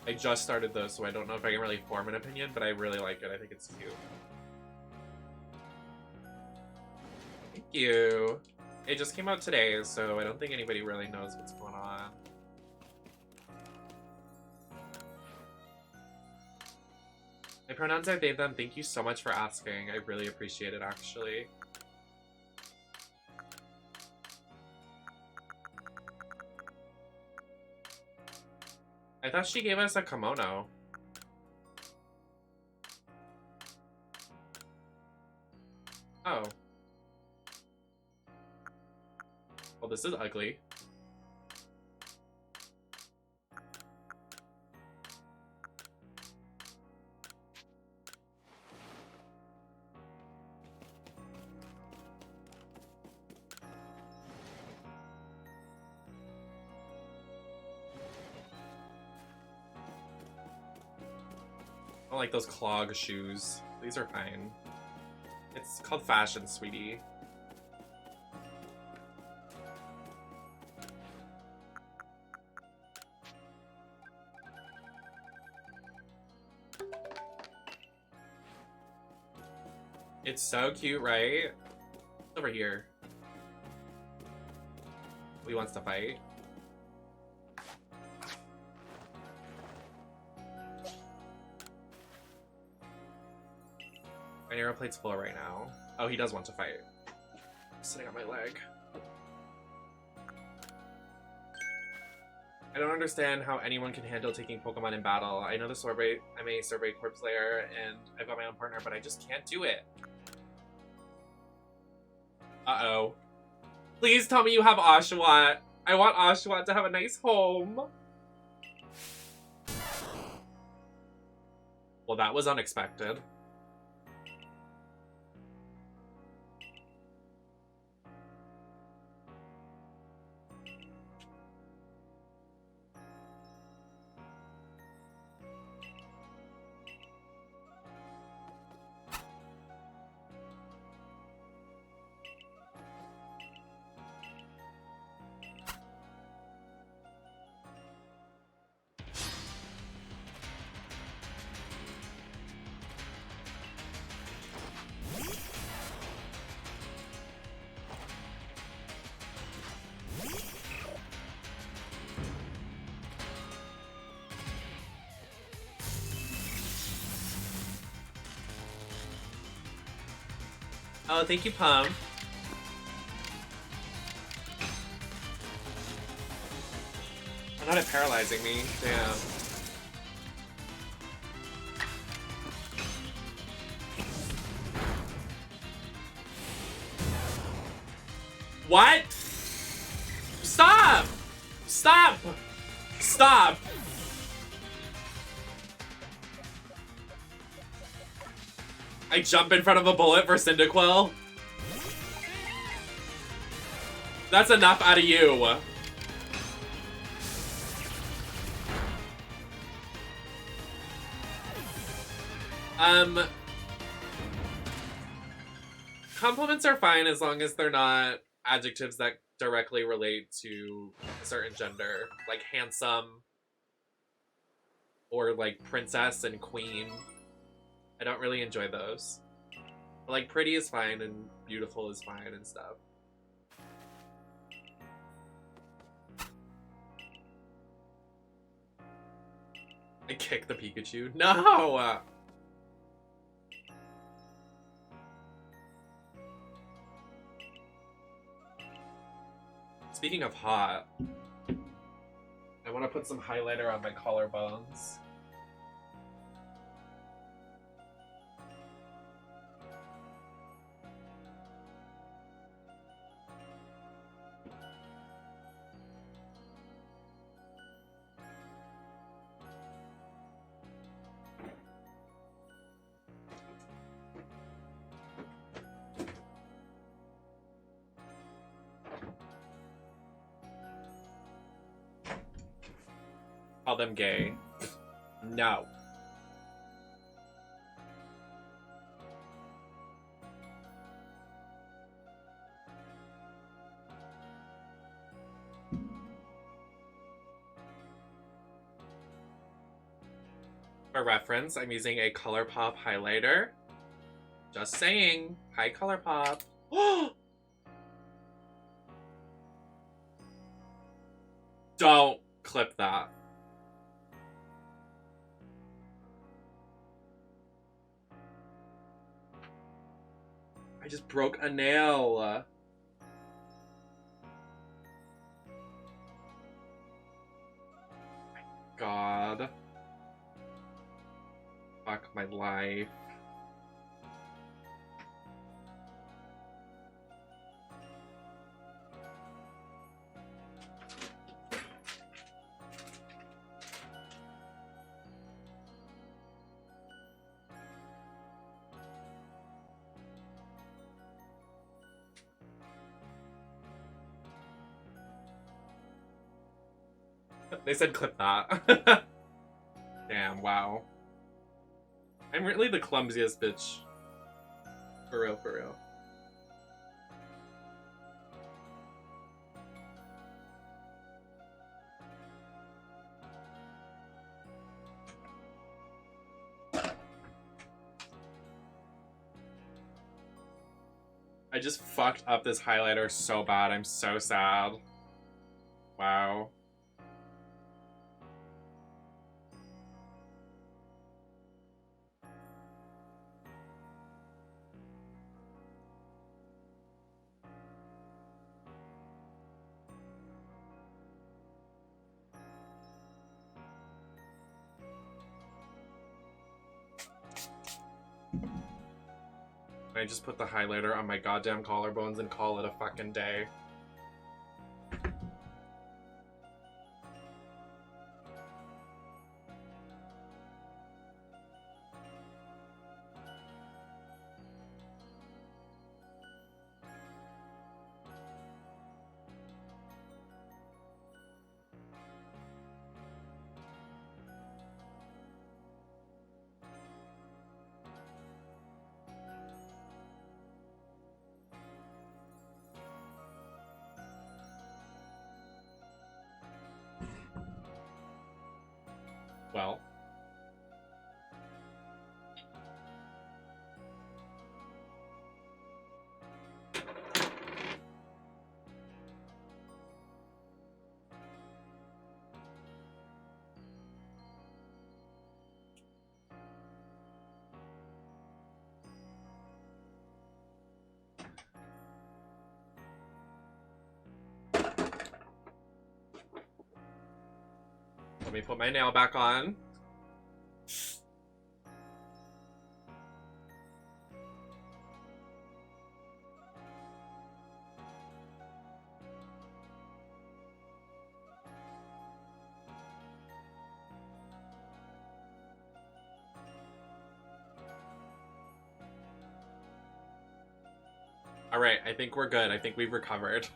I just started those, so I don't know if I can really form an opinion, but I really like it. I think it's cute. Thank you. It just came out today, so I don't think anybody really knows what's going on. My pronouns are they, them. Thank you so much for asking. I really appreciate it, actually. I thought she gave us a kimono. Oh. Well, this is ugly. I don't like those clog shoes. These are fine. It's called fashion, sweetie. It's so cute, right? Over here. He wants to fight. My arrow plate's full right now. Oh, he does want to fight. I'm sitting on my leg. I don't understand how anyone can handle taking Pokemon in battle. I know the Sorbet, I'm a Sorbet Corpse Slayer, and I've got my own partner, but I just can't do it. Uh-oh. Please tell me you have Oshawott. I want Oshawott to have a nice home. Well, that was unexpected. Oh, thank you, Pum. I'm not paralyzing me. Damn. What? Stop! Stop! Stop! I jump in front of a bullet for Cyndaquil? That's enough out of you. Compliments are fine as long as they're not adjectives that directly relate to a certain gender. Like handsome. Or like princess and queen. I don't really enjoy those. But like pretty is fine and beautiful is fine and stuff. I kicked the Pikachu. No! Speaking of hot, I want to put some highlighter on my collarbones. Call them gay. No. For reference, I'm using a ColourPop highlighter. Just saying. Hi, ColourPop. Don't clip that. I just broke a nail. God. Fuck my life. They said clip that. Damn, wow. I'm really the clumsiest bitch. For real, for real. I just fucked up this highlighter so bad. I'm so sad. Wow. I just put the highlighter on my goddamn collarbones and call it a fucking day. Well. Let me put my nail back on. All right, I think we're good. I think we've recovered.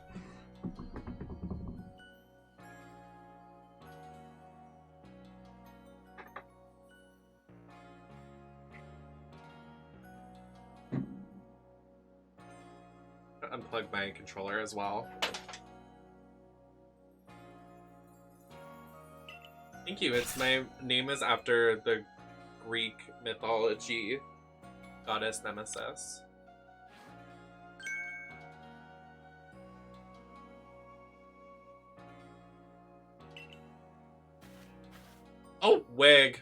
Unplug my controller as well. Thank you. It's my name is after the Greek mythology goddess Nemesis. Oh, wig.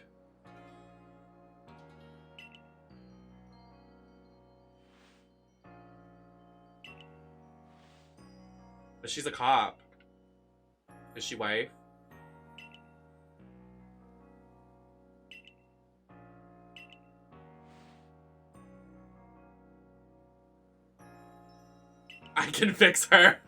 But she's a cop. Is she wife? I can fix her.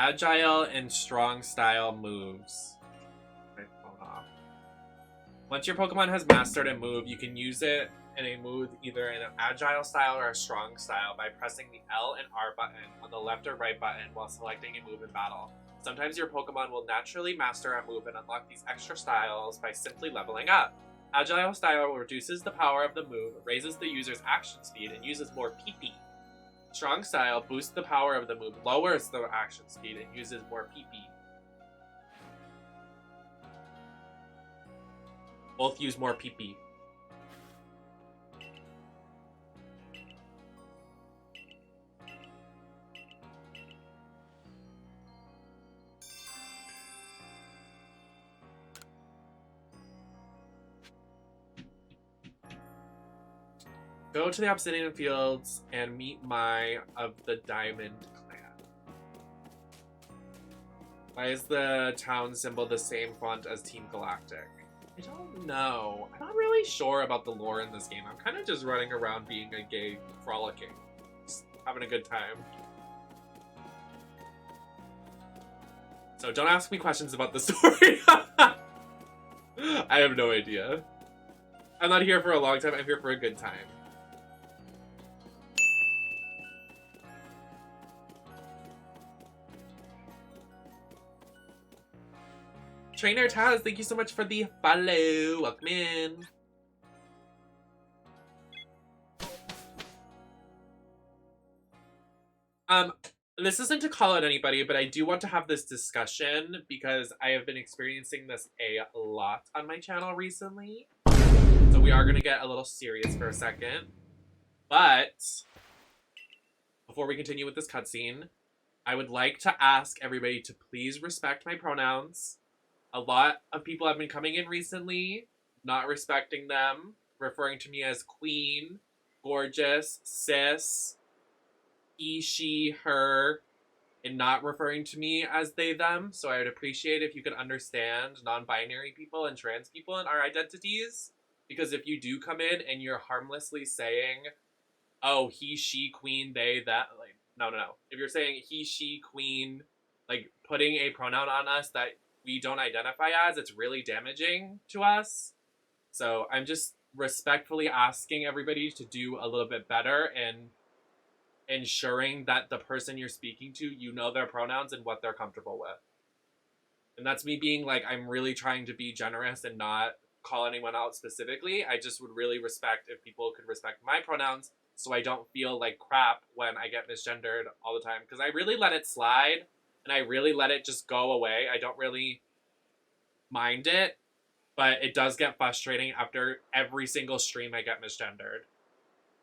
Agile and strong style moves. My phone off. Once your Pokemon has mastered a move, you can use it in a move either in an agile style or a strong style by pressing the L and R button on the left or right button while selecting a move in battle. Sometimes your Pokemon will naturally master a move and unlock these extra styles by simply leveling up. Agile style reduces the power of the move, raises the user's action speed, and uses more PP. Strong style boosts the power of the move, lowers the action speed, and uses more PP. Both use more PP. Go to the Obsidian Fields and meet Mai of the Diamond Clan. Why is the town symbol the same font as Team Galactic? I don't know. I'm not really sure about the lore in this game. I'm kind of just running around being a gay, frolicking. Just having a good time. So don't ask me questions about the story. I have no idea. I'm not here for a long time. I'm here for a good time. Trainer Taz, thank you so much for the follow. Welcome in. this isn't to call out anybody, but I do want to have this discussion because I have been experiencing this a lot on my channel recently. So we are going to get a little serious for a second. But before we continue with this cutscene, I would like to ask everybody to please respect my pronouns. A lot of people have been coming in recently, not respecting them, referring to me as queen, gorgeous, sis, he, she, her, and not referring to me as they, them. So I would appreciate if you could understand non-binary people and trans people and our identities. Because if you do come in and you're harmlessly saying, oh, he, she, queen, they, that, like, no. If you're saying he, she, queen, like, putting a pronoun on us that we don't identify as, it's really damaging to us. So I'm just respectfully asking everybody to do a little bit better and ensuring that the person you're speaking to, you know their pronouns and what they're comfortable with. And that's me being like, I'm really trying to be generous and not call anyone out specifically. I just would really respect if people could respect my pronouns so I don't feel like crap when I get misgendered all the time. Because I really let it slide and I really let it just go away. I don't really mind it, but it does get frustrating after every single stream I get misgendered.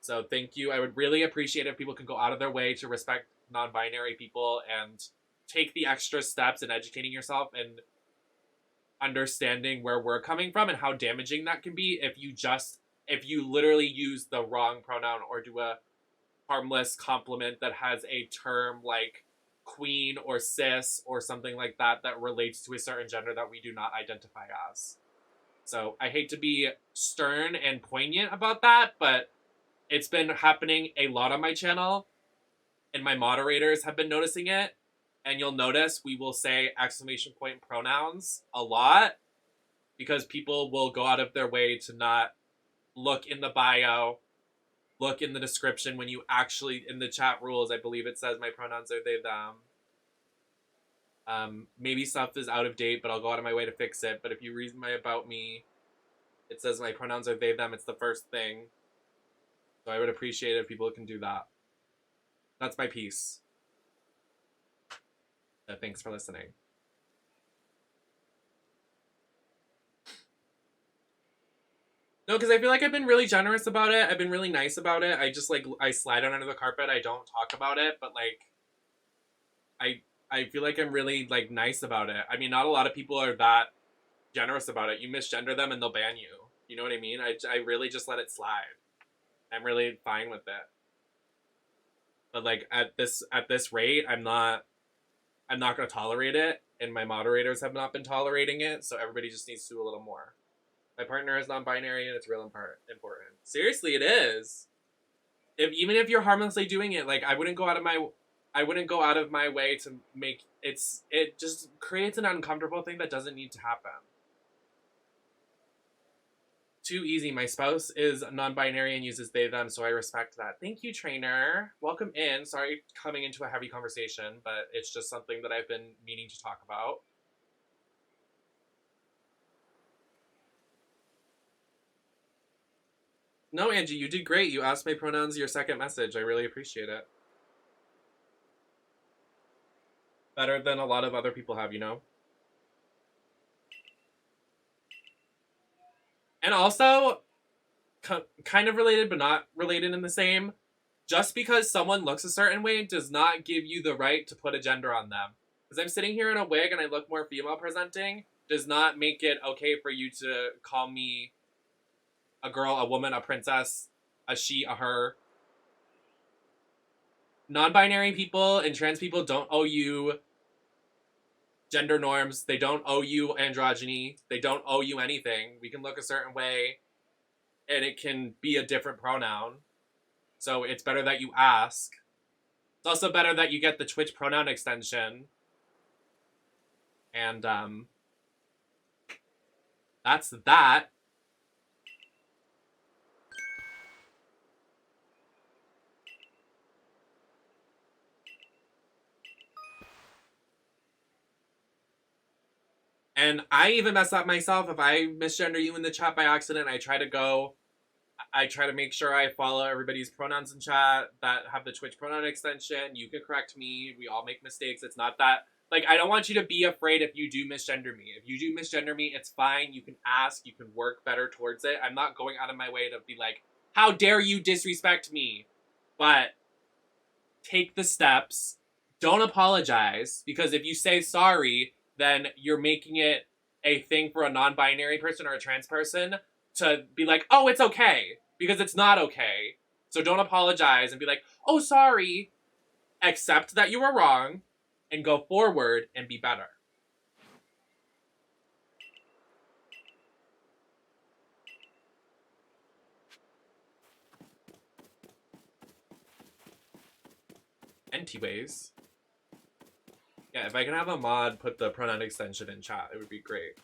So thank you. I would really appreciate if people can go out of their way to respect non-binary people and take the extra steps in educating yourself and understanding where we're coming from and how damaging that can be if you literally use the wrong pronoun or do a harmless compliment that has a term like queen or cis or something like that that relates to a certain gender that we do not identify as. So I hate to be stern and poignant about that, but it's been happening a lot on my channel, and my moderators have been noticing it. And you'll notice we will say exclamation point pronouns a lot because people will go out of their way to not look in the bio, look in the description when you actually, in the chat rules, I believe it says my pronouns are they, them. Maybe stuff is out of date, but I'll go out of my way to fix it. But if you read my about me, it says my pronouns are they, them. It's the first thing. So I would appreciate it if people can do that. That's my piece. Thanks for listening. No, because I feel like I've been really generous about it. I've been really nice about it. I just, like, I slide it under the carpet. I don't talk about it, but, like, I feel like I'm really, like, nice about it. I mean, not a lot of people are that generous about it. You misgender them and they'll ban you. You know what I mean? I really just let it slide. I'm really fine with it. But, like, at this rate, I'm not going to tolerate it, and my moderators have not been tolerating it, so everybody just needs to do a little more. My partner is non-binary, and it's real important. Seriously, it is. Even if you're harmlessly doing it, like, I wouldn't go out of my way to make it just creates an uncomfortable thing that doesn't need to happen. Too easy. My spouse is non-binary and uses they, them, so I respect that. Thank you, trainer. Welcome in. Sorry coming into a heavy conversation, but it's just something that I've been meaning to talk about. No, Angie, you did great. You asked my pronouns your second message. I really appreciate it. Better than a lot of other people have, you know? And also, kind of related, but not related in the same, just because someone looks a certain way does not give you the right to put a gender on them. Because I'm sitting here in a wig and I look more female presenting, does not make it okay for you to call me a girl, a woman, a princess, a she, a her. Non-binary people and trans people don't owe you gender norms. They don't owe you androgyny. They don't owe you anything. We can look a certain way and it can be a different pronoun. So it's better that you ask. It's also better that you get the Twitch pronoun extension. And that's that. And I even mess up myself if I misgender you in the chat by accident. I try to go I try to make sure I follow everybody's pronouns in chat that have the Twitch pronoun extension. You can correct me. We all make mistakes. It's not that, like, I don't want you to be afraid if you do misgender me. If you do misgender me, it's fine. You can ask. You can work better towards it. I'm not going out of my way to be like, how dare you disrespect me? But take the steps. Don't apologize, because if you say sorry, then you're making it a thing for a non-binary person or a trans person to be like, oh, it's okay, because it's not okay. So don't apologize and be like, oh, sorry. Accept that you were wrong and go forward and be better. Anyways. Yeah, if I can have a mod put the pronoun extension in chat, it would be great.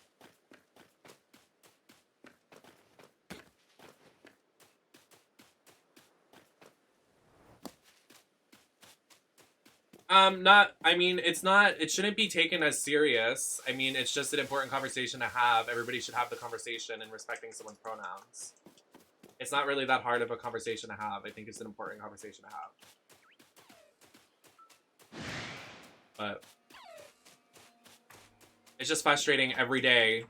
It shouldn't be taken as serious. I mean, it's just an important conversation to have. Everybody should have the conversation and respecting someone's pronouns. It's not really that hard of a conversation to have. I think it's an important conversation to have. But it's just frustrating every day.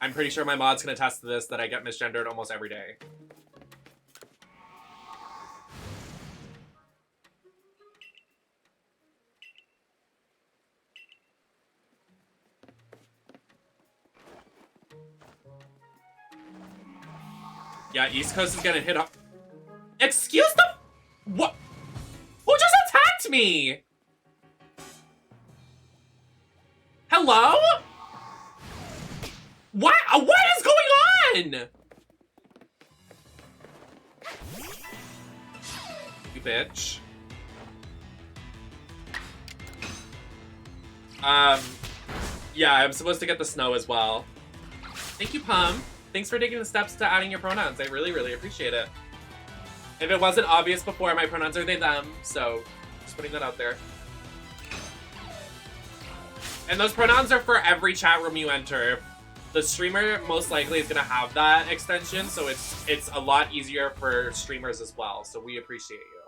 I'm pretty sure my mods can attest to this, that I get misgendered almost every day. Yeah, East Coast is gonna hit up. Excuse the. What? Who just attacked me? Hello? What is going on? You bitch. Yeah, I'm supposed to get the snow as well. Thank you, Pum. Thanks for taking the steps to adding your pronouns. I really, really appreciate it. If it wasn't obvious before, my pronouns are they, them, so just putting that out there. And those pronouns are for every chat room you enter. The streamer most likely is gonna have that extension, so it's a lot easier for streamers as well, so we appreciate you.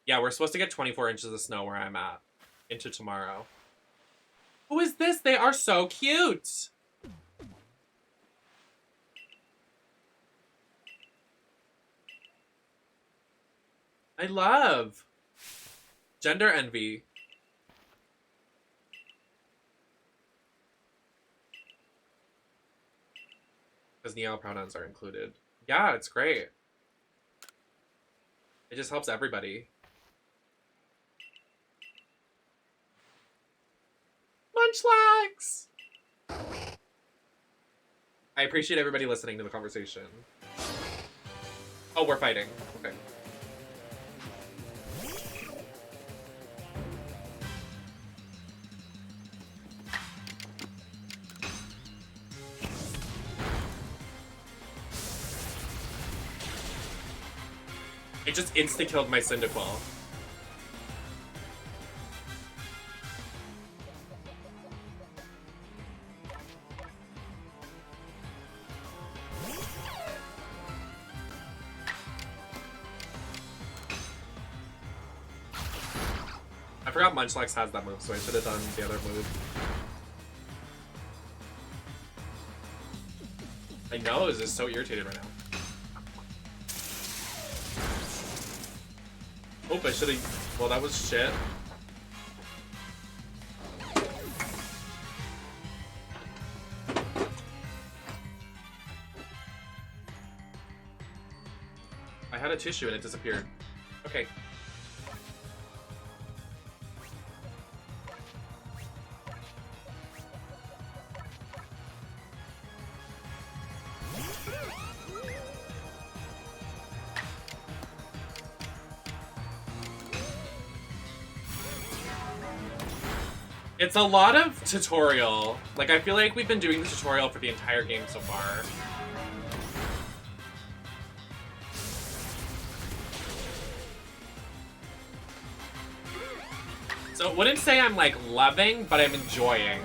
Yeah, we're supposed to get 24 inches of snow where I'm at. Into tomorrow. Who is this? They are so cute! I love gender envy. Because Neo pronouns are included. Yeah, it's great. It just helps everybody. Munchlax! I appreciate everybody listening to the conversation. Oh, we're fighting. Okay. It just insta-killed my Cyndaquil. I forgot Munchlax has that move, so I should have done the other move. My nose is so irritated right now. Oh, I should have. Well, that was shit. I had a tissue and it disappeared. Okay. It's a lot of tutorial. Like, I feel like we've been doing the tutorial for the entire game so far. So, I wouldn't say I'm, like, loving, but I'm enjoying.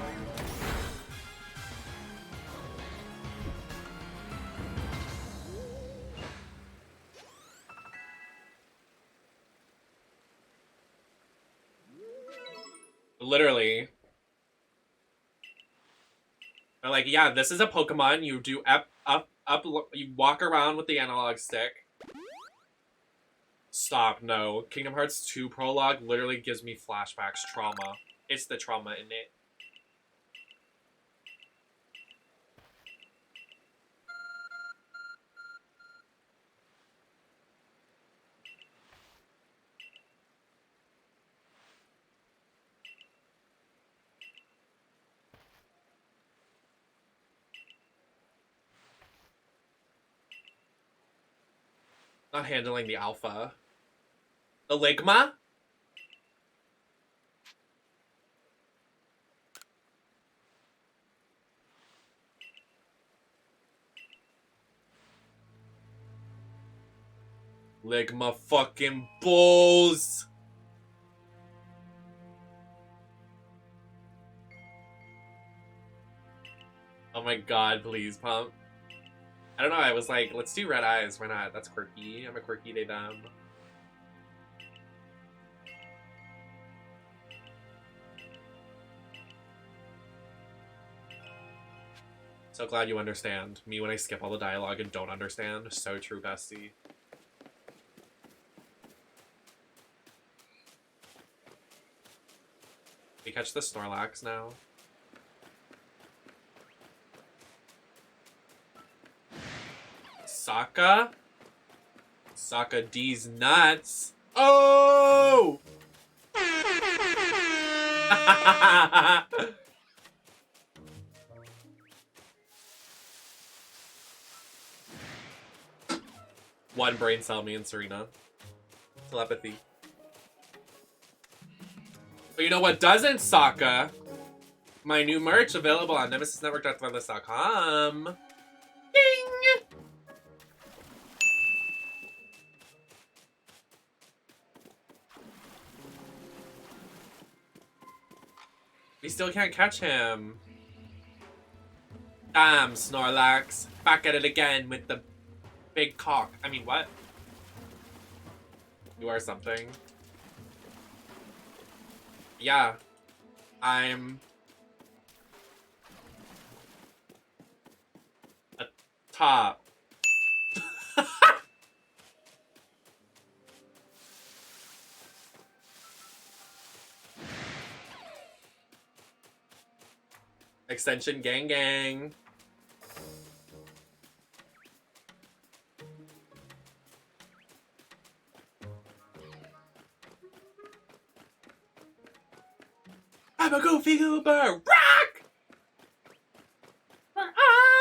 Literally. They're like, yeah, this is a Pokemon. You do up, you walk around with the analog stick. Stop, no. Kingdom Hearts 2 Prologue literally gives me flashbacks, trauma. It's the trauma in it. Not handling the alpha. The Ligma? Ligma fucking bulls! Oh my god, please, Pump. I don't know, I was like, let's do red eyes, why not? That's quirky. I'm a quirky they them. So glad you understand. Me when I skip all the dialogue and don't understand. So true, bestie. We catch the Snorlax now. Sokka? Sokka D's nuts. Oh! One brain cell, me and Serena. Telepathy. But you know what doesn't, Sokka? My new merch available on nemesisnetwork.threadless.com. Ding! We still can't catch him. Damn, Snorlax. Back at it again with the big cock. I mean, what? You are something. Yeah. I'm a top. Extension gang gang. I'm a goofy goober. Rock!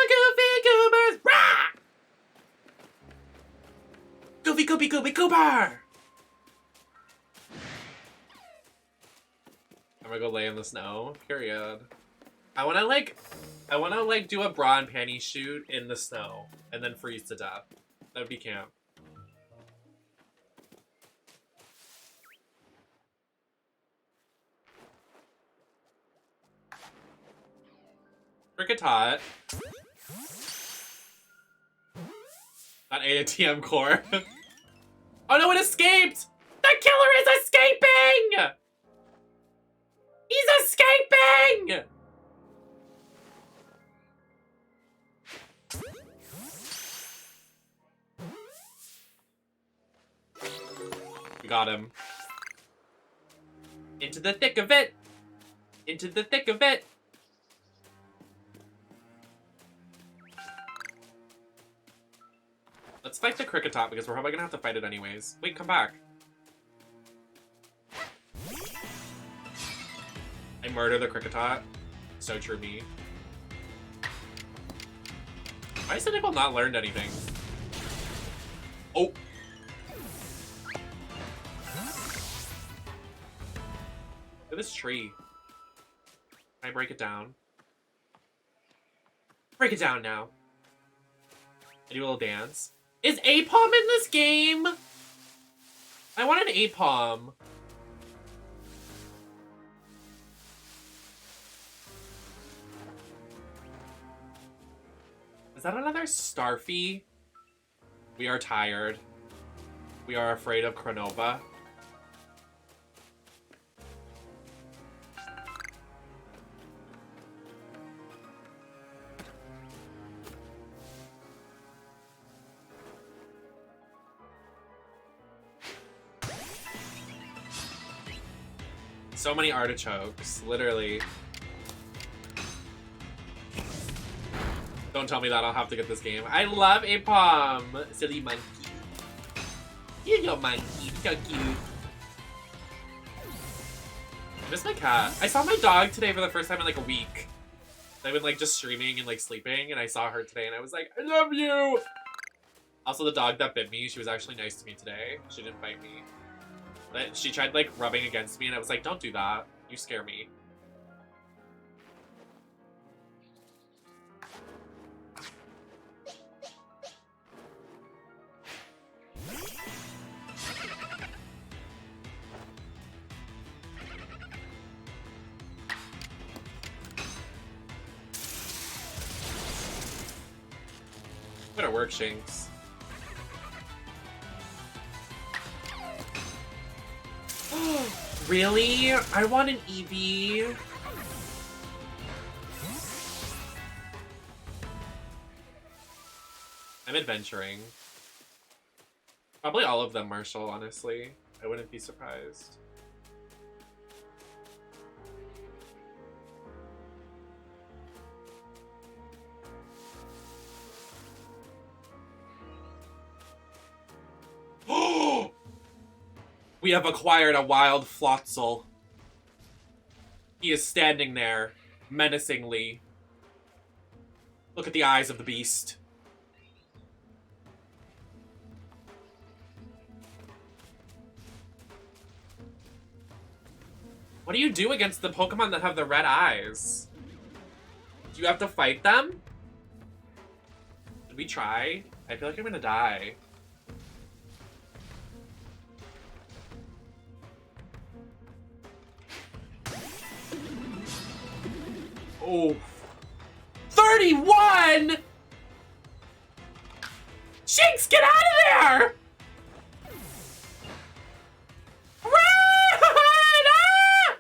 Goofy goobers. Rock! Goofy goofy goofy goober. I'm gonna go lay in the snow. Period. I wanna do a bra and panty shoot in the snow and then freeze to death. That would be camp. Kricketot. Not ATM core. Oh no, it escaped! The killer is escaping! He's escaping! We got him. Into the thick of it! Into the thick of it! Let's fight the Kricketot because we're probably gonna have to fight it anyways. Wait, come back. I murder the Kricketot. So true me. Why has Cynical not learned anything? Oh! Look at this tree. Can I break it down? Break it down now. I do a little dance. Is Aipom in this game? I want an Aipom. Is that another Starfy? We are tired. We are afraid of Cronova. So many artichokes, literally. Don't tell me that I'll have to get this game. I love Apom! Silly monkey. You go monkey, so cute. I miss my cat. I saw my dog today for the first time in like a week. I've been like just streaming and like sleeping, and I saw her today and I was like, I love you! Also, the dog that bit me, she was actually nice to me today. She didn't bite me. But she tried like rubbing against me and I was like, don't do that. You scare me. Better work, Shinx. Really? I want an Eevee. I'm adventuring. Probably all of them, Marshall, honestly. I wouldn't be surprised. We have acquired a wild Floatzel. He is standing there, menacingly. Look at the eyes of the beast. What do you do against the Pokemon that have the red eyes? Do you have to fight them? Did we try? I feel like I'm gonna die. Oh. 31! Shinx, get out of there! Run! Ah!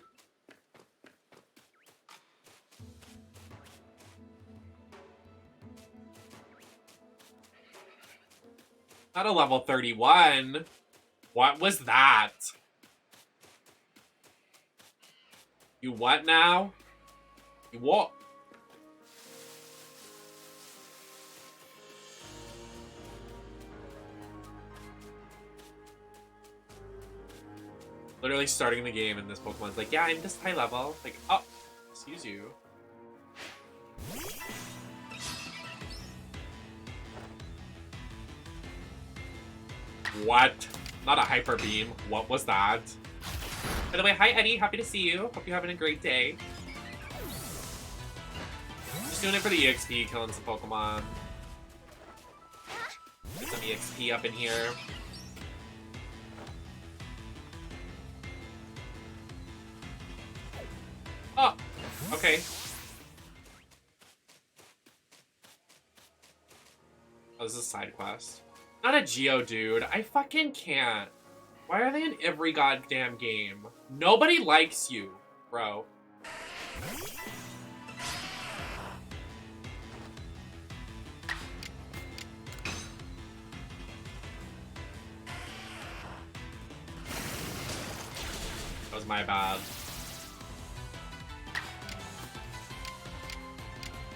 Not a level 31. What was that? You what now? You what? Literally starting the game and this Pokemon's like, yeah, I'm just high level. Like, oh, excuse you. What? Not a Hyper Beam. What was that? By the way, hi Eddie, happy to see you. Hope you're having a great day. Just doing it for the EXP, killing some Pokemon. Get some EXP up in here. Oh, okay. Oh, this is a side quest. Not a Geodude. I fucking can't. Why are they in every goddamn game? Nobody likes you, bro. That was my bad.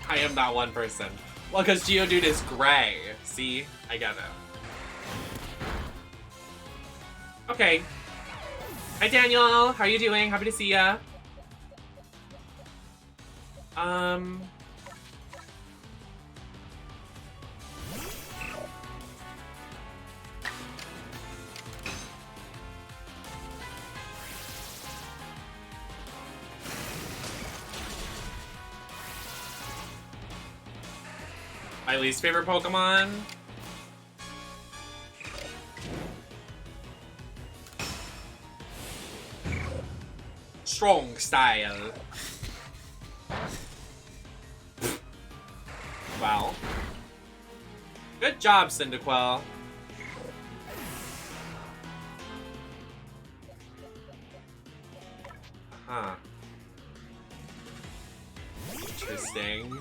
I am that one person. Well, because Geodude is gray. See? I get it. Okay. Hi, Daniel. How are you doing? Happy to see ya. My least favorite Pokemon? Strong style. Well. Good job, Cyndaquil. Huh. Interesting.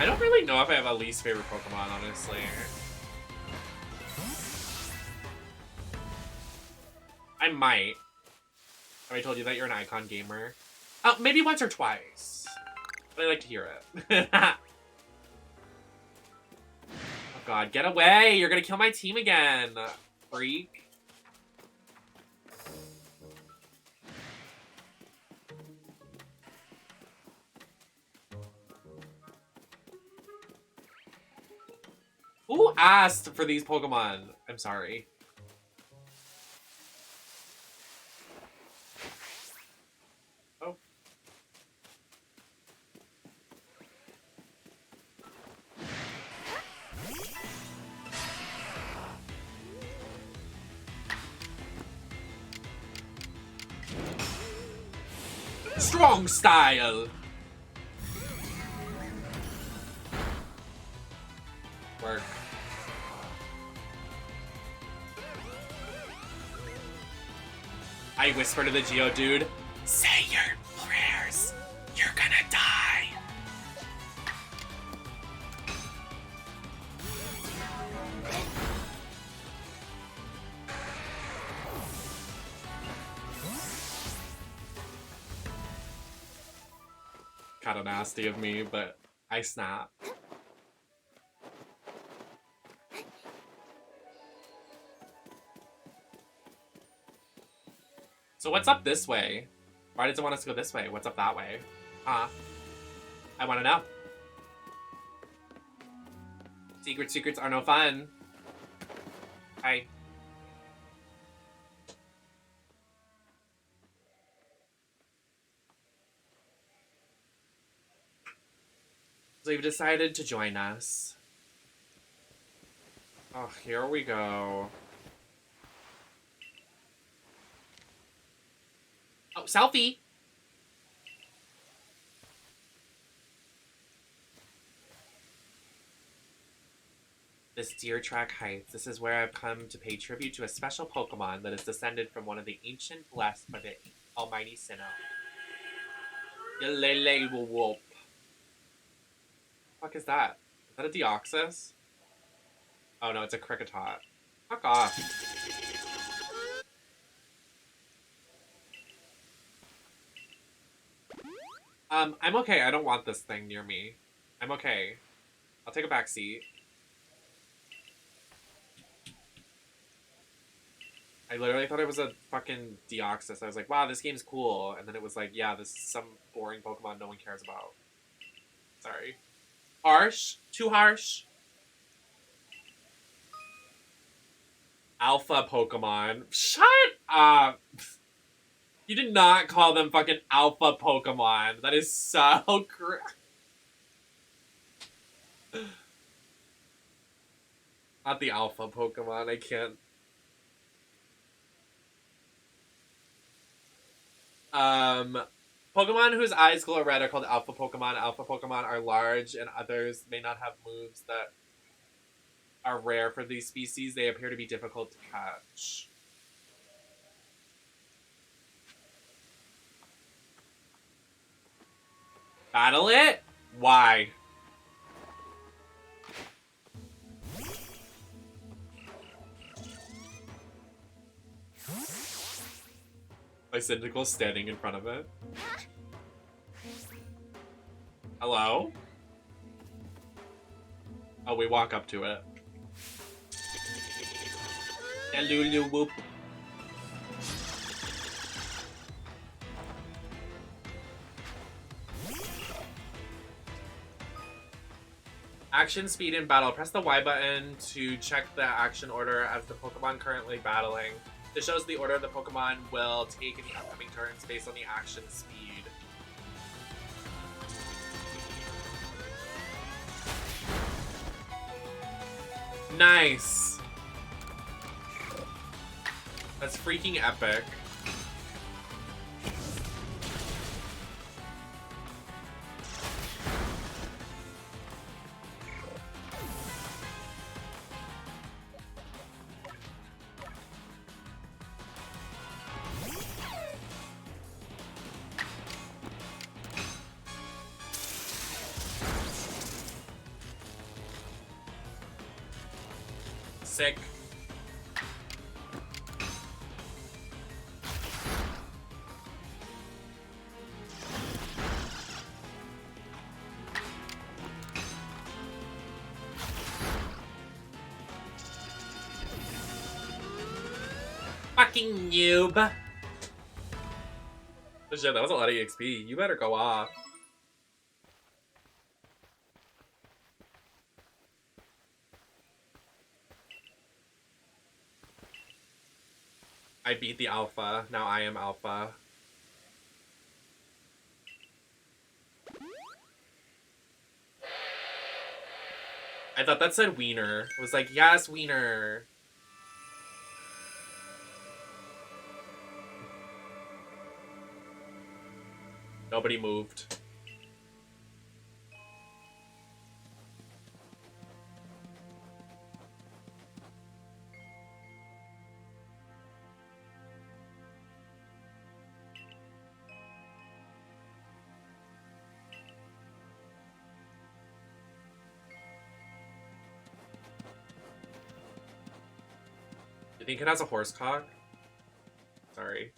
I don't really know if I have a least favorite Pokemon, honestly. I might. Have I told you that you're an Icon gamer? Maybe once or twice. But I like to hear it. Oh god, get away! You're gonna kill my team again, freak. Who asked for these Pokemon? I'm sorry. Oh. Strong style. Work. I whisper to the Geodude, say your prayers. You're gonna die. Kinda nasty of me, but I snap. So what's up this way? Why does it want us to go this way? What's up that way? Huh? I want to know. Secrets are no fun. Hi. So you've decided to join us. Oh, here we go. Oh, selfie! This Deer Track Heights. This is where I've come to pay tribute to a special Pokemon that is descended from one of the ancient blessed by the almighty Sinnoh. Yelele Whoop. What the fuck is that? Is that a Deoxys? Oh no, it's a Kricketot. Fuck off. I'm okay. I don't want this thing near me. I'm okay. I'll take a back seat. I literally thought it was a fucking Deoxys. I was like, wow, this game's cool. And then it was like, yeah, this is some boring Pokemon no one cares about. Sorry. Harsh? Too harsh? Alpha Pokemon. Shut up! You did not call them fucking alpha Pokemon. That is so Not the alpha Pokemon. I can't. Pokemon whose eyes glow red are called alpha Pokemon. Alpha Pokemon are large and others may not have moves that are rare for these species. They appear to be difficult to catch. Battle it? Why? My Cyndaquil standing in front of it. Hello? Oh, we walk up to it. Hello, whoop. Action speed in battle. Press the Y button to check the action order of the Pokemon currently battling. This shows the order the Pokemon will take in the upcoming turns based on the action speed. Nice! That's freaking epic. Sick. Fucking noob. Shit, that was a lot of EXP. You better go off. I beat the alpha. Now I am alpha. I thought that said wiener. I was like, yes, wiener. Nobody moved. You think it has a horse cock? Sorry.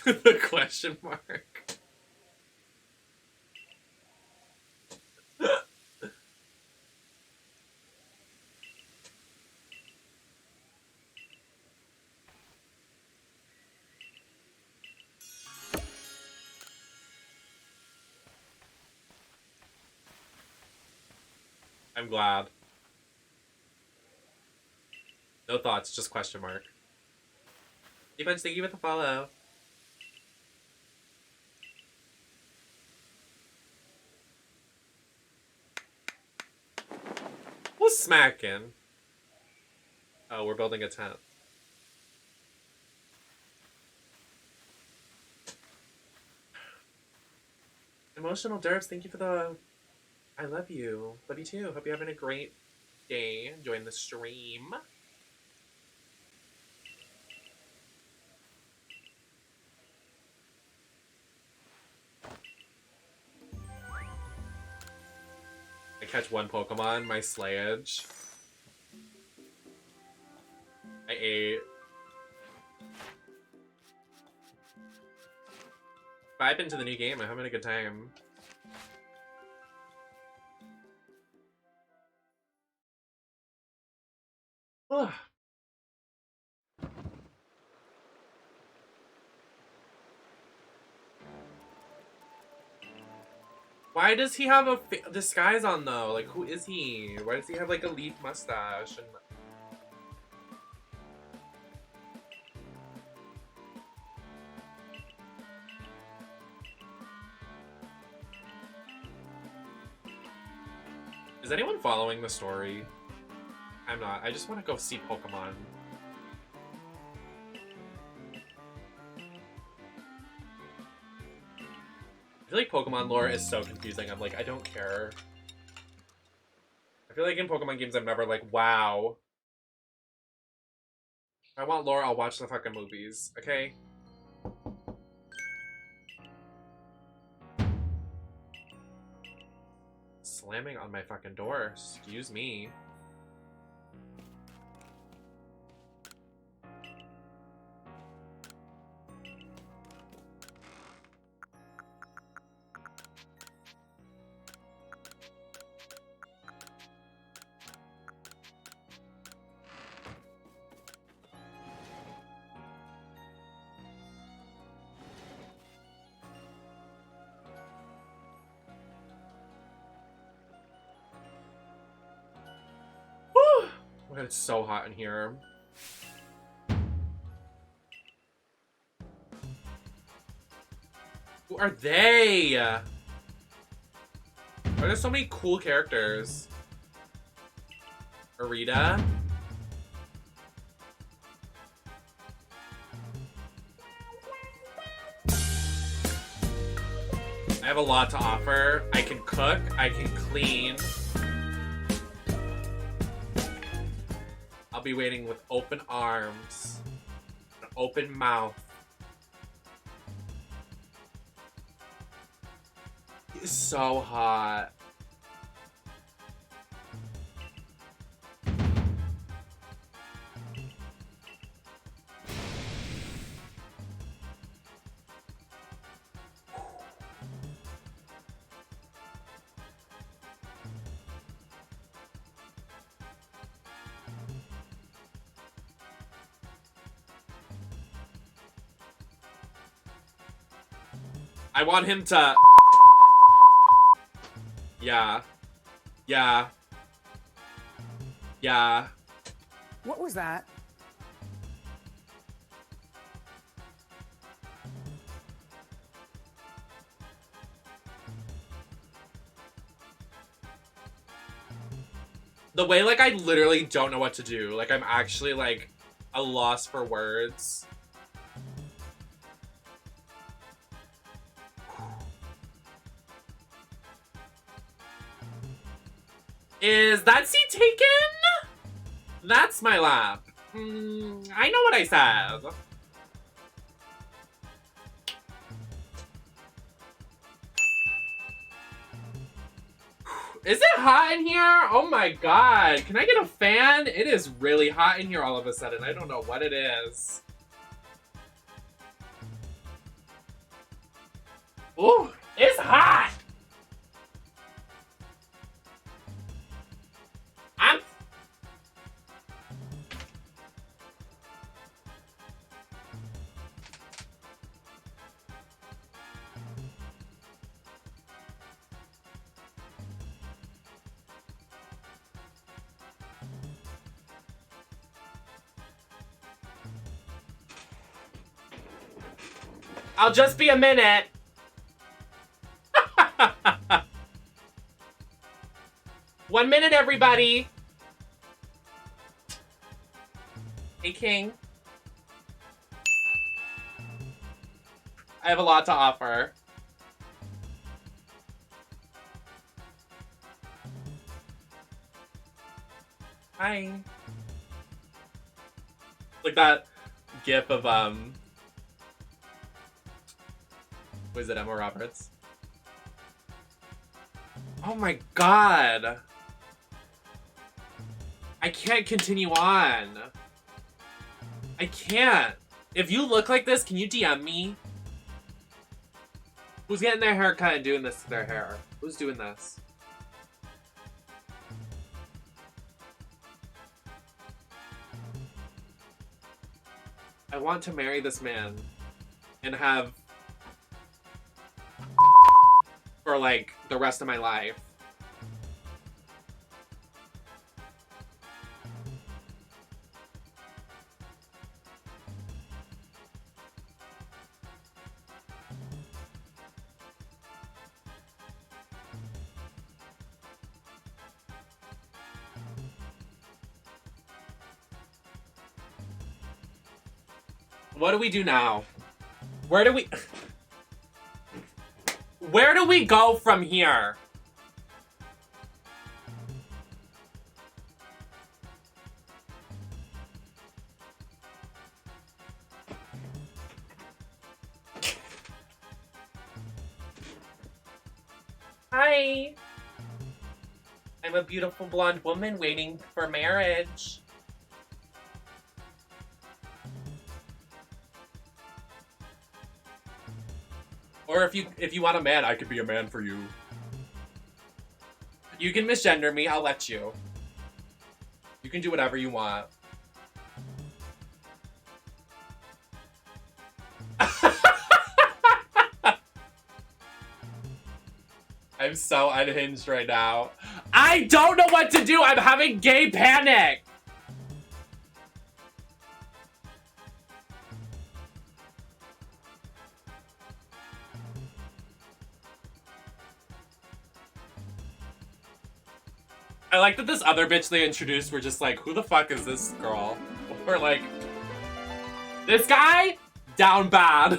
The question mark. I'm glad. No thoughts, just question mark. Defense, thank you for the follow. Who's smacking? Oh, we're building a tent. Emotional Derbs, thank you for the... I love you. Love you too. Hope you're having a great day. Enjoying the stream. I catch one Pokemon, my Slayage. I ate. Vibe into the new game. I'm having a good time. Why does he have a disguise on though? Like, who is he? Why does he have like a leaf mustache? And is anyone following the story? I'm not. I just want to go see Pokemon. I feel like Pokemon lore is so confusing. I'm like, I don't care. I feel like in Pokemon games, I'm never like, wow. If I want lore, I'll watch the fucking movies, okay? Slamming on my fucking door. Excuse me. God, it's so hot in here. Who are they? Are there so many cool characters? Arita? I have a lot to offer. I can cook, I can clean. I'll be waiting with open arms, an open mouth. He's so hot. I want him to... Yeah. Yeah. Yeah. What was that? The way, like, I literally don't know what to do. Like, I'm actually, like, a loss for words. Is that seat taken? That's my lap. I know what I said. Is it hot in here? Oh my god. Can I get a fan? It is really hot in here all of a sudden. I don't know what it is. Ooh, it's hot! I'll just be a minute. One minute, everybody. Hey, King. I have a lot to offer. Hi. Like that gif of, was it Emma Roberts? Oh my god. I can't continue on. I can't. If you look like this, can you DM me? Who's getting their hair cut and doing this to their hair? Who's doing this? I want to marry this man and have for like the rest of my life. What do we do now? Where do we go from here? Hi. I'm a beautiful blonde woman waiting for marriage. Or if you want a man, I could be a man for you. You can misgender me, I'll let you. You can do whatever you want. I'm so unhinged right now. I don't know what to do! I'm having gay panic! I like that this other bitch they introduced were just like, who the fuck is this girl? Or like, this guy? Down bad.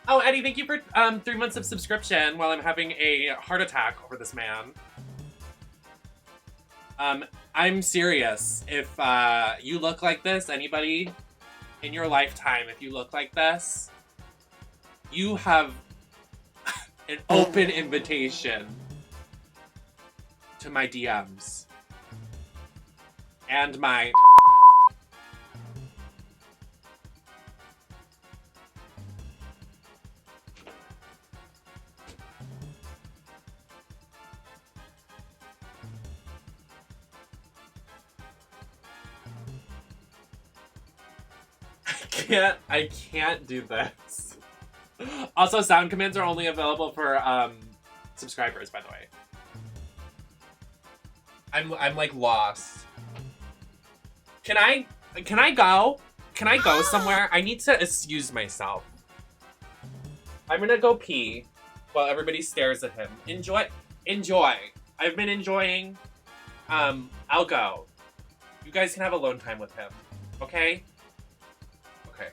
Oh, Eddie, thank you for 3 months of subscription while I'm having a heart attack over this man. I'm serious. If you look like this, anybody in your lifetime, if you look like this, you have an open invitation to my DMs. And my I can't do this. Also, sound commands are only available for subscribers, by the way. I'm like lost. Can I go? Can I go somewhere? I need to excuse myself. I'm gonna go pee while everybody stares at him. Enjoy. I've been enjoying. I'll go. You guys can have alone time with him. Okay? Okay.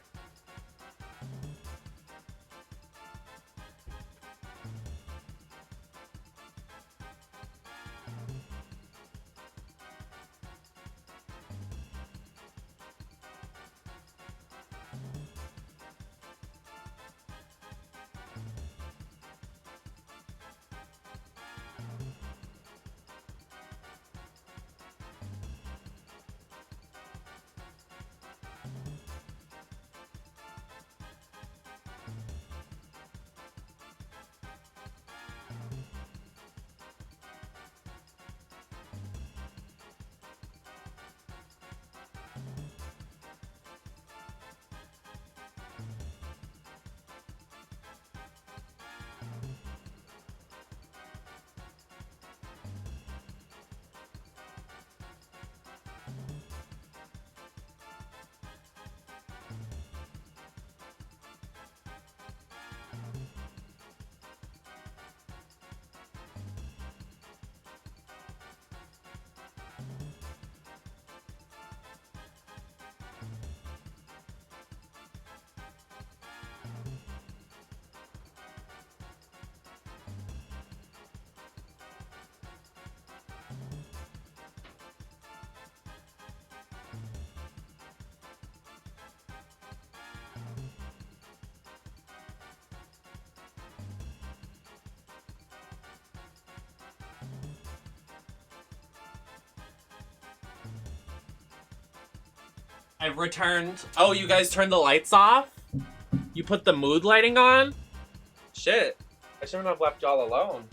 I've returned. Oh, you guys turned the lights off? You put the mood lighting on? Shit. I shouldn't have left y'all alone.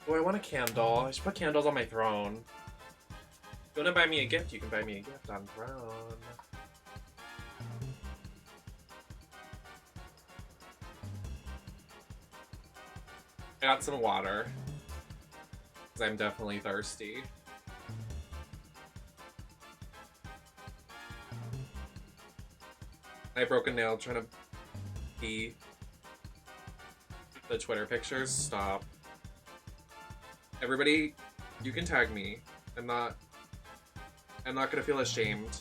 Oh, I want a candle. I should put candles on my throne. If you want to buy me a gift, you can buy me a gift on throne. I got some water. Because I'm definitely thirsty. I broke a nail trying to pee. The Twitter pictures, stop. Everybody, you can tag me. I'm not gonna feel ashamed.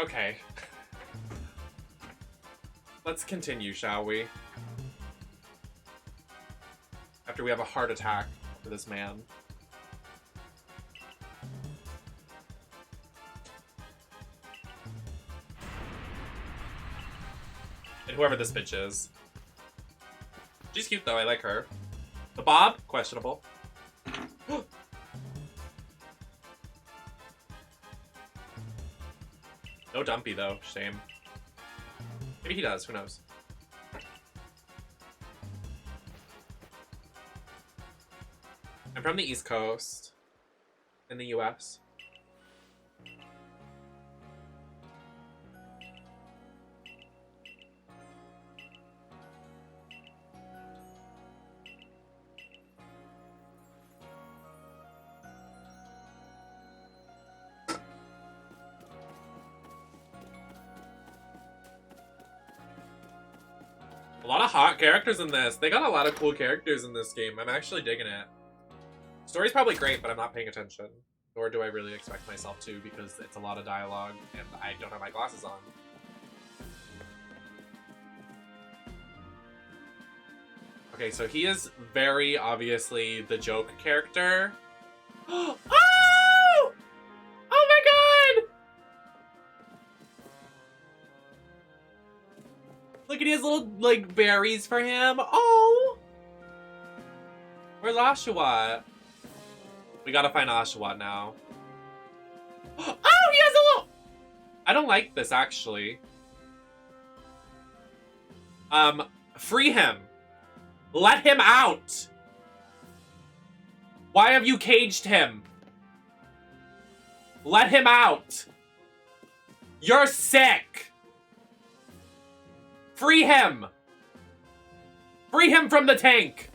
Okay. Let's continue, shall we? After we have a heart attack for this man. And whoever this bitch is. She's cute though, I like her. The bob? Questionable. No Dumpy though, shame. Maybe he does, who knows. I'm from the East Coast in the US. A lot of hot characters in this. They got a lot of cool characters in this game. I'm actually digging it. Story's probably great, but I'm not paying attention. Nor do I really expect myself to, because it's a lot of dialogue and I don't have my glasses on. Okay, so he is very obviously the joke character. Oh! Oh my god! Look at his little, like, berries for him. Oh! Where's Oshawott? We gotta find Oshawott now. Oh, he has a little... I don't like this, actually. Free him. Let him out! Why have you caged him? Let him out! You're sick! Free him! Free him from the tank!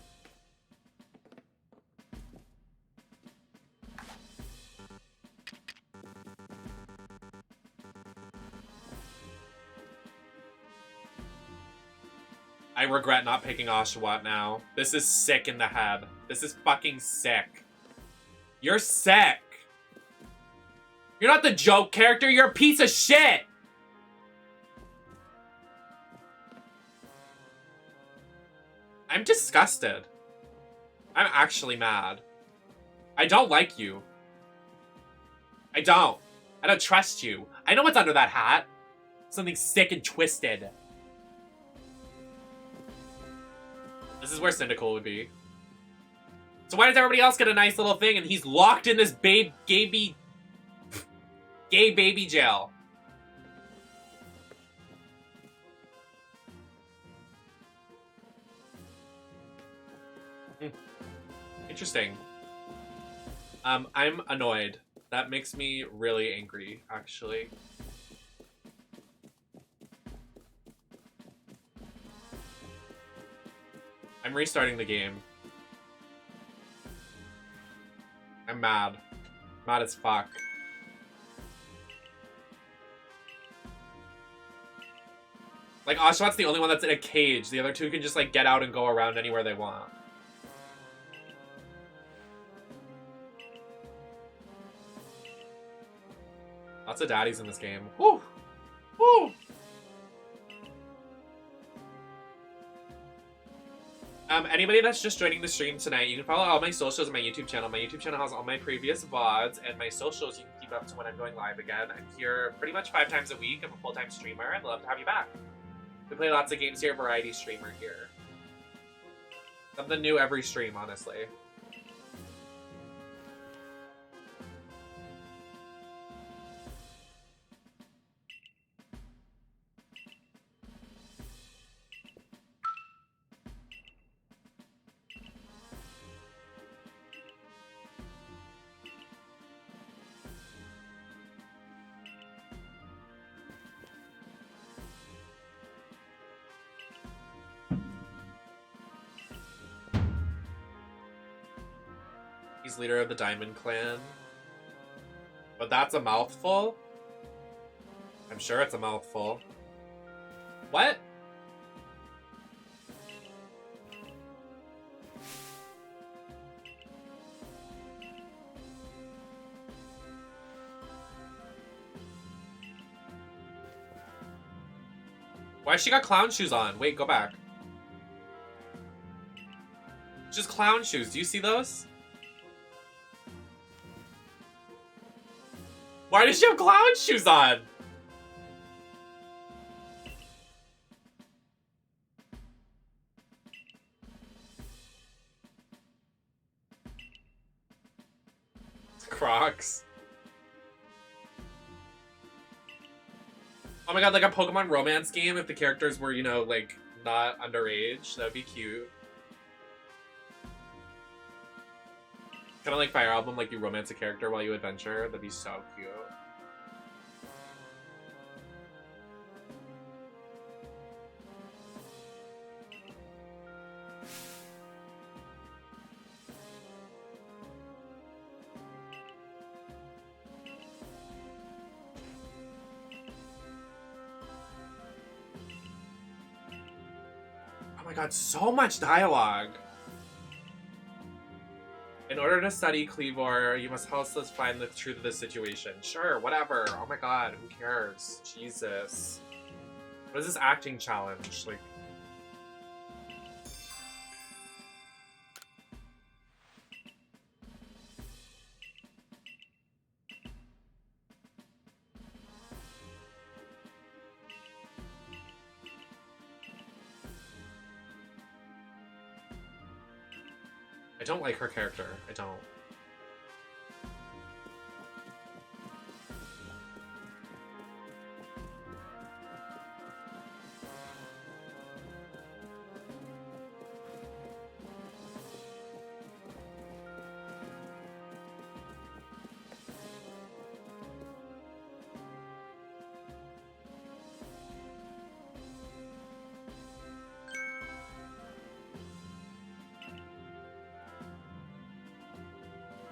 I regret not picking Oshawott now. This is sick in the head. This is fucking sick. You're sick. You're not the joke character, you're a piece of shit! I'm disgusted. I'm actually mad. I don't like you. I don't. I don't trust you. I know what's under that hat. Something sick and twisted. This is where Cyndaquil would be. So why does everybody else get a nice little thing and he's locked in this gay baby jail? Interesting. I'm annoyed. That makes me really angry, actually. I'm restarting the game. I'm mad. Mad as fuck. Like, Oshawott's the only one that's in a cage. The other two can just, like, get out and go around anywhere they want. Lots of daddies in this game. Woo! Woo! Anybody that's just joining the stream tonight, you can follow all my socials on my YouTube channel. My YouTube channel has all my previous VODs, and my socials you can keep up to when I'm going live again. I'm here pretty much 5 times a week. I'm a full-time streamer. I'd love to have you back. We play lots of games here, variety streamer here. Something new every stream, honestly. He's leader of the Diamond Clan. But that's a mouthful? I'm sure it's a mouthful. What? Why she got clown shoes on? Wait, go back. Just clown shoes. Do you see those? Why does she have clown shoes on? Crocs. Oh my god, like a Pokemon romance game if the characters were, you know, like, not underage. That would be cute. Kind of like Fire Emblem, like you romance a character while you adventure. That'd be so cute. Oh my god, so much dialogue. In order to study Cleavor, you must help us find the truth of the situation. Sure, whatever. Oh my god, who cares? Jesus. What is this acting challenge? Like... I don't like her character. I don't.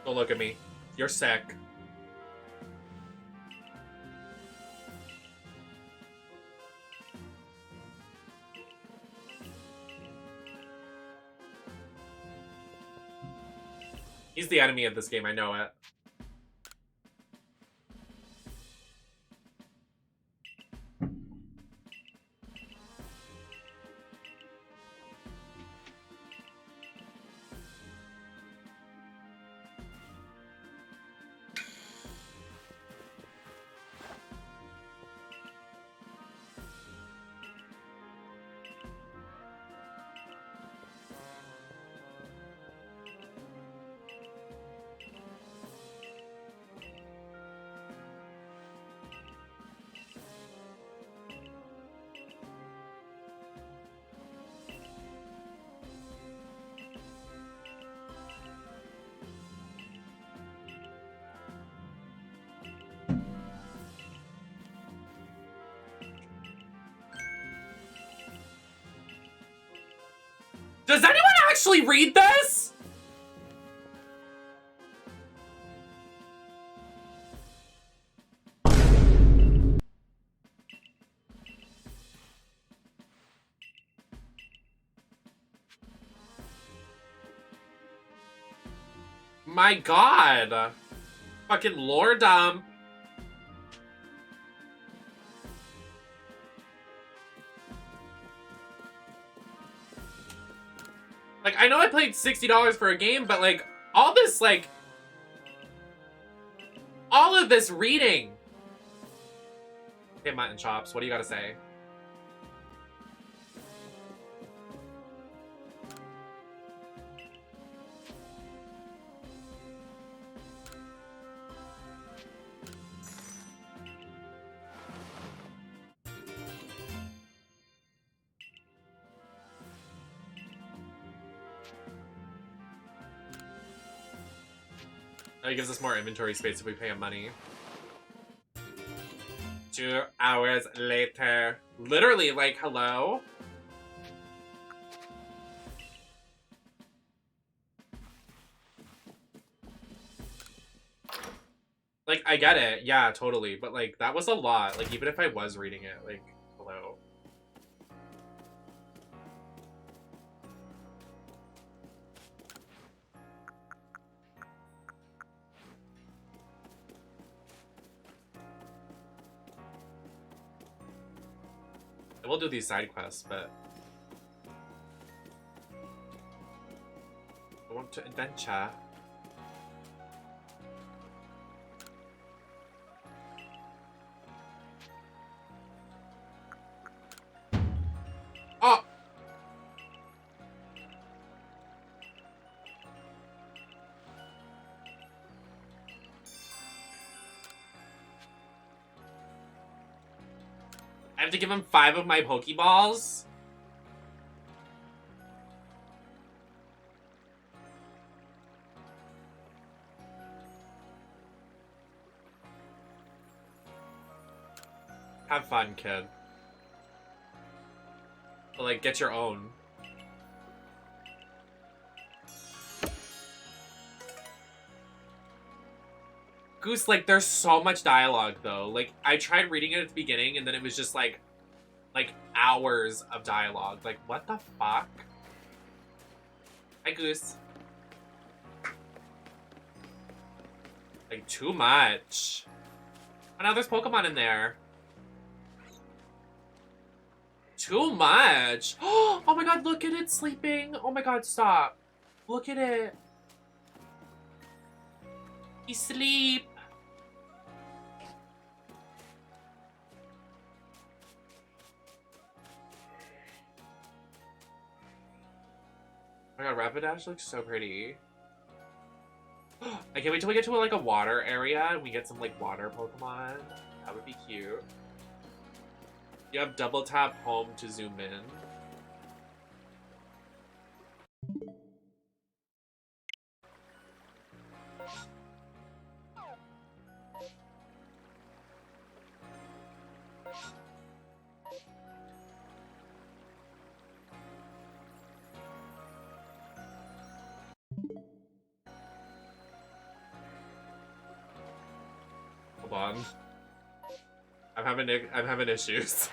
Don't look at me. You're sick. He's the enemy of this game, I know it. Does anyone actually read this? My god. Fucking lore dump. Like, I know I paid $60 for a game, but, like, all this, like... all of this reading! Hey, Mutton Chops, what do you gotta say? Oh, he gives us more inventory space if we pay him money. 2 hours later. Literally, like, hello? Like, I get it. Yeah, totally. But, like, that was a lot. Like, even if I was reading it, like, hello. I will do these side quests, but I want to adventure. Oh! I have to give him 5 of my Pokeballs? Have fun, kid. But, like, get your own. Goose, like, there's so much dialogue, though. Like, I tried reading it at the beginning, and then it was just like, like hours of dialogue. Like, what the fuck? Hi, Goose. Like, too much. Oh, now there's Pokemon in there. Too much. Oh my god, look at it sleeping. Oh my god, stop. Look at it. He's asleep. Oh my god, Rapidash looks so pretty. I can't wait till we get to like a water area and we get some like water Pokemon. That would be cute. You have double tap home to zoom in. Hold on. I'm having issues.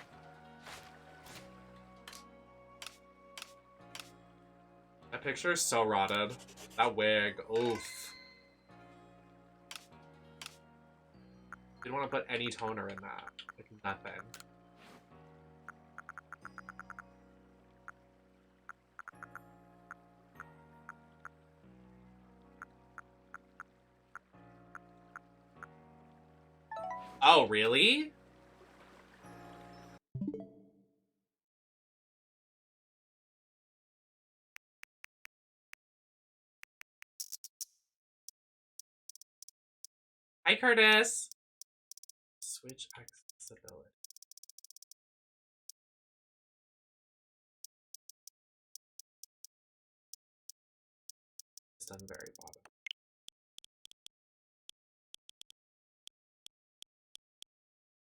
That picture is so rotted. That wig, oof. Didn't want to put any toner in that. Like nothing. Oh, really? Hi, Curtis. Switch accessibility. It's done very bottom.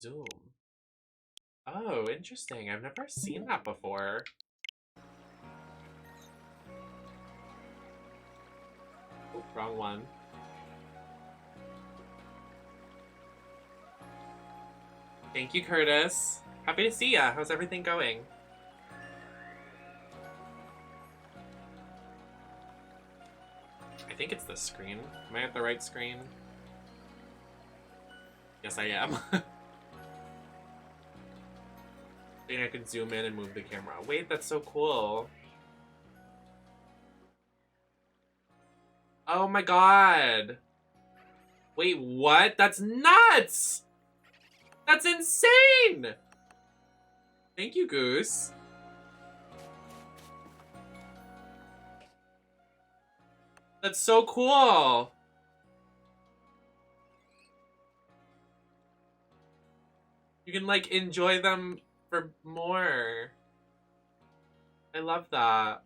Zoom. Oh, interesting. I've never seen that before. Oh, wrong one. Thank you, Curtis. Happy to see ya. How's everything going? I think it's this screen. Am I at the right screen? Yes, I am. Then I can zoom in and move the camera. Wait, that's so cool. Oh my god. Wait, what? That's nuts! That's insane! Thank you, Goose. That's so cool. You can, like, enjoy them for more. I love that.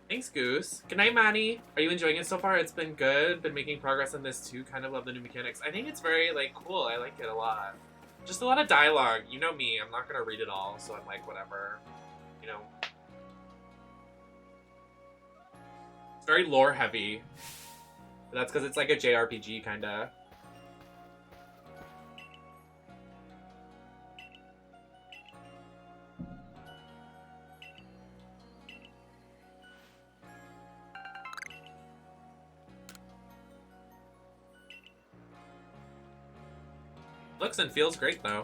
Thanks, Goose. Good night, Manny. Are you enjoying it so far? It's been good. Been making progress on this too. Kind of love the new mechanics. I think it's very, like, cool. I like it a lot. Just a lot of dialogue. You know me. I'm not gonna read it all, so I'm like, whatever. You know? It's very lore heavy. But that's because it's like a JRPG, kinda. Looks and feels great, though.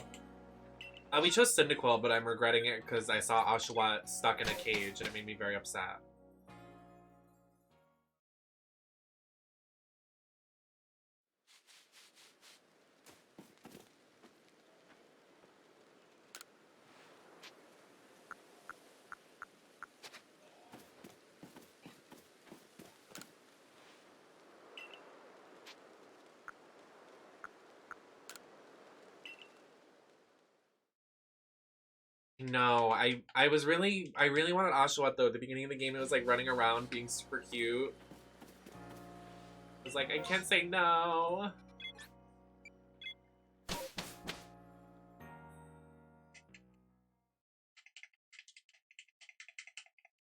We chose Cyndaquil, but I'm regretting it because I saw Oshawott stuck in a cage, and it made me very upset. No, I really wanted Oshawott though. At the beginning of the game, it was like running around being super cute. I was like, I can't say no.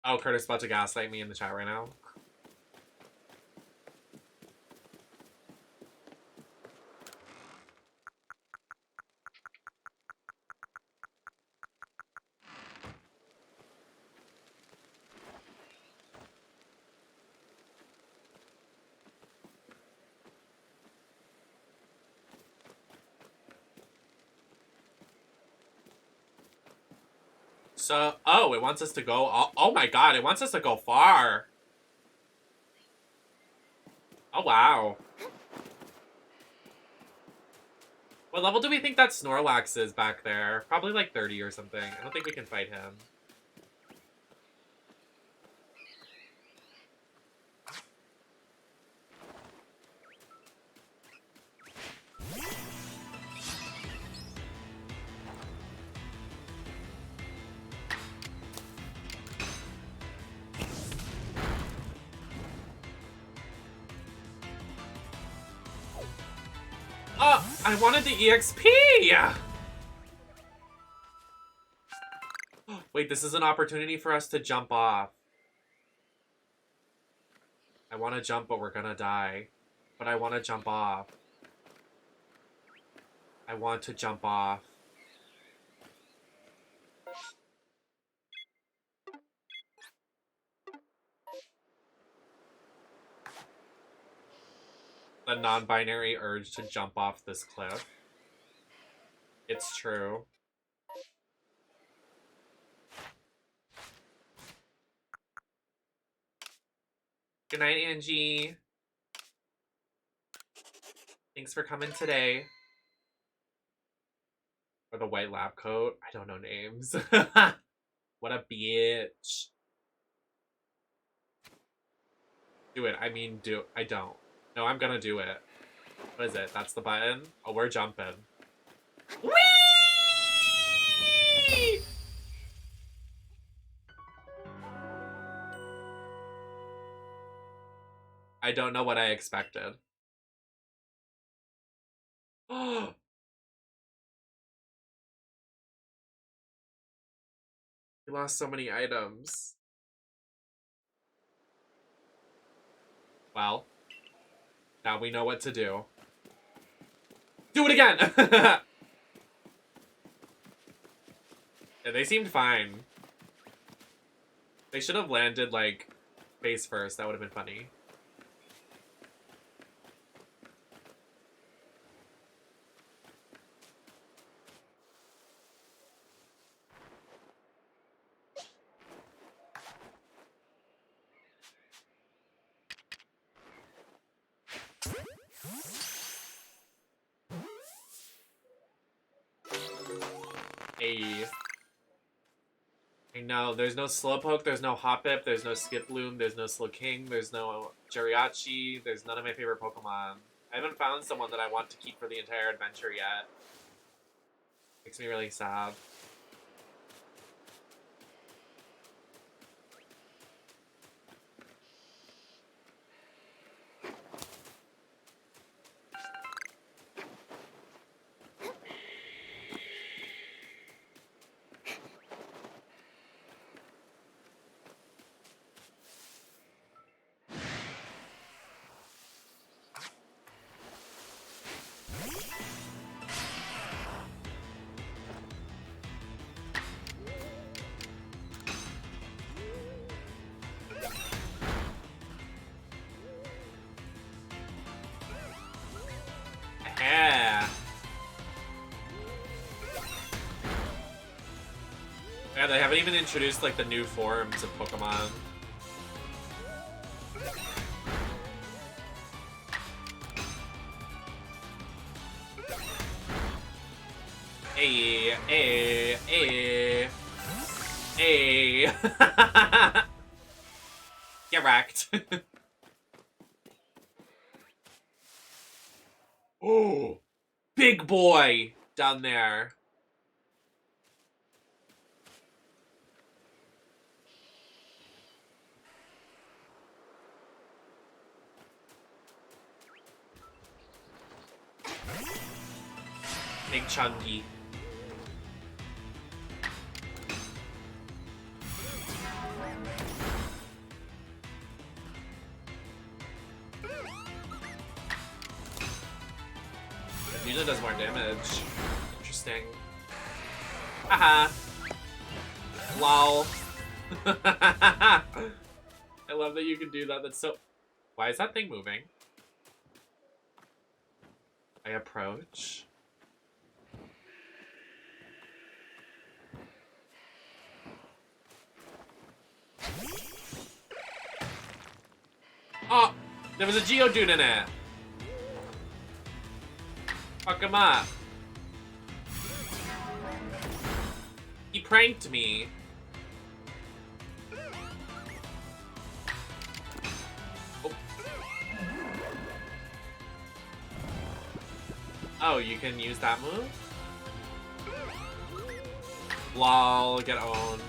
Oh, Curtis about to gaslight me in the chat right now. So, oh, it wants us to go. Oh my god, it wants us to go far. Oh wow. What level do we think that Snorlax is back there? Probably like 30 or something. I don't think we can fight him. Oh, I wanted the EXP! Wait, this is an opportunity for us to jump off. I want to jump, but we're gonna die. But I want to jump off. I want to jump off. The non-binary urge to jump off this cliff. It's true. Good night, Angie. Thanks for coming today. Or the white lab coat. I don't know names. What a bitch. Do it. I mean, I don't. No, I'm gonna do it. What is it? That's the button? Oh, we're jumping. Whee! I don't know what I expected. Oh! We lost so many items. Well, now we know what to do. Do it again! Yeah, they seemed fine. They should have landed, like, face first. That would have been funny. Hey. I know, there's no Slowpoke, there's no Hoppip, there's no Skiploom, there's no Slowking, there's no Jiriachi, there's none of my favorite Pokemon. I haven't found someone that I want to keep for the entire adventure yet. Makes me really sad. Yeah, they haven't even introduced, like, the new forms of Pokemon. Hey, hey, hey, hey. Get wrecked. Oh, big boy down there. Big chunky. Fusion does more damage. Interesting. Haha. Lol. I love that you can do that. That's so... Why is that thing moving? I approach. Oh! There was a Geodude in it! Fuck him up. He pranked me. Oh. Oh, you can use that move? Lol, get owned.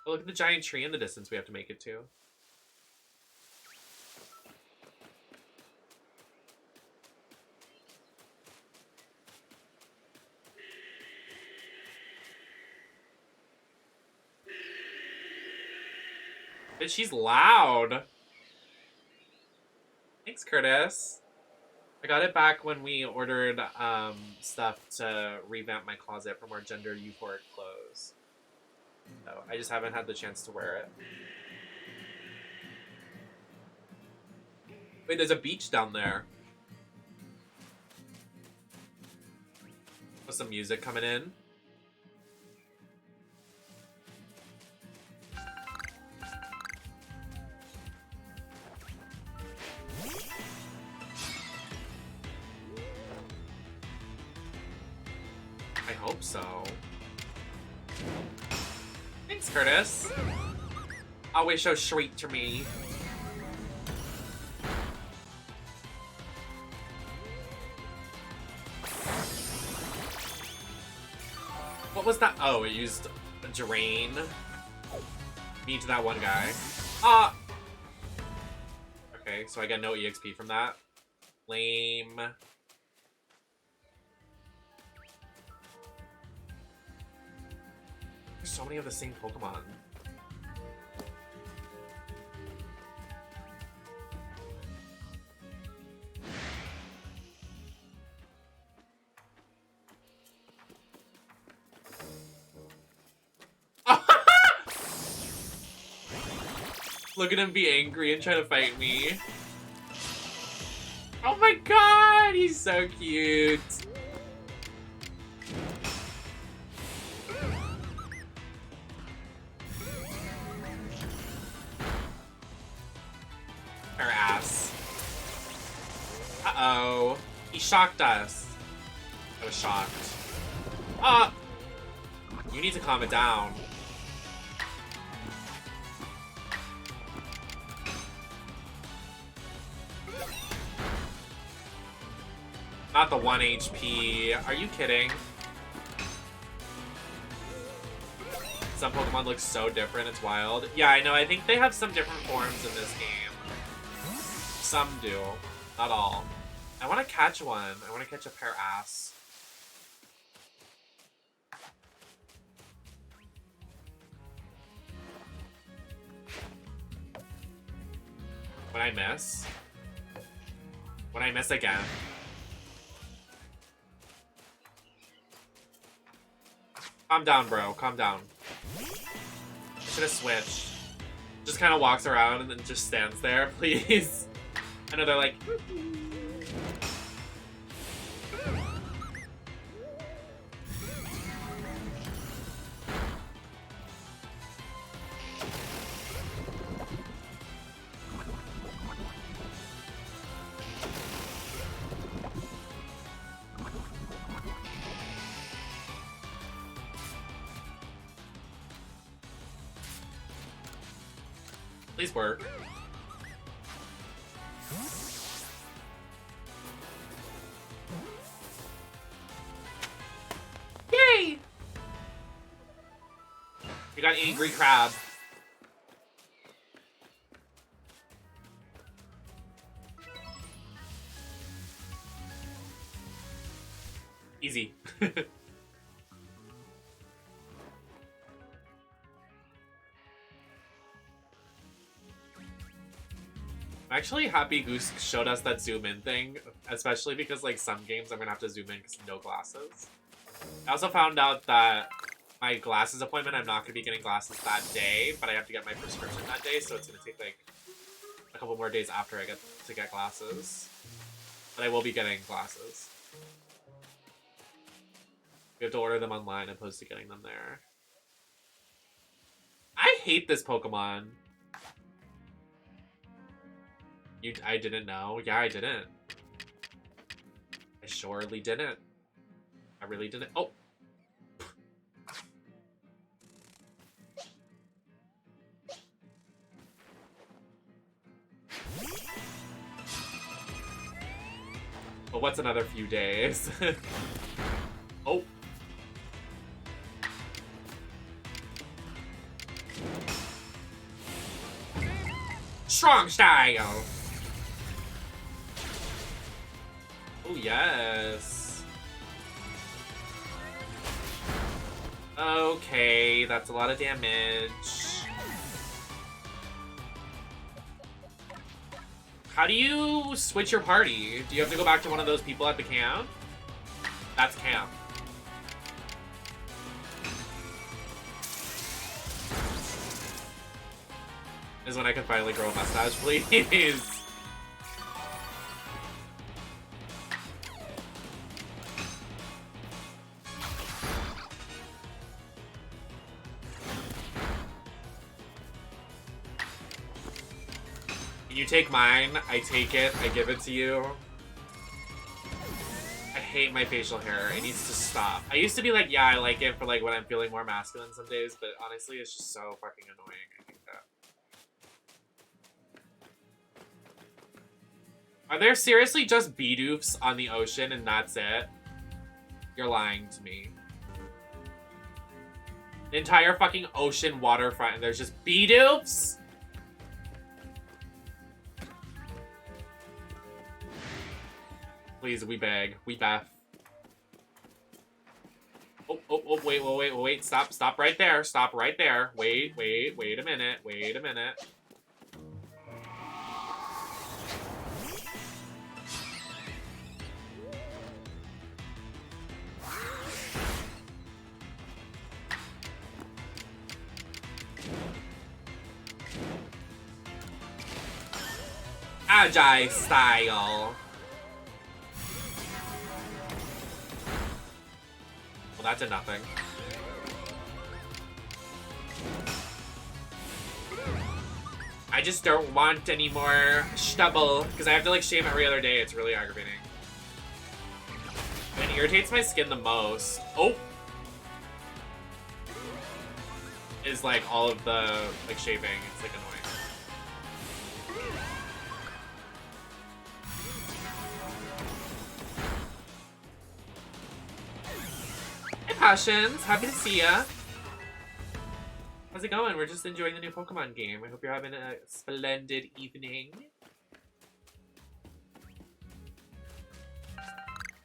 Oh, look at the giant tree in the distance we have to make it to. But she's loud. Thanks, Curtis. I got it back when we ordered stuff to revamp my closet for more gender euphoric clothes. So I just haven't had the chance to wear it. Wait, there's a beach down there. With some music coming in. I hope so. Thanks, Curtis. Always so sweet to me. What was that? Oh, it used a drain. Me to that one guy. Ah! Okay, so I get no EXP from that. Lame. There's so many of the same Pokemon. Look at him be angry and try to fight me. Oh my god, he's so cute. Her ass. Uh-oh. He shocked us. I was shocked. Ah! You need to calm it down. Not the 1 HP. Are you kidding? Some Pokemon look so different, it's wild. Yeah, I know, I think they have some different forms in this game. Some do. Not all. I want to catch one. I want to catch a pair ass. When I miss? When I miss again? Calm down, bro. Calm down. I should have switched. Just kind of walks around and then just stands there, please. I know they're like... Please work. Yay! We got Angry Crab. Easy. I'm actually happy Goose showed us that zoom in thing, especially because like some games I'm gonna have to zoom in because no glasses. I also found out that my glasses appointment, I'm not gonna be getting glasses that day, but I have to get my prescription that day, so it's gonna take like a couple more days after I get to get glasses. But I will be getting glasses. We have to order them online opposed to getting them there. I hate this Pokemon. I didn't know. Yeah, I didn't. I surely didn't. I really didn't. Oh! But what's another few days? Oh! Strong style! Oh, yes. Okay, that's a lot of damage. How do you switch your party? Do you have to go back to one of those people at the camp? That's camp. Is when I can finally grow a mustache, please. You take mine, I take it, I give it to you. I hate my facial hair. It needs to stop. I used to be like, yeah, I like it for like when I'm feeling more masculine some days, but honestly, it's just so fucking annoying. I hate that. Are there seriously just Bidoofs on the ocean and that's it? You're lying to me. The entire fucking ocean waterfront and there's just Bidoofs? Please, we beg. We beth. Oh, wait. Stop right there. Stop right there. Wait a minute. Wait a minute. Agile style. Well, that did nothing. I just don't want any more stubble because I have to like shave every other day. It's really aggravating. And it irritates my skin the most. Oh! Is like all of the like shaving. It's like annoying. Hey Passions, happy to see ya. How's it going? We're just enjoying the new Pokemon game. I hope you're having a splendid evening.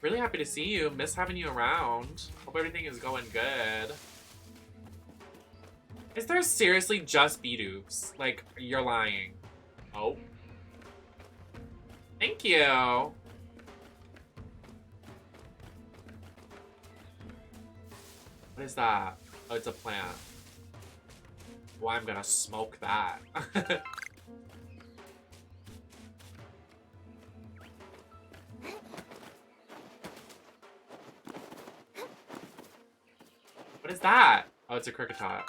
Really happy to see you. Miss having you around. Hope everything is going good. Is there seriously just Bidoofs? Like, you're lying. Oh. Thank you. What is that? Oh, it's a plant. Well, I'm gonna smoke that. What is that? Oh, it's a Kricketot.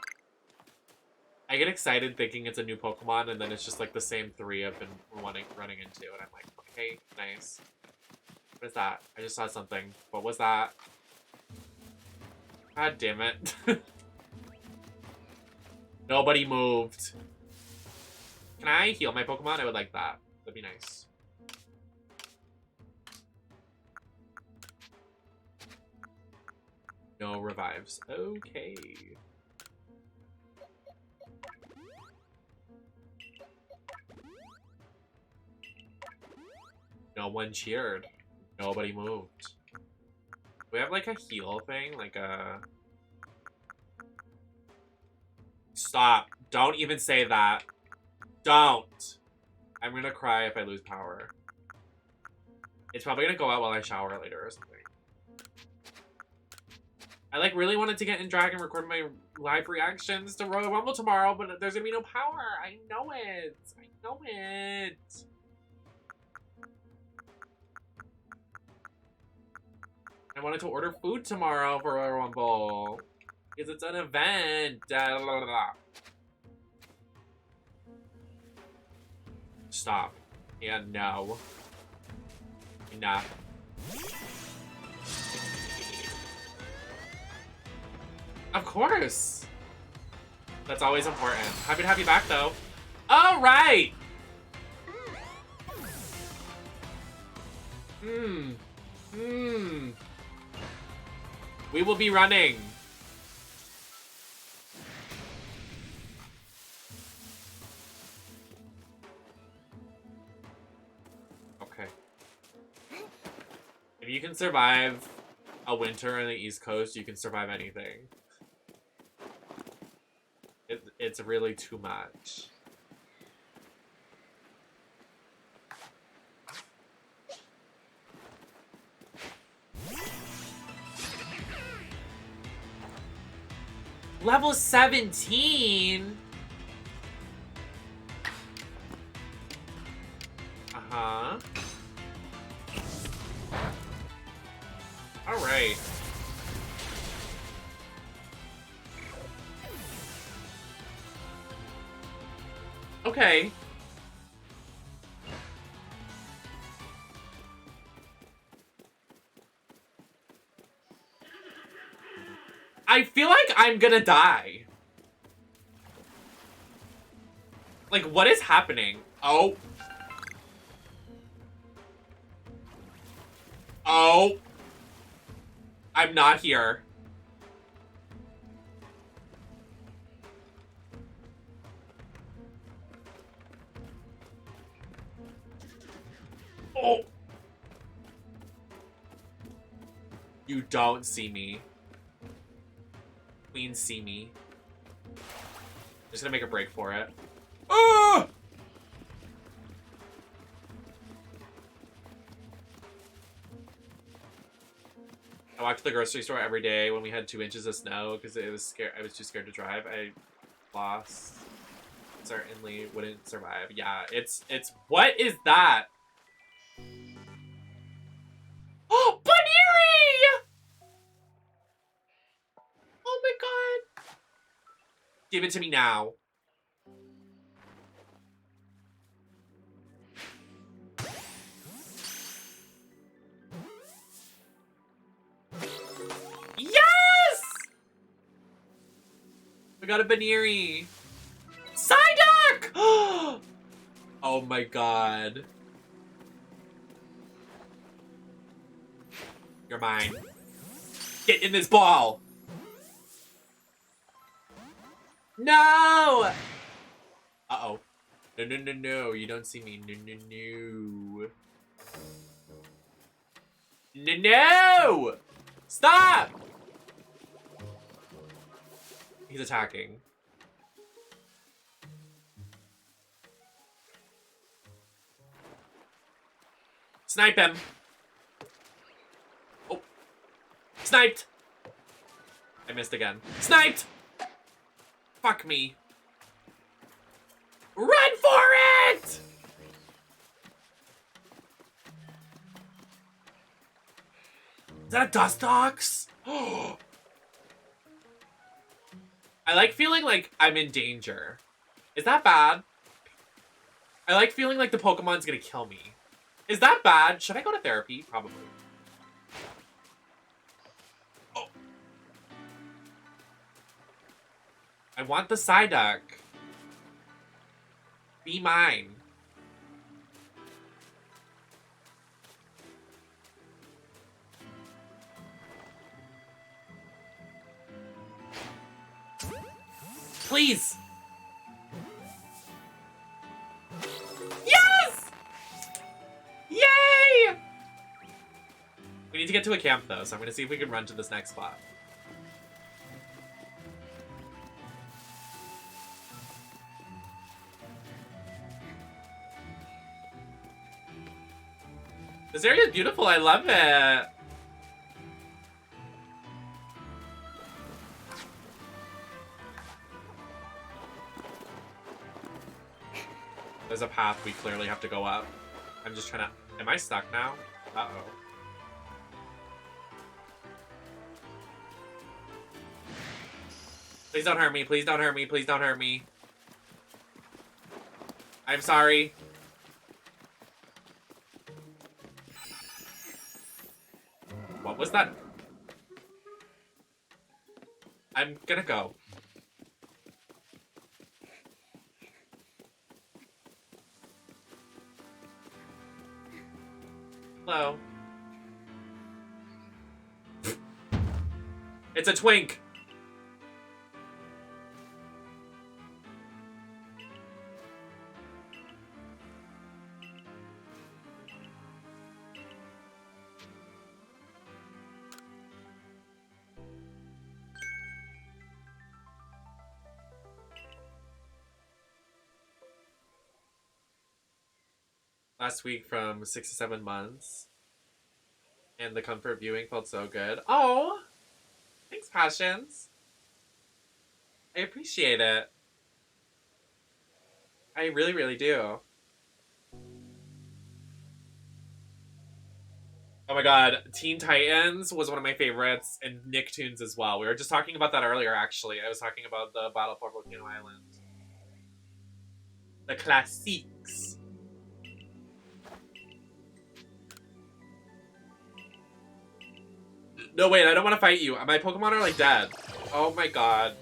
I get excited thinking it's a new Pokemon, and then it's just like the same three I've been running into, and I'm like, okay, nice. What is that? I just saw something. What was that? God damn it. Nobody moved. Can I heal my Pokemon? I would like that. That'd be nice. No revives. Okay. No one cheered. Nobody moved. We have like a heal thing, like a... Stop. Don't even say that. Don't. I'm gonna cry if I lose power. It's probably gonna go out while I shower later or something. I like really wanted to get in drag and record my live reactions to Royal Rumble tomorrow, but there's gonna be no power. I know it. I know it. I wanted to order food tomorrow for Royal Rumble. Because it's an event. Stop. Yeah, no. Enough. Of course. That's always important. Happy to have you back, though. All right. We will be running. Okay. If you can survive a winter on the East Coast, you can survive anything. It's really too much. Level 17? Uh-huh. Alright. Okay. I feel like I'm gonna die. Like, what is happening? Oh. Oh. I'm not here. Oh. You don't see me. Queen see me. Just gonna make a break for it. Oh! I walked to the grocery store every day when we had 2 inches of snow because it was scared. I was too scared to drive. I lost. Certainly wouldn't survive. Yeah, it's. What is that? Oh, Baneri! Oh my god! Give it to me now. Yes! We got a Baneri. Psyduck! Oh my god. You're mine. Get in this ball! No! Uh-oh. No, no, no, no. You don't see me. No, no, no. No, no! Stop! He's attacking. Snipe him. Oh. Sniped! I missed again. Sniped! Fuck me. Run for it! Is that a Dustox? I like feeling like I'm in danger. Is that bad? I like feeling like the Pokemon's gonna kill me. Is that bad? Should I go to therapy? Probably. Oh. I want the Psyduck. Be mine. Please! Yes! Yay! We need to get to a camp though, so I'm gonna see if we can run to this next spot. This area is beautiful. I love it. There's a path we clearly have to go up. I'm just trying to... Am I stuck now? Uh-oh. Please don't hurt me. Please don't hurt me. Please don't hurt me. I'm sorry. What was that? I'm gonna go. Hello. It's a twink. Last week from 6 to 7 months. And the comfort viewing felt so good. Oh! Thanks, Passions. I appreciate it. I really, really do. Oh my god, Teen Titans was one of my favorites, and Nicktoons as well. We were just talking about that earlier, actually. I was talking about the Battle for Volcano Island. The classiques. No, wait, I don't want to fight you. My Pokemon are, like, dead. Oh my god.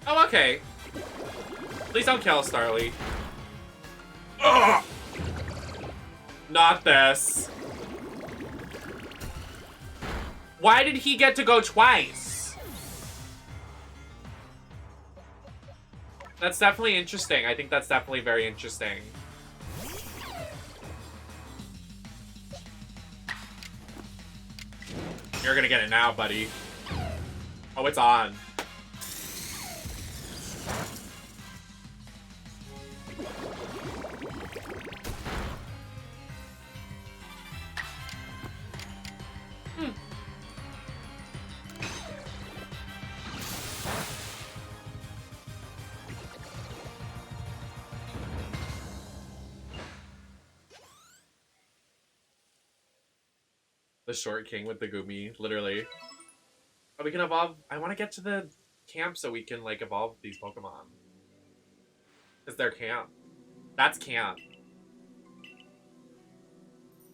Oh, okay. Please don't kill Starly. Ugh! Not this. Why did he get to go twice? That's definitely interesting. I think that's definitely very interesting. You're gonna get it now, buddy. Oh, it's on. The short king with the Gumi, literally. Oh, we can evolve. I want to get to the camp so we can, like, evolve these Pokemon. Because they're camp. That's camp.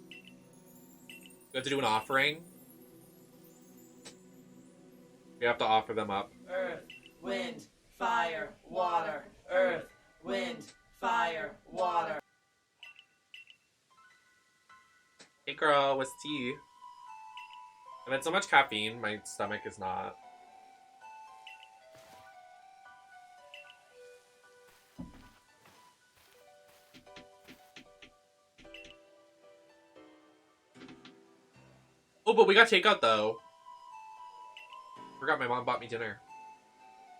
We have to do an offering. We have to offer them up. Earth, wind, fire, water. Earth, wind, fire, water. Hey girl, what's tea? I've had so much caffeine, my stomach is not. Oh, but we got takeout though. Forgot my mom bought me dinner.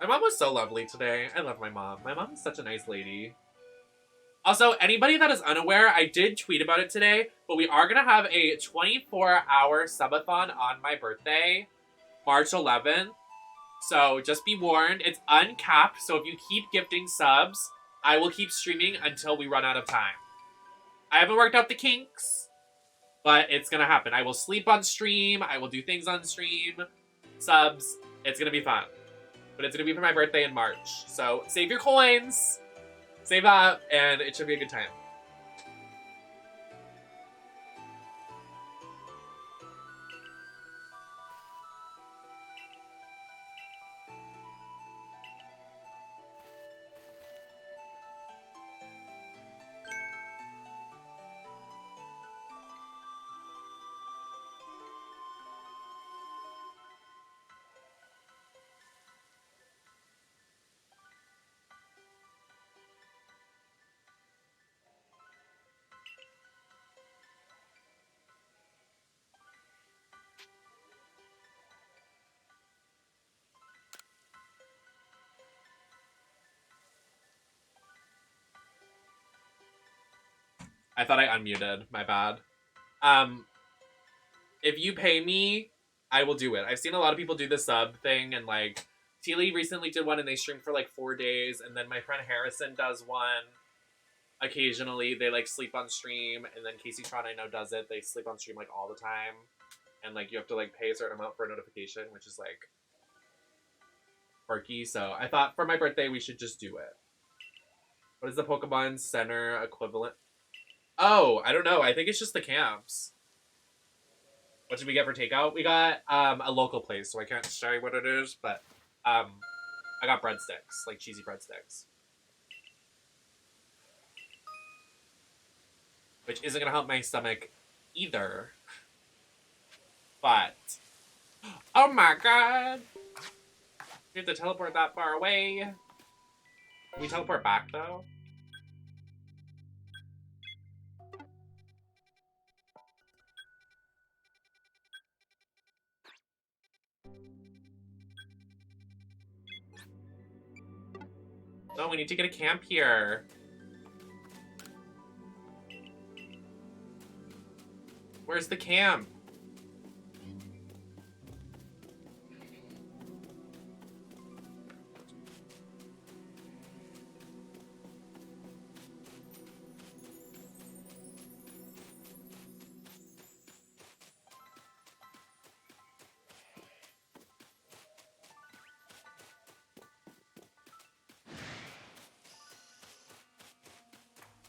My mom was so lovely today. I love my mom. My mom is such a nice lady. Also, anybody that is unaware, I did tweet about it today, but we are going to have a 24-hour subathon on my birthday, March 11th. So just be warned, it's uncapped, so if you keep gifting subs, I will keep streaming until we run out of time. I haven't worked out the kinks, but it's going to happen. I will sleep on stream, I will do things on stream, subs, it's going to be fun. But it's going to be for my birthday in March, so save your coins! Save up, and it should be a good time. I thought I unmuted. My bad. If you pay me, I will do it. I've seen a lot of people do the sub thing, and like Teely recently did one and they streamed for like 4 days, and then my friend Harrison does one. Occasionally they like sleep on stream, and then Casey Tron I know does it. They sleep on stream like all the time. And like you have to like pay a certain amount for a notification, which is like quirky. So I thought for my birthday we should just do it. What is the Pokemon Center equivalent? Oh, I don't know. I think it's just the camps. What did we get for takeout? We got a local place, so I can't show you what it is, but I got breadsticks, like cheesy breadsticks. Which isn't gonna help my stomach either. But oh my god! We have to teleport that far away. Can we teleport back though? No, we need to get a camp here. Where's the camp?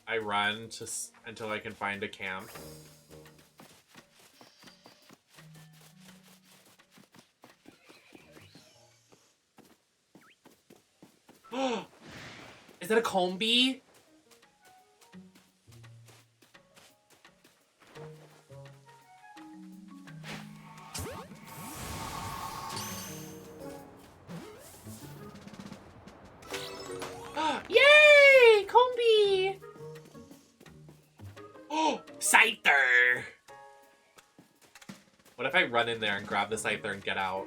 I run until I can find a camp. Is that a Combi? Yay! Combi! Oh, Scyther! What if I run in there and grab the Scyther and get out?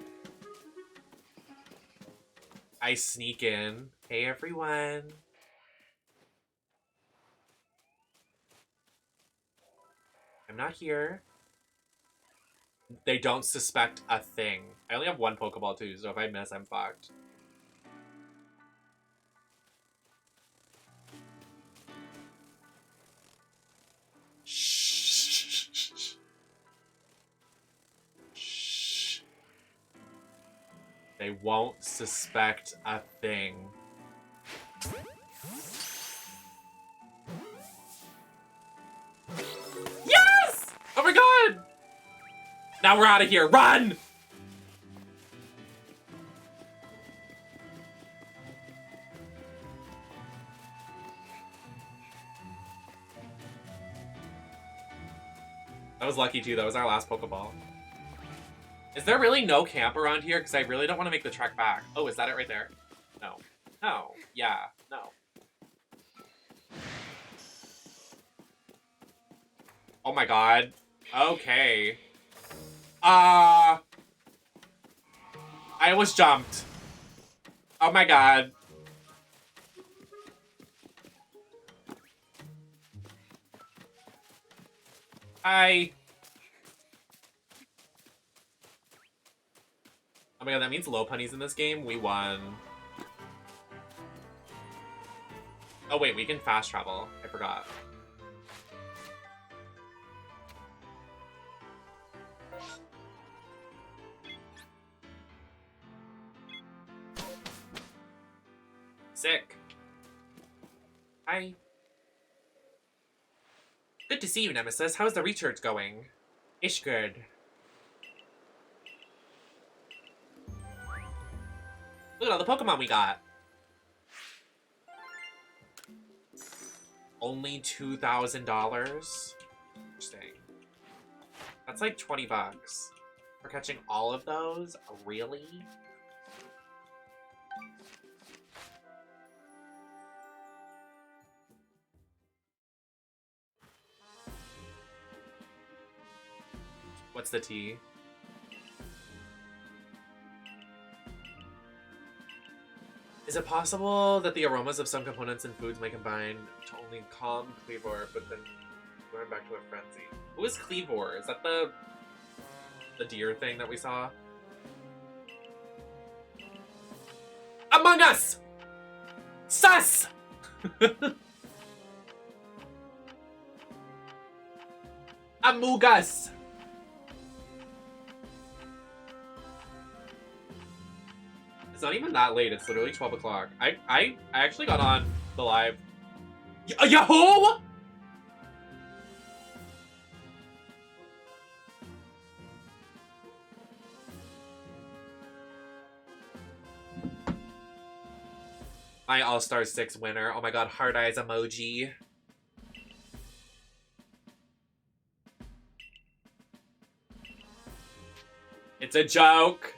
I sneak in. Hey, everyone. I'm not here. They don't suspect a thing. I only have one Pokeball too, so if I miss, I'm fucked. Shh. Shh. They won't suspect a thing. Yes! Oh my god! Now we're out of here. Run! That was lucky too. That was our last Pokeball. Is there really no camp around here? Because I really don't want to make the trek back. Oh, is that it right there? No. No. Yeah. No. Oh my god. Okay. I was jumped. Oh my god. Hi. Oh my god, that means Lopunny's in this game. We won. Oh wait, we can fast travel. I forgot. Sick. Hi. Good to see you, Nemesis. How's the research going? Ish good. Look at all the Pokemon we got. Only $2,000? Interesting. That's like 20 bucks. For catching all of those? Really? What's the tea? Is it possible that the aromas of some components in foods may combine to only calm flavor, but then Going back to a frenzy. Who is Cleavor? Is that the deer thing that we saw? Among Us! Sus! Among Us! It's not even that late. It's literally 12 o'clock. I actually got on the live. Yahoo! My All-Star 6 winner. Oh my god, heart eyes emoji. It's a joke.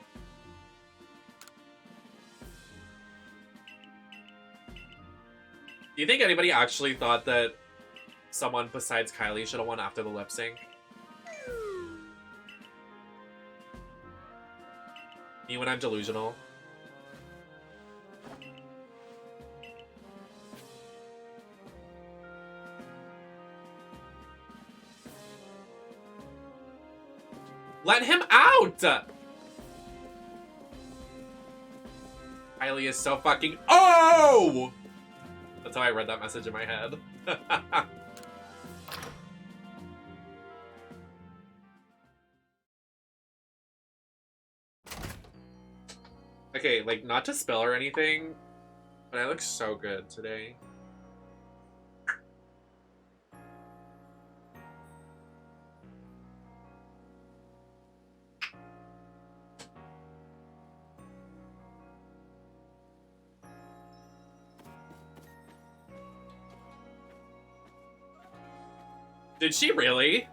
Do you think anybody actually thought that someone besides Kylie should have won after the lip sync? Me when I'm delusional. Let him out! Kylie is so fucking— Oh! That's how I read that message in my head. Okay, like, not to spill or anything, but I look so good today. Did she really?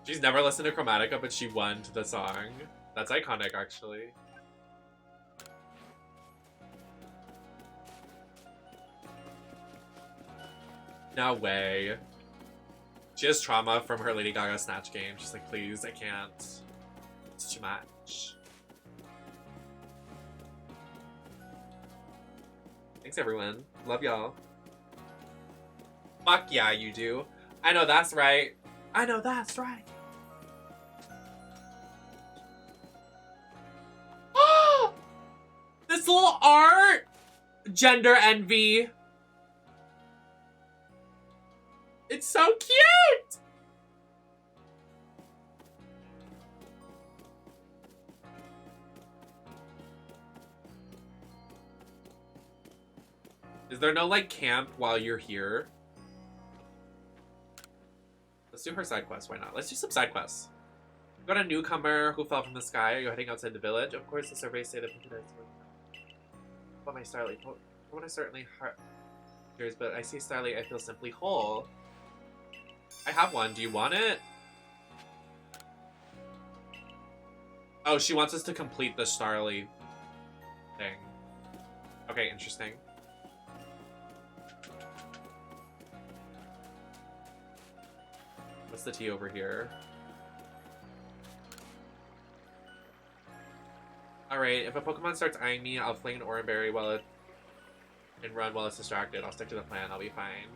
She's never listened to Chromatica, but she won to the song. That's iconic, actually. No way. She has trauma from her Lady Gaga Snatch game. She's like, please, I can't. It's too much. Thanks, everyone. Love y'all. Fuck yeah, you do. I know that's right. I know that's right. This little art! Gender envy. It's so cute! Is there no, like, camp while you're here? Let's do her side quest. Why not? Let's do some side quests. Got a newcomer who fell from the sky. Are you heading outside the village? Of course, the surveys say that but my Starly. When I certainly hears, but I see Starly, I feel simply whole. I have one. Do you want it? Oh, she wants us to complete the Starly thing. Okay, interesting. What's the tea over here? Alright, if a Pokemon starts eyeing me, I'll fling an Oranberry and run while it's distracted. I'll stick to the plan. I'll be fine.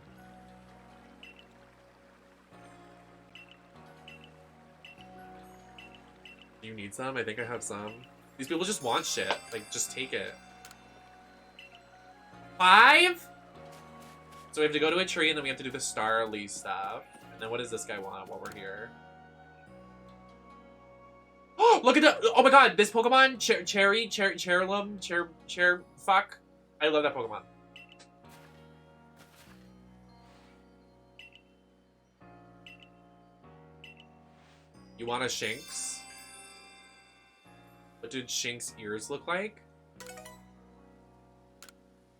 Do you need some? I think I have some. These people just want shit. Like, just take it. 5? So we have to go to a tree and then we have to do the Starly stuff. And then what does this guy want while we're here? Oh, look at that! Oh my god, this Pokemon, fuck. I love that Pokemon. You want a Shinx? What did Shinx ears look like?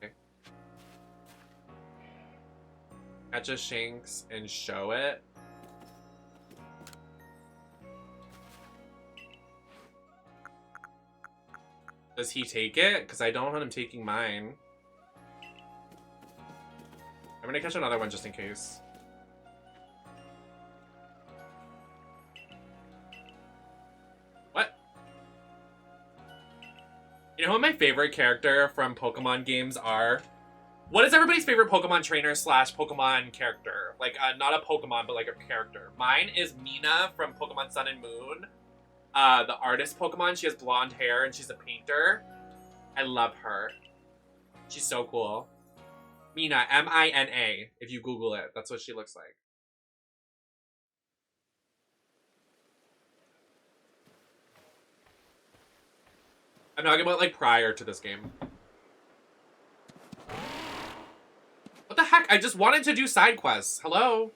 Okay. Catch a Shinx and show it. Does he take it? Because I don't want him taking mine. I'm gonna catch another one just in case. What? You know who my favorite character from Pokemon games are? What is everybody's favorite Pokemon trainer slash Pokemon character? Like, not a Pokemon, but like a character. Mine is Mina from Pokemon Sun and Moon. The artist Pokemon. She has blonde hair and she's a painter. I love her. She's so cool. Mina, M-I-N-A. If you Google it, that's what she looks like. I'm talking about like prior to this game. What the heck? I just wanted to do side quests. Hello?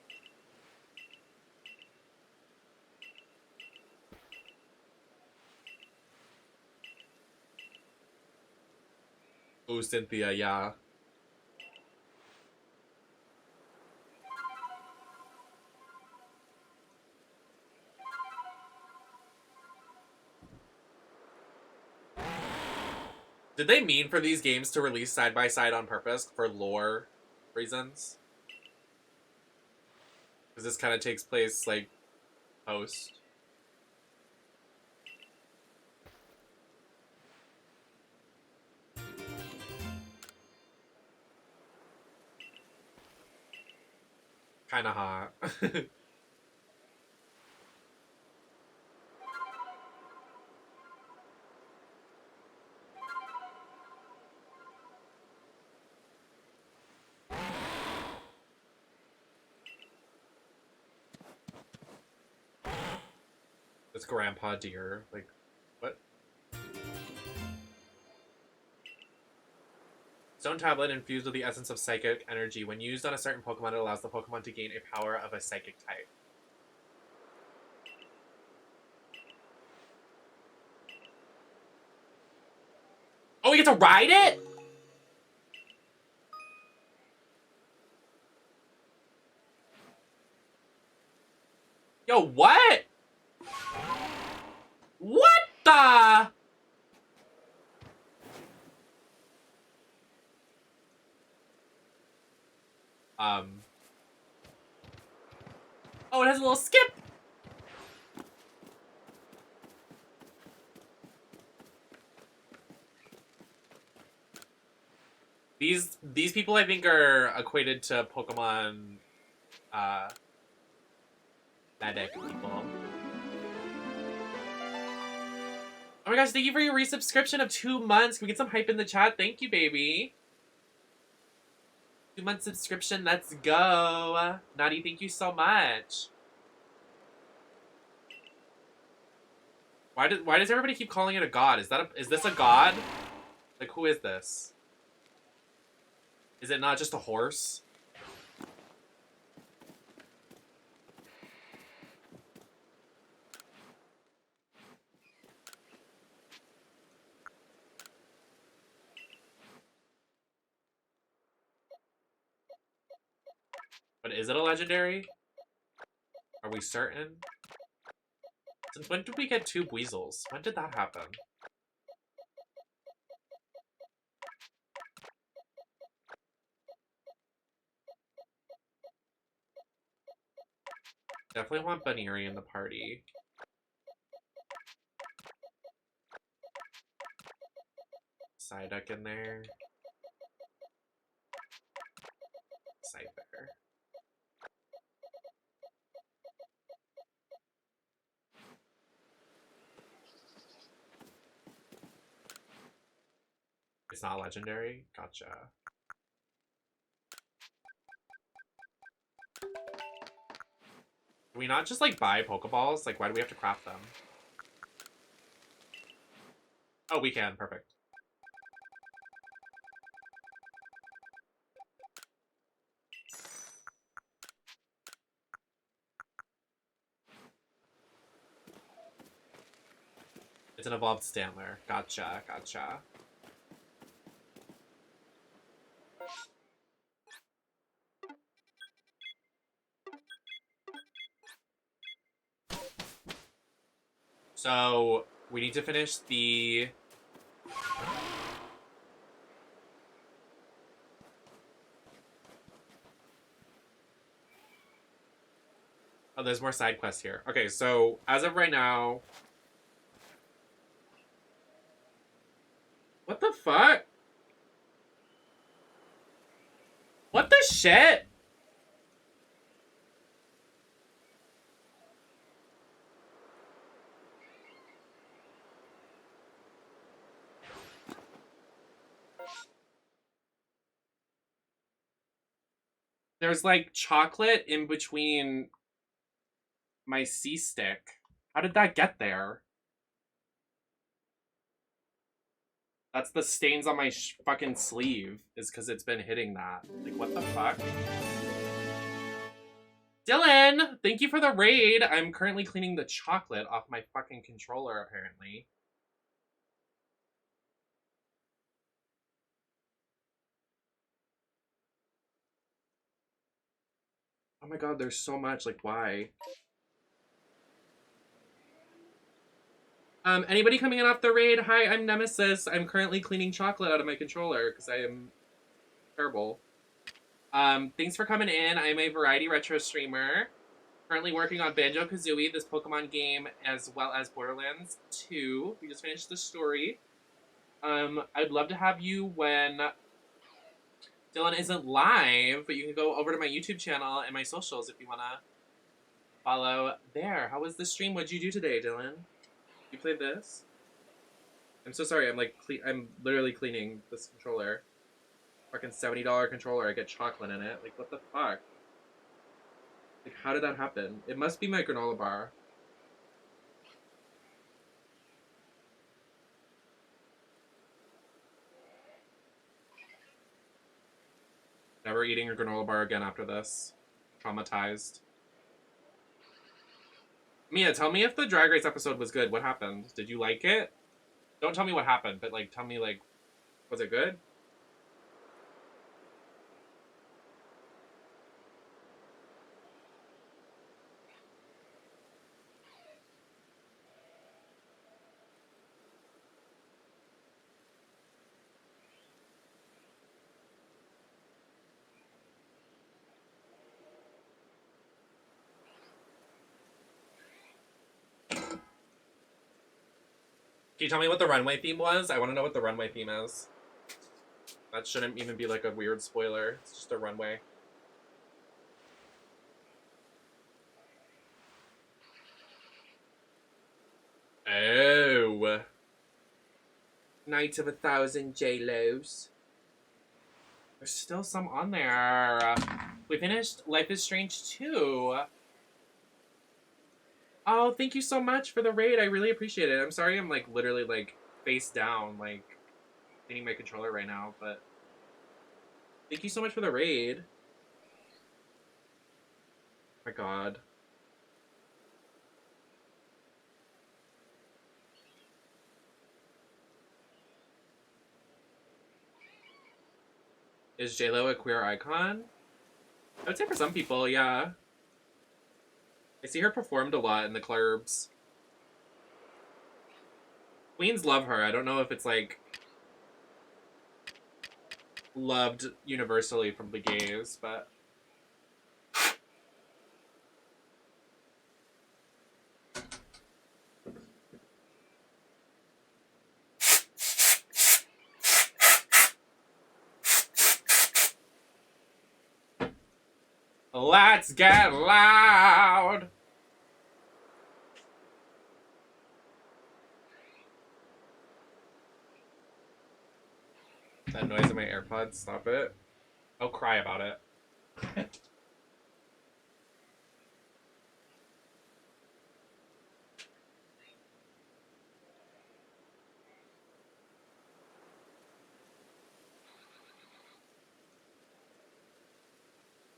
Oh, Cynthia, yeah. Did they mean for these games to release side by side on purpose for lore reasons? Because this kind of takes place like post. Kind of hot. It's Grandpa Deer. Like, what? Stone Tablet infused with the essence of psychic energy. When used on a certain Pokemon, it allows the Pokemon to gain a power of a psychic type. Oh, we get to ride it? Yo, what? What the? Oh, it has a little skip. These people I think are equated to Pokemon medic people. Oh my gosh, thank you for your resubscription of 2 months. Can we get some hype in the chat? Thank you, baby. 2-month subscription, let's go. Naughty, thank you so much. Why does everybody keep calling it a god? Is this a god? Like, who is this? Is it not just a horse? But is it a legendary? Are we certain? Since when did we get 2 Weasels? When did that happen? Definitely want Baneri in the party. Psyduck in there. Scyther. It's not legendary? Gotcha. Can we not just, like, buy Pokeballs? Like, why do we have to craft them? Oh, we can. Perfect. It's an evolved Stantler. Gotcha, gotcha. So, we need to finish the... Oh, there's more side quests here. Okay, so, as of right now... What the fuck? shit? There's like chocolate in between my C-stick. How did that get there? That's the stains on my fucking sleeve, is because it's been hitting that. Like, what the fuck? Dylan, thank you for the raid. I'm currently cleaning the chocolate off my fucking controller, apparently. Oh my god, there's so much. Like, why? Anybody coming in off the raid? Hi, I'm Nemesis. I'm currently cleaning chocolate out of my controller because I am terrible. Thanks for coming in. I'm a variety retro streamer. Currently working on Banjo-Kazooie, this Pokemon game, as well as Borderlands 2. We just finished the story. I'd love to have you when Dylan isn't live, but you can go over to my YouTube channel and my socials if you want to follow there. How was the stream? What'd you do today, Dylan? You played this? I'm so sorry. I'm literally cleaning this controller. Fucking $70 controller. I get chocolate in it. Like, what the fuck? Like, how did that happen? It must be my granola bar. Never eating a granola bar again after this. Traumatized. Mia, tell me if the Drag Race episode was good. What happened? Did you like it? Don't tell me what happened, but, like, tell me, like, was it good? Can you tell me what the runway theme was? I want to know what the runway theme is. That shouldn't even be like a weird spoiler. It's just a runway. Oh. Night of 1,000 J-Los. There's still some on there. We finished Life is Strange 2. Oh, thank you so much for the raid. I really appreciate it. I'm sorry I'm, like, literally, like, face down, like, cleaning my controller right now, but thank you so much for the raid. Oh my god. Is J-Lo a queer icon? I would say for some people, yeah. I see her performed a lot in the clubs. Queens love her. I don't know if it's, like, loved universally from the gays, but... Let's get loud! That noise in my AirPods, stop it. I'll cry about it.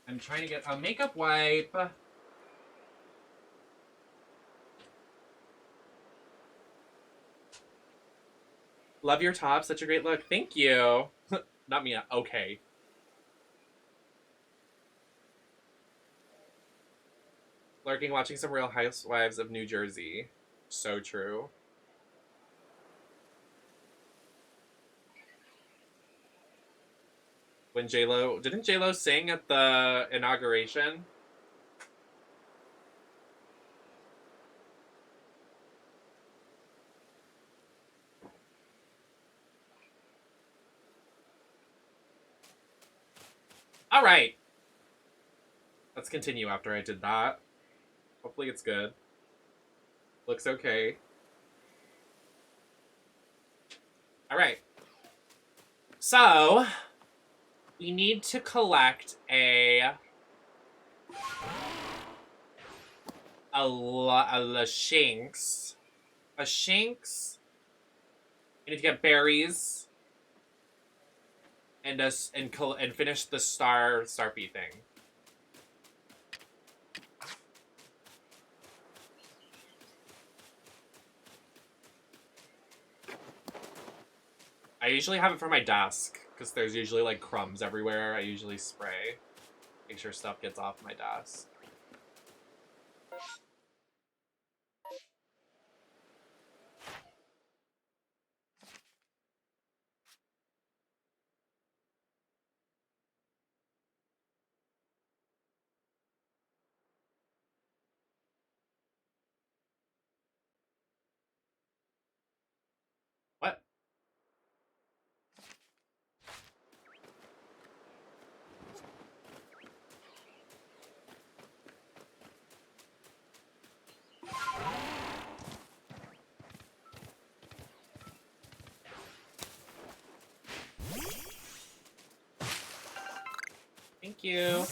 I'm trying to get a makeup wipe. Love your top, such a great look. Thank you. Not Mia, okay. Lurking, watching some Real Housewives of New Jersey. So true. When J-Lo... Didn't J-Lo sing at the inauguration? All right. Let's continue after I did that. Hopefully it's good. Looks okay. Alright. So, we need to collect a Shinx. A Shinx. We need to get berries. And finish the Starfy thing. I usually have it for my desk, because there's usually, like, crumbs everywhere. I usually spray. Make sure stuff gets off my desk. What? Thank you.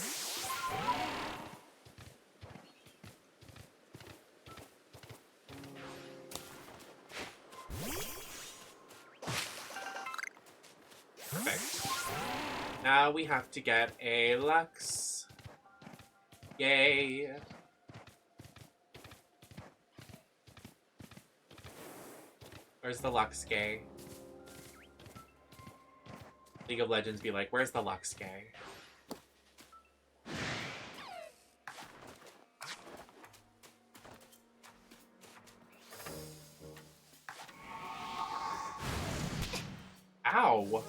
Perfect. Now we have to get a Lux. Yay. Where's the Lux gay? League of Legends be like, where's the Lux gay? Ow.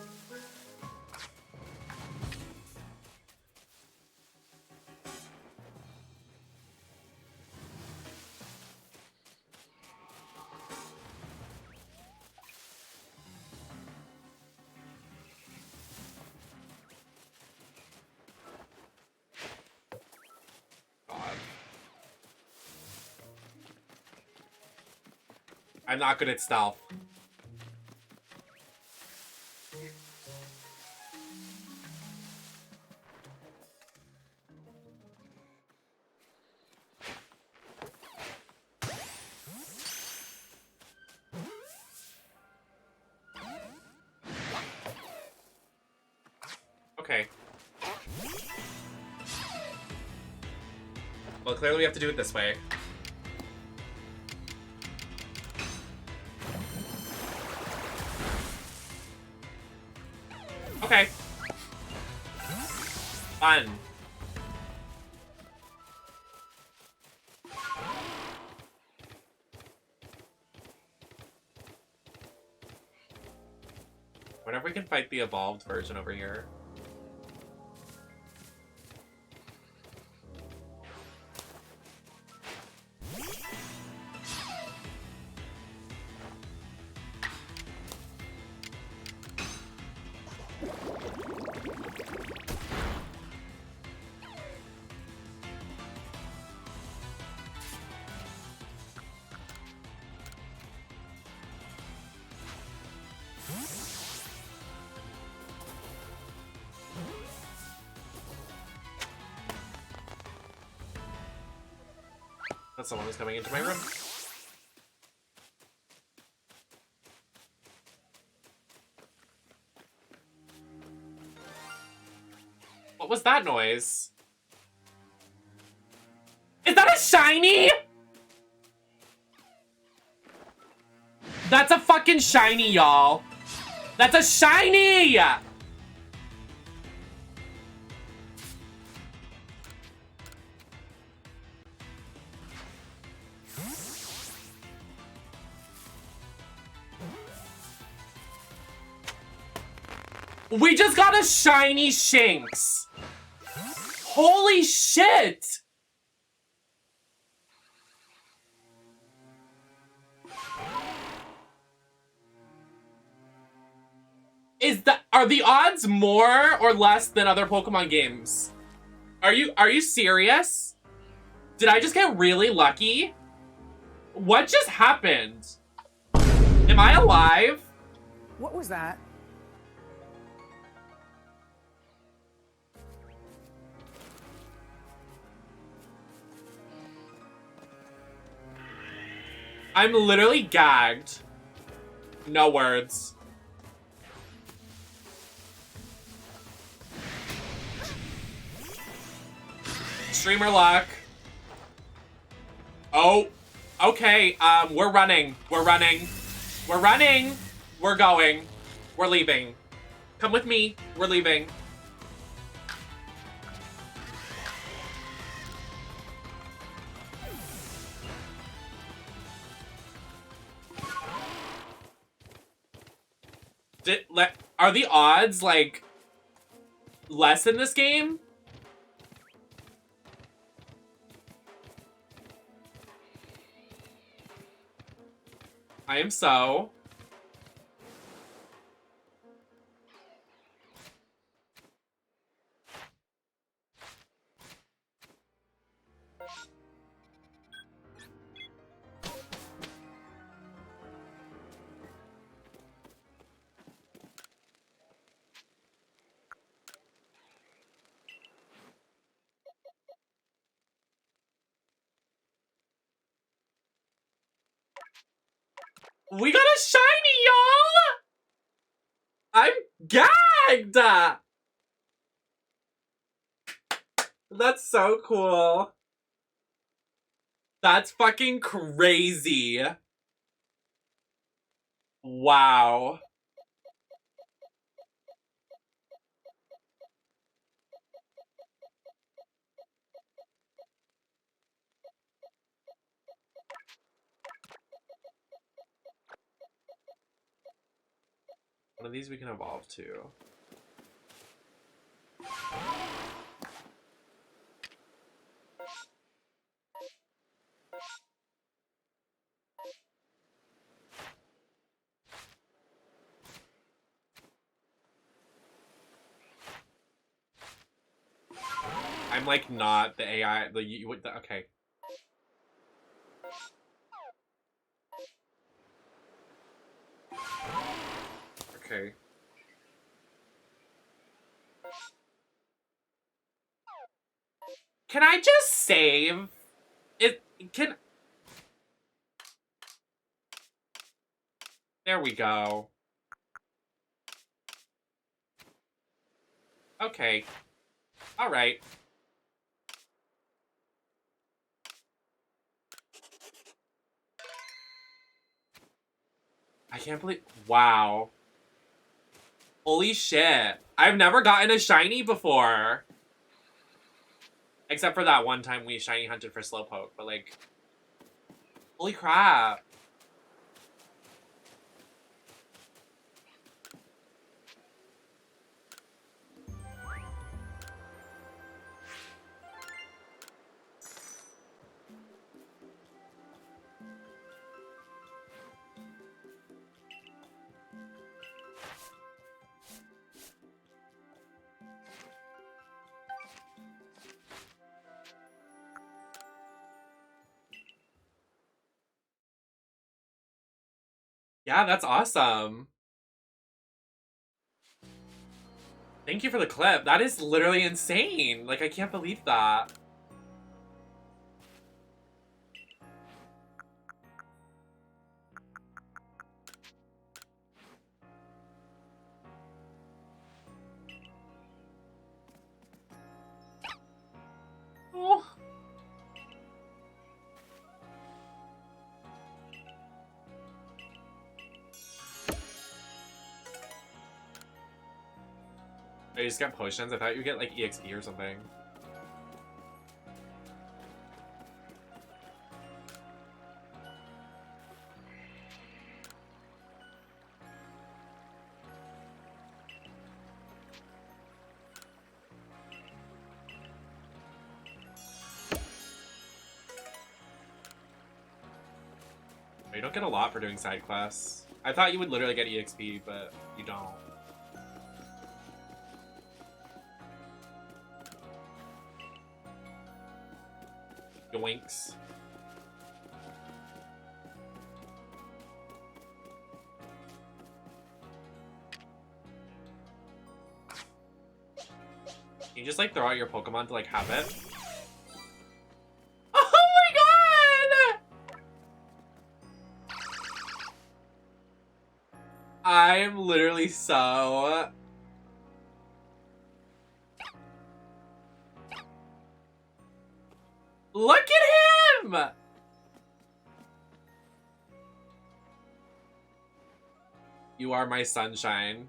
I'm not good at stealth. Okay. Well, clearly we have to do it this way. Okay. Fun. Wonder if we can fight the evolved version over here. That's someone who's coming into my room. What was that noise? Is that a shiny? That's a fucking shiny, y'all. That's a shiny! We just got a shiny Shinx. Holy shit! Are the odds more or less than other Pokemon games? Are you serious? Did I just get really lucky? What just happened? Am I alive? What was that? I'm literally gagged. No words. Streamer luck. Oh, okay. We're running. We're running. We're running. We're going. We're leaving. Come with me. We're leaving. Are the odds, like, less in this game? I am so. We got a shiny, y'all! I'm gagged! That's so cool. That's fucking crazy. Wow. One of these we can evolve to. I'm like not the AI. Okay. Okay. Can I just save? There we go. Okay. All right. I can't believe. Wow. Holy shit. I've never gotten a shiny before. Except for that one time we shiny hunted for Slowpoke, but like, holy crap. Yeah, that's awesome. Thank you for the clip. That is literally insane. Like, I can't believe that. Oh. I just got potions. I thought you get like EXP or something. You don't get a lot for doing side quests. I thought you would literally get EXP, but you don't. Yoinks. You just like throw out your Pokemon to like have it. Oh my god! I'm literally so... Look at him! You are my sunshine.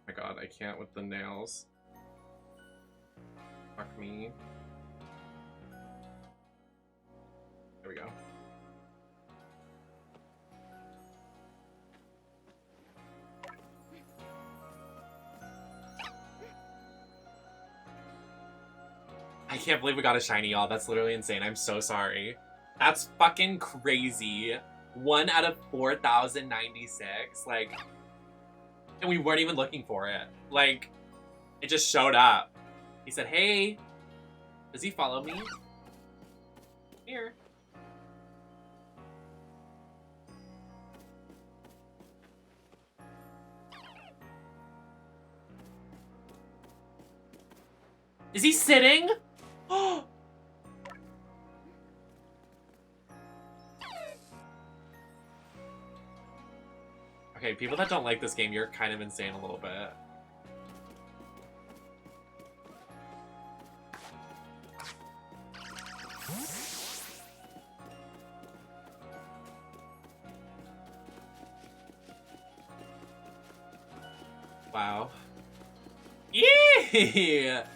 Oh my god, I can't with the nails. Fuck me. There we go. I can't believe we got a shiny, y'all. That's literally insane. I'm so sorry. That's fucking crazy. 1 out of 4,096. Like, and we weren't even looking for it. Like, it just showed up. He said, hey, does he follow me? Here. Is he sitting? Okay, people that don't like this game, you're kind of insane a little bit. Wow. Yeah!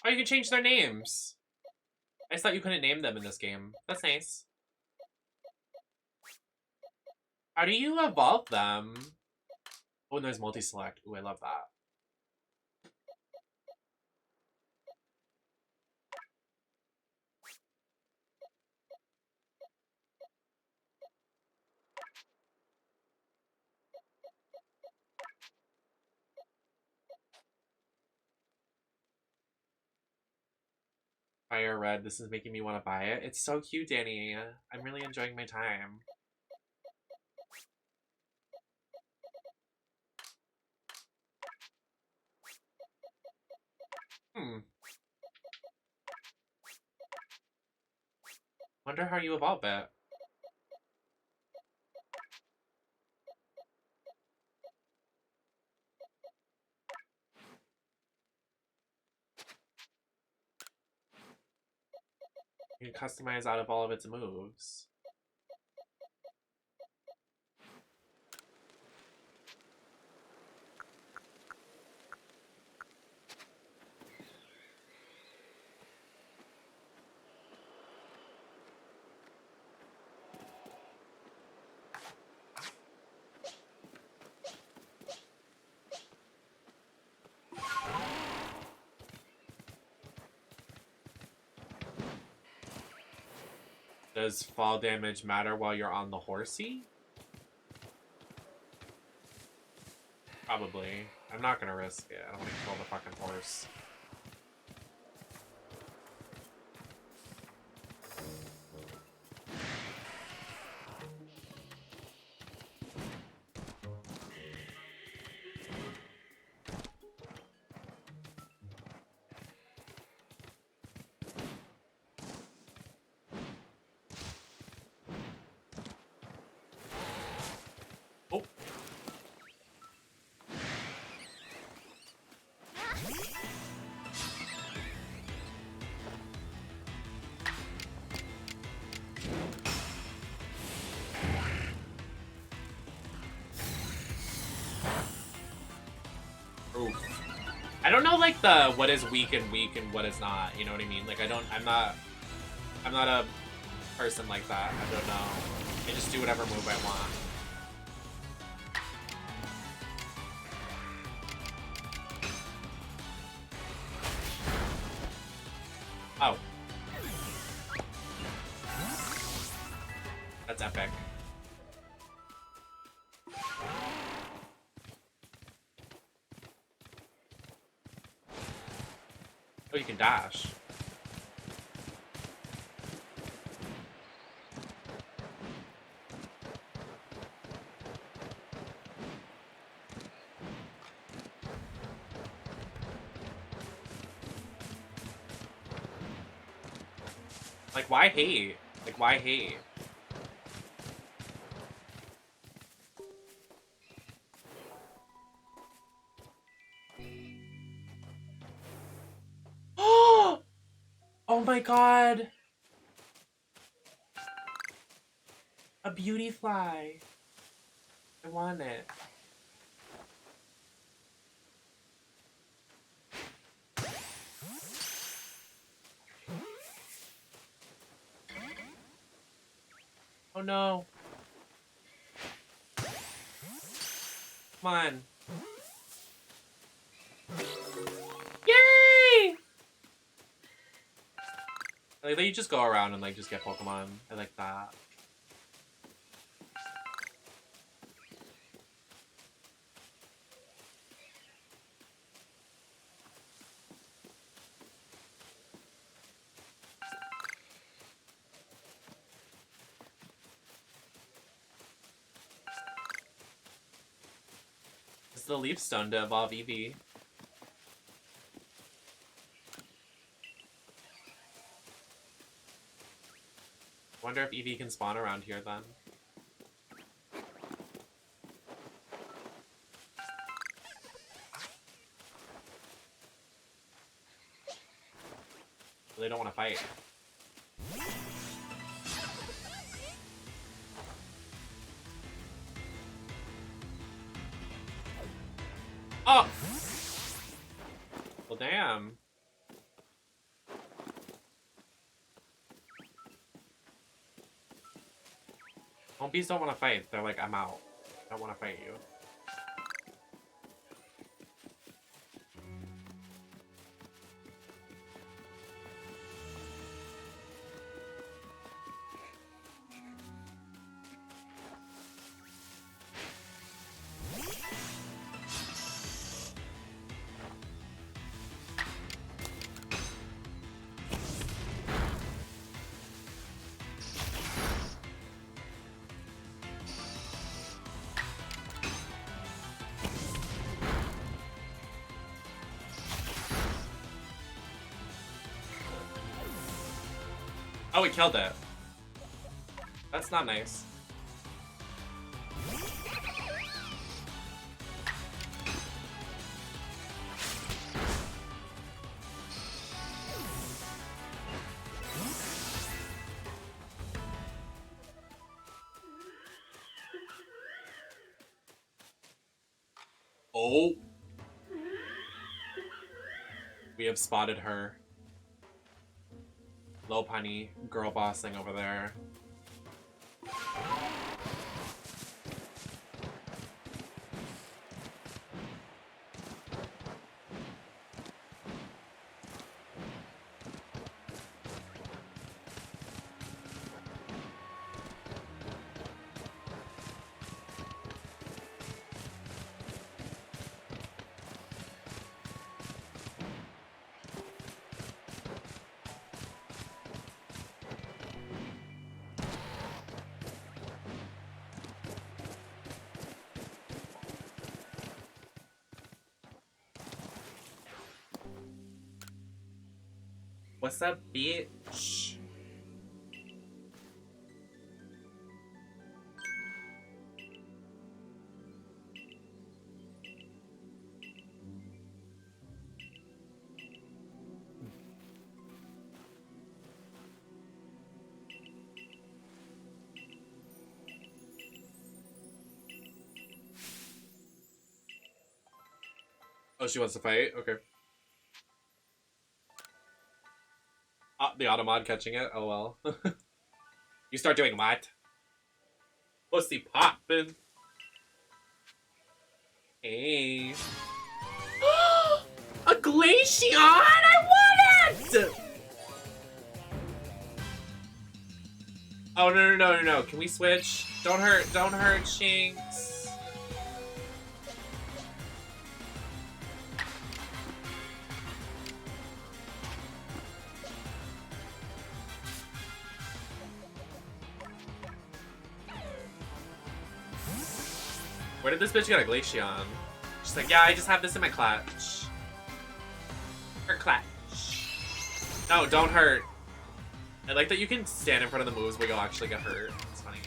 Oh, you can change their names. I just thought you couldn't name them in this game. That's nice. How do you evolve them? Oh, and there's multi-select. Ooh, I love that. Fire Red, this is making me want to buy it. It's so cute, Danny. I'm really enjoying my time. Wonder how you evolve it. You can customize out of all of its moves. Does fall damage matter while you're on the horsey? Probably. I'm not gonna risk it. I don't want to kill the fucking horse. Oh. I don't know like the what is weak and what is not, you know what I mean? Like I'm not a person like that. I don't know. I just do whatever move I want. Oh. That's epic. Oh, you can dash. Like, why hate? Like, why hate? Oh my god! A beauty fly. I want it. Oh no. Come on. Yay! Like, you just go around and like just get Pokemon. I like that. It's the Leaf Stone to evolve Eevee. Wonder if Eevee can spawn around here then. They don't want to fight. Oh! Well, damn. Hompies don't want to fight. They're like, I'm out. I don't want to fight you. Oh, we killed it. That's not nice. Oh. We have spotted her. Lopunny, girl bossing over there. What's up, bitch? Oh, she wants to fight? Okay. The Automod catching it? Oh well. You start doing what? Pussy poppin'. Hey. A Glaceon! I want it! Oh, no. Can we switch? Don't hurt, Shinx. Where did this bitch get a Glaceon? She's like, yeah, I just have this in my clutch. Her clutch. No, don't hurt. I like that you can stand in front of the moves where you'll actually get hurt. It's funny.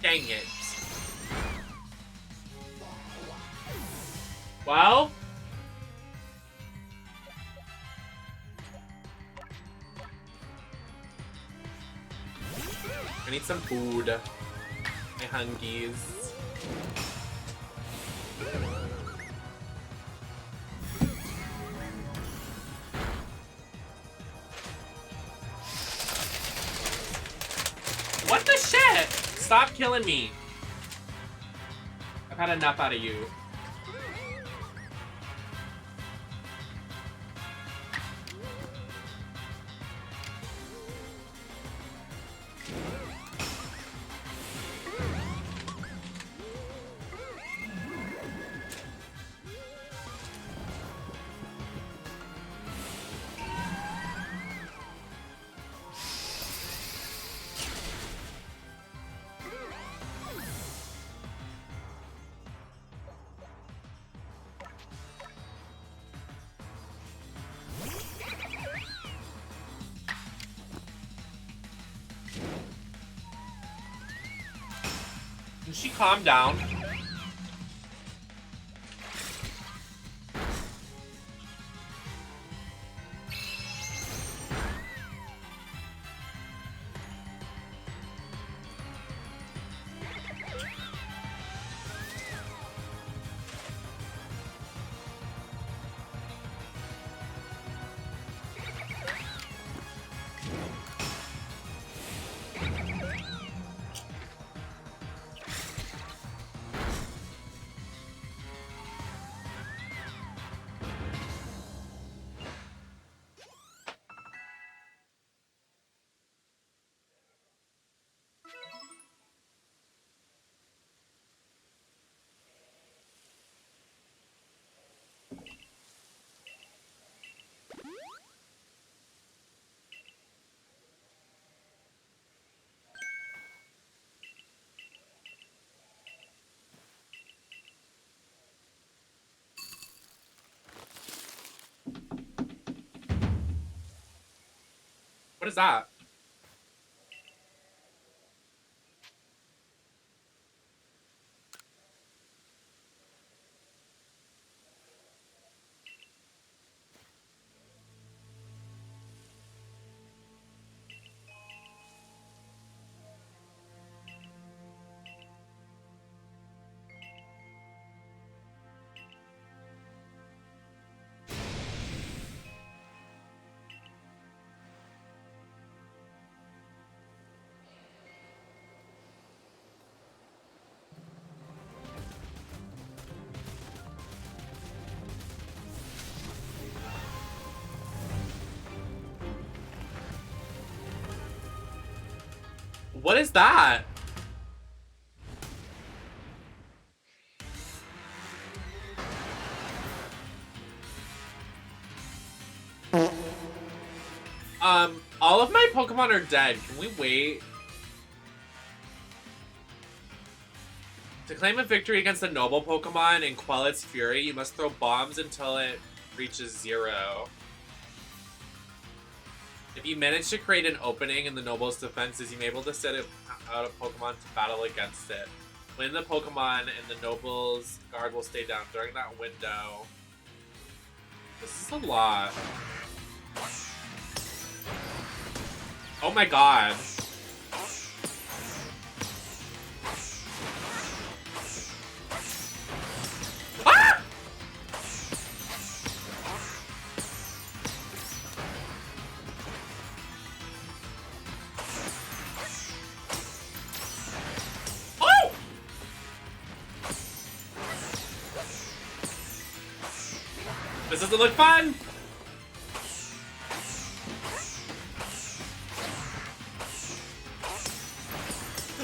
Dang it. Well? I need some food. My hungies. What the shit? Stop killing me. I've had enough out of you. Can she calm down? What is that? What is that? All of my Pokemon are dead. Can we wait? To claim a victory against a noble Pokemon and quell its fury, you must throw bombs until it reaches 0. If you manage to create an opening in the noble's defenses, you may be able to set out a Pokemon to battle against it. When the Pokemon and the noble's guard will stay down during that window. This is a lot. Oh my god. Ah! Oh! This doesn't look fun!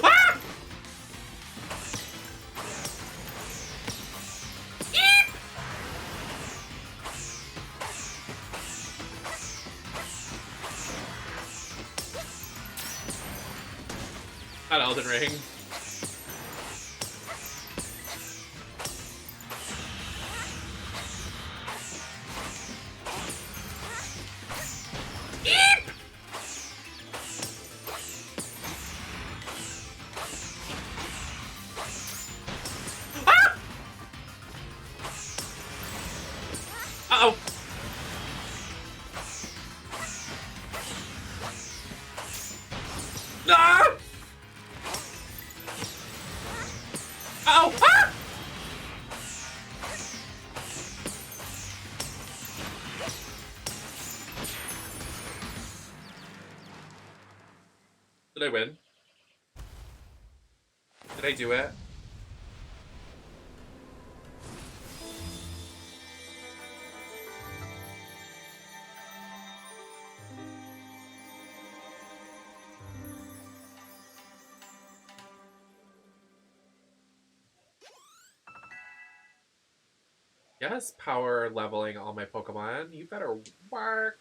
Ah! Eep! Not Elden Ring. Eep! Ah! Uh-oh. Ah! Uh-oh. Ah! Did I win? Did I do it? Yes, power leveling all my Pokemon. You better work.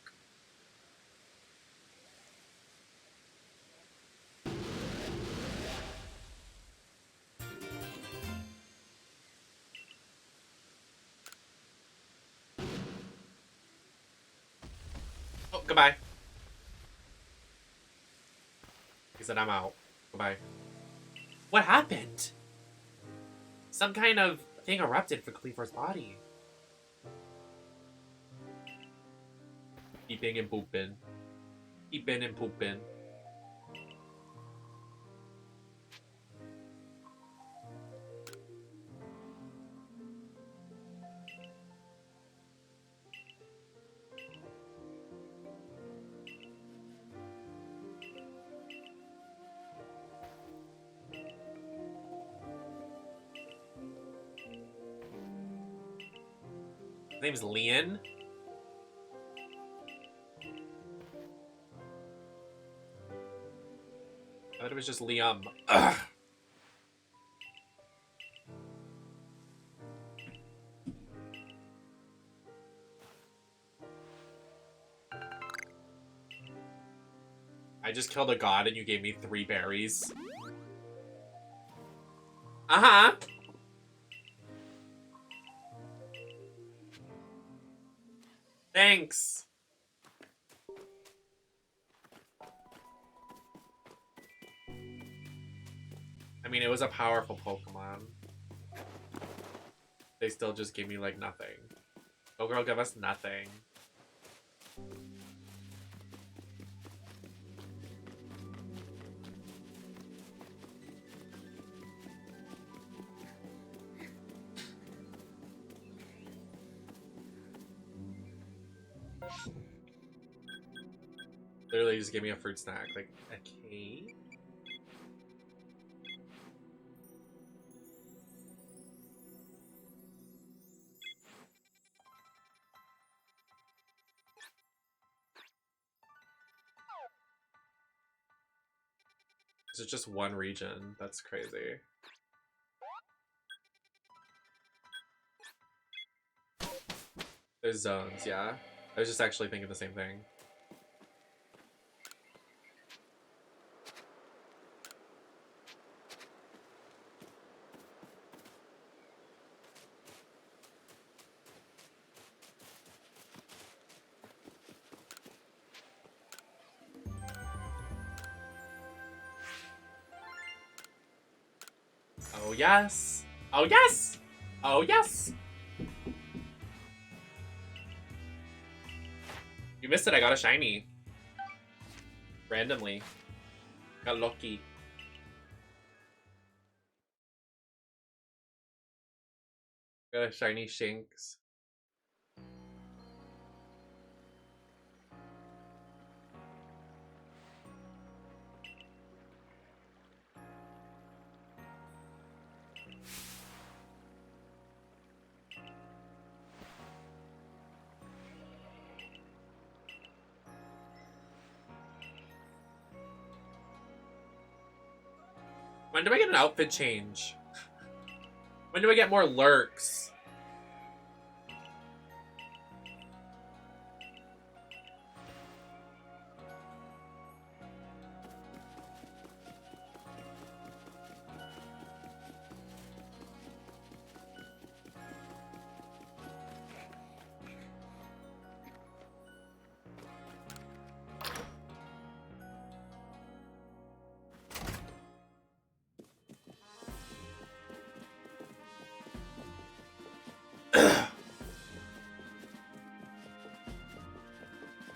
Oh, goodbye. He said I'm out. Goodbye. What happened? Some kind of thing erupted for Cleaver's body. Peeping and pooping. Peeping and pooping. His name's Leon. I thought it was just Liam. Ugh. I just killed a god and you gave me 3 berries. Uh-huh. Thanks. I mean, it was a powerful Pokemon. They still just gave me, like, nothing. Oh, girl, give us nothing. Literally just gave me a fruit snack. Like, okay. This is just one region. That's crazy. There's zones, yeah. I was just actually thinking the same thing. Oh yes! Oh yes! Oh yes! You missed it, I got a shiny. Randomly. Got lucky. Got a shiny Shinx. When do I get an outfit change? When do I get more lurks?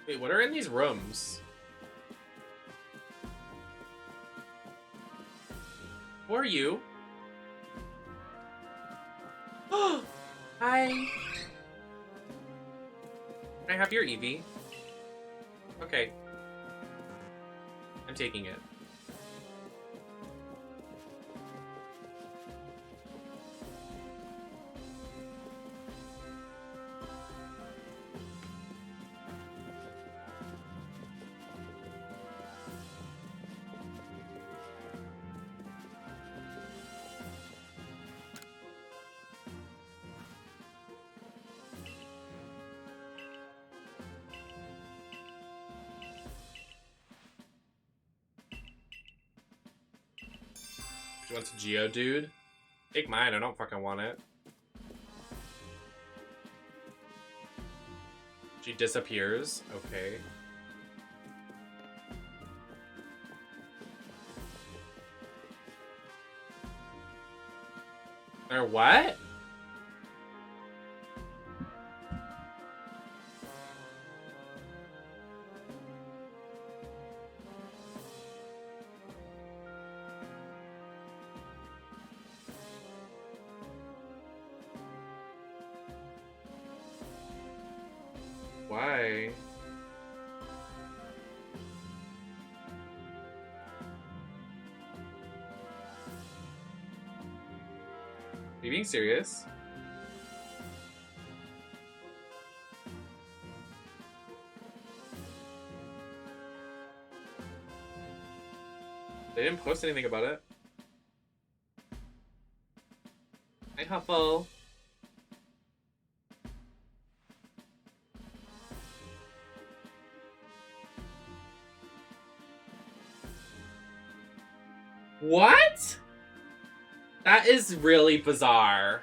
Wait, what are in these rooms? Who are you? Oh, hi. Can I have your Eevee? Okay. I'm taking it. She wants a Geodude? Take mine, I don't fucking want it. She disappears. Okay. Or what? Why? Are you being serious? They didn't post anything about it. Hi, Huffle. What? That is really bizarre.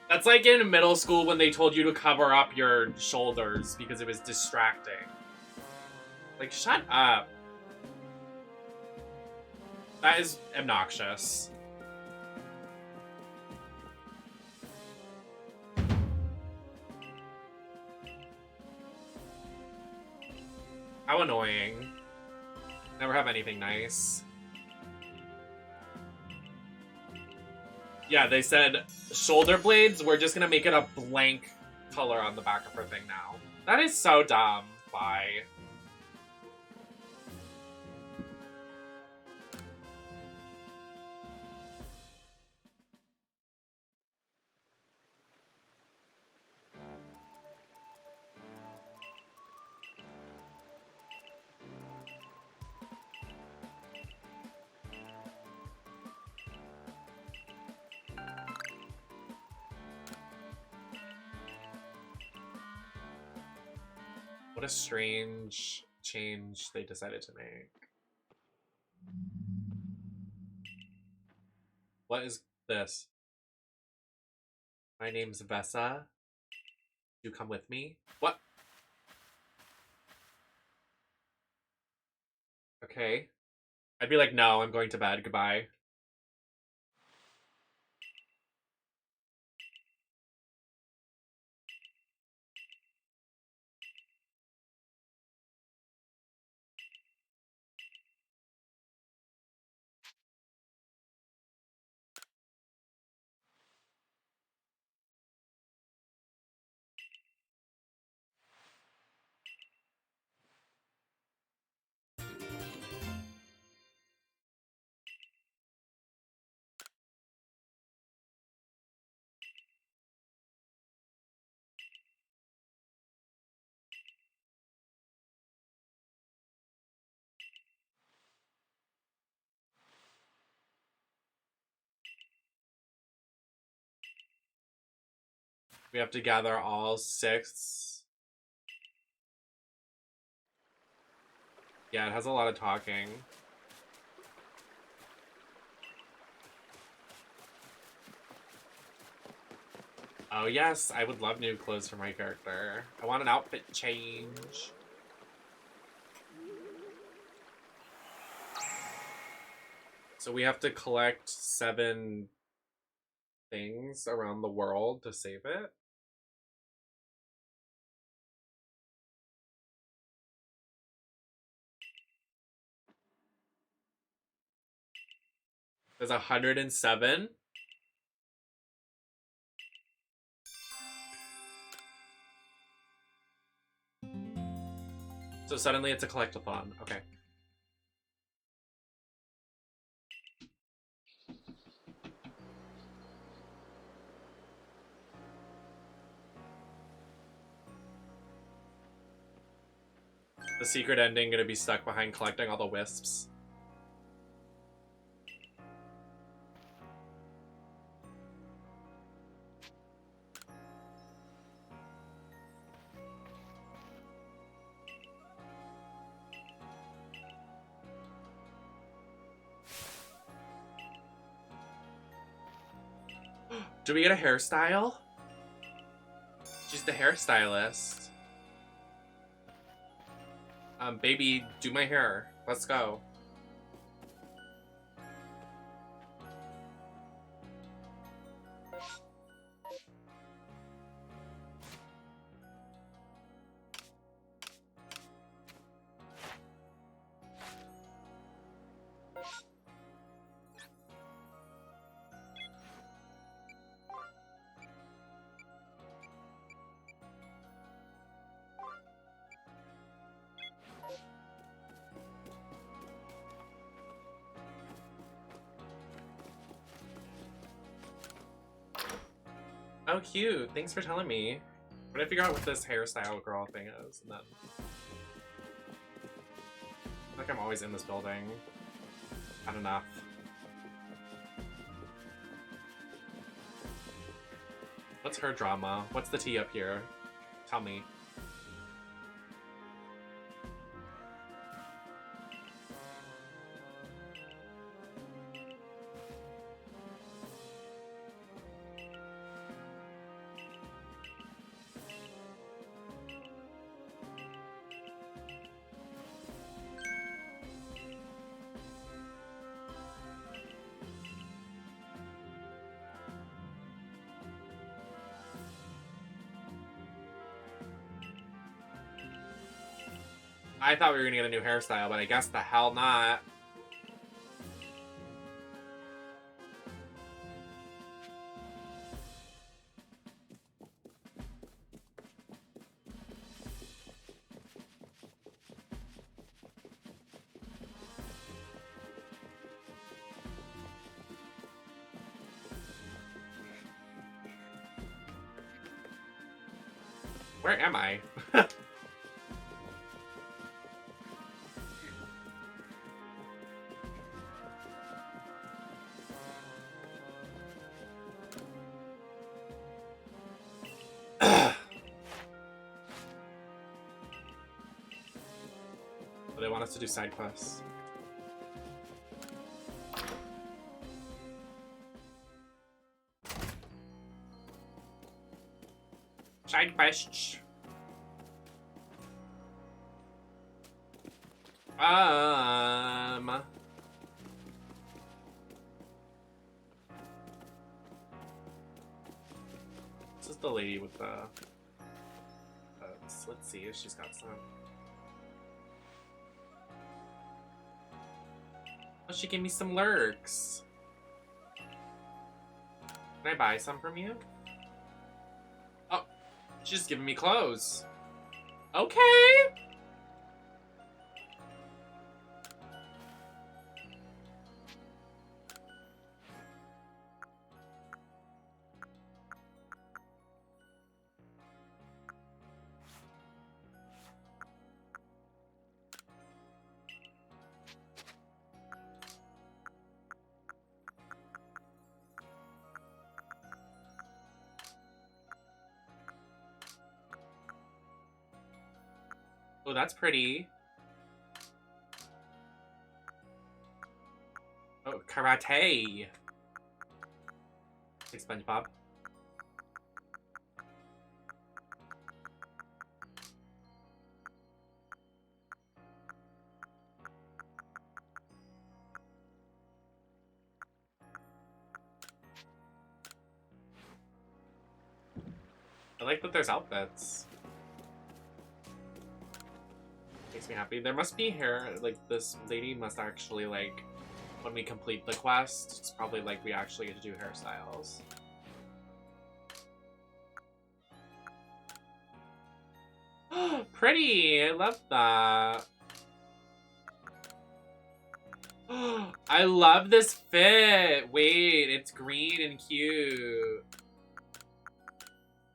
That's like in middle school when they told you to cover up your shoulders because it was distracting. Like, shut up. That is obnoxious. How annoying. Never have anything nice. Yeah, they said shoulder blades, we're just gonna make it a blank color on the back of her thing now. That is so dumb. Bye. What a strange change they decided to make. What is this? My name's Vesa. You come with me? What? Okay. I'd be like, no, I'm going to bed. Goodbye. We have to gather all 6. Yeah, it has a lot of talking. Oh yes, I would love new clothes for my character. I want an outfit change. So we have to collect 7 things around the world to save it. There's 107. So suddenly it's a collectathon. Okay. The secret ending gonna be stuck behind collecting all the wisps. Do we get a hairstyle? She's the hairstylist. Baby, do my hair. Let's go. Oh, cute. Thanks for telling me. I'm gonna figure out what this hairstyle girl thing is, and then... I feel like I'm always in this building. Not enough. What's her drama? What's the tea up here? Tell me. I thought we were gonna get a new hairstyle, but I guess the hell not. Where am I? They want us to do side quests. Side quests. This is the lady with the. Let's see if she's got some. Oh, she gave me some lurks. Can I buy some from you? Oh, she's just giving me clothes. Okay. Oh, that's pretty. Oh, karate. Like SpongeBob. I like that there's outfits. Makes me happy. There must be hair, like, this lady must actually, like, when we complete the quest, it's probably like we actually get to do hairstyles. Pretty! I love that. I love this fit! Wait, it's green and cute.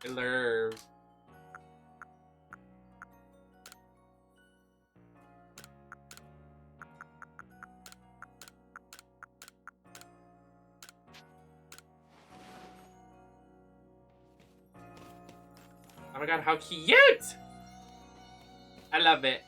I love. Oh my god, how cute! I love it.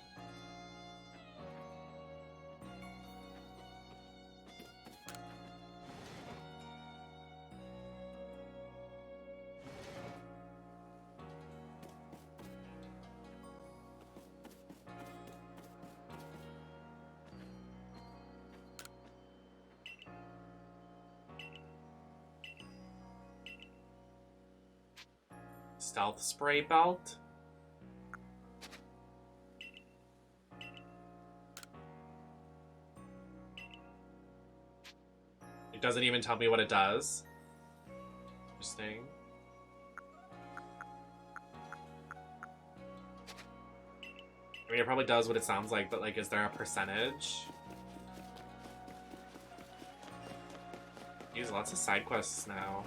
Stealth spray belt. It doesn't even tell me what it does. Interesting. I mean, it probably does what it sounds like, but, like, is there a percentage? Use lots of side quests now.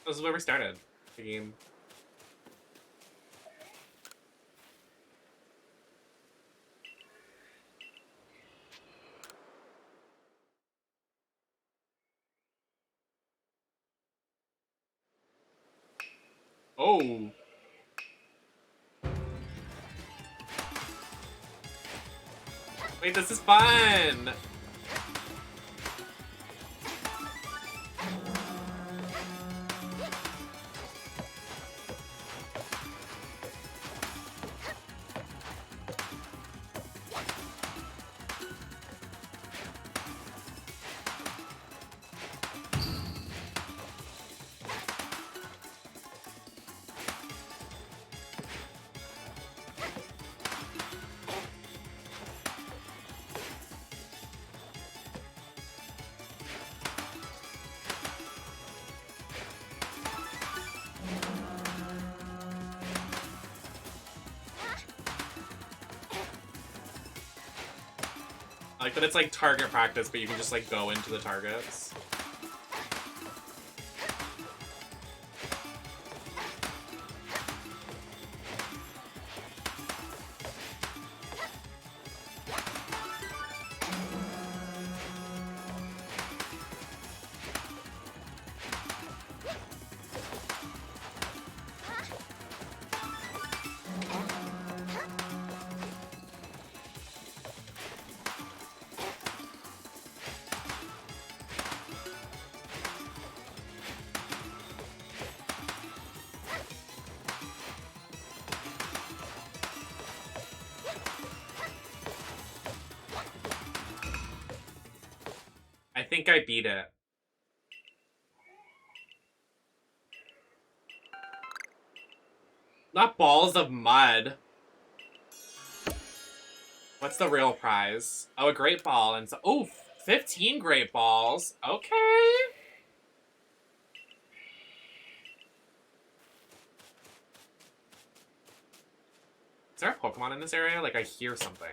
This is where we started the game. Oh. Wait, this is fun! I like that it's like target practice, but you can just like go into the targets. think I beat it. Not balls of mud. What's the real prize? Oh, a great ball. And so, oh, 15 great balls. Okay. Is there a Pokemon in this area? Like, I hear something.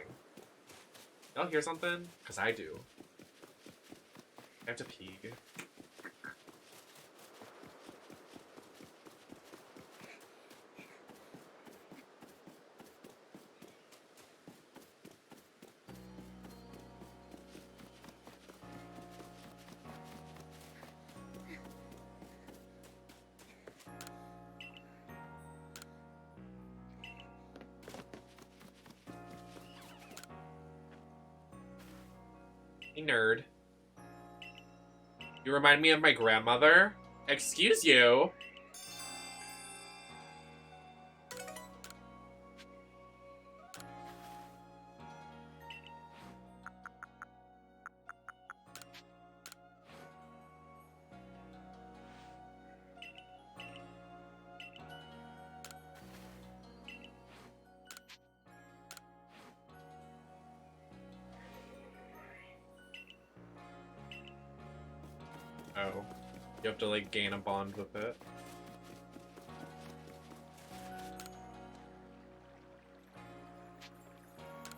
Y'all hear something? Because I do. I have to pee. Hey, nerd. You remind me of my grandmother? Excuse you? Oh. You have to, like, gain a bond with it.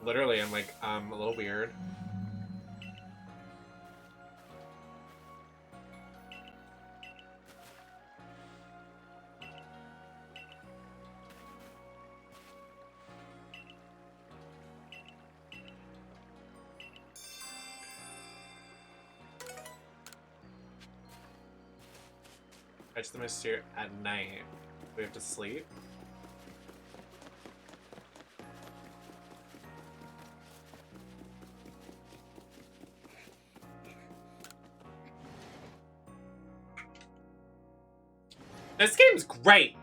Literally, I'm like, a little weird. Catch the Mystere at night. We have to sleep. This game's great!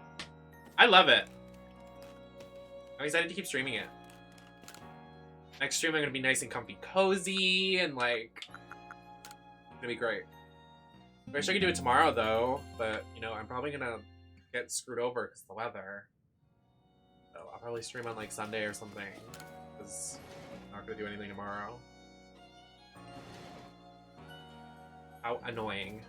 I love it. I'm excited to keep streaming it. Next stream I'm gonna be nice and comfy cozy and like... It's gonna be great. I wish I could do it tomorrow though, but you know, I'm probably gonna get screwed over because of the weather. So I'll probably stream on like Sunday or something, because I'm not gonna do anything tomorrow. How annoying.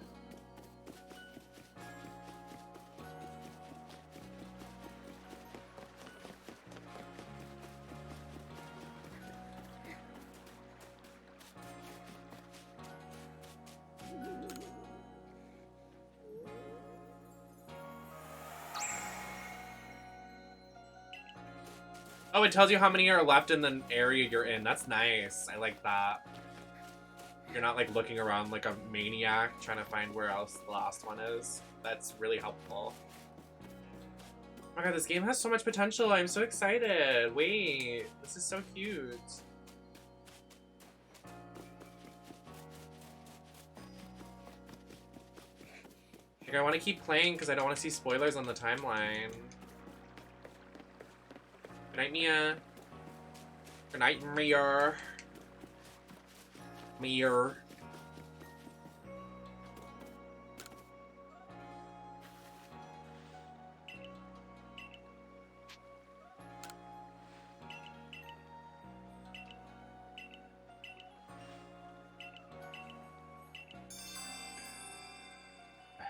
Oh, it tells you how many are left in the area you're in. That's nice. I like that. You're not like looking around like a maniac trying to find where else the last one is. That's really helpful. Oh my god, this game has so much potential. I'm so excited. Wait, this is so cute. Like, I want to keep playing because I don't want to see spoilers on the timeline. Good night, Mia. Good night, Mia. Mia.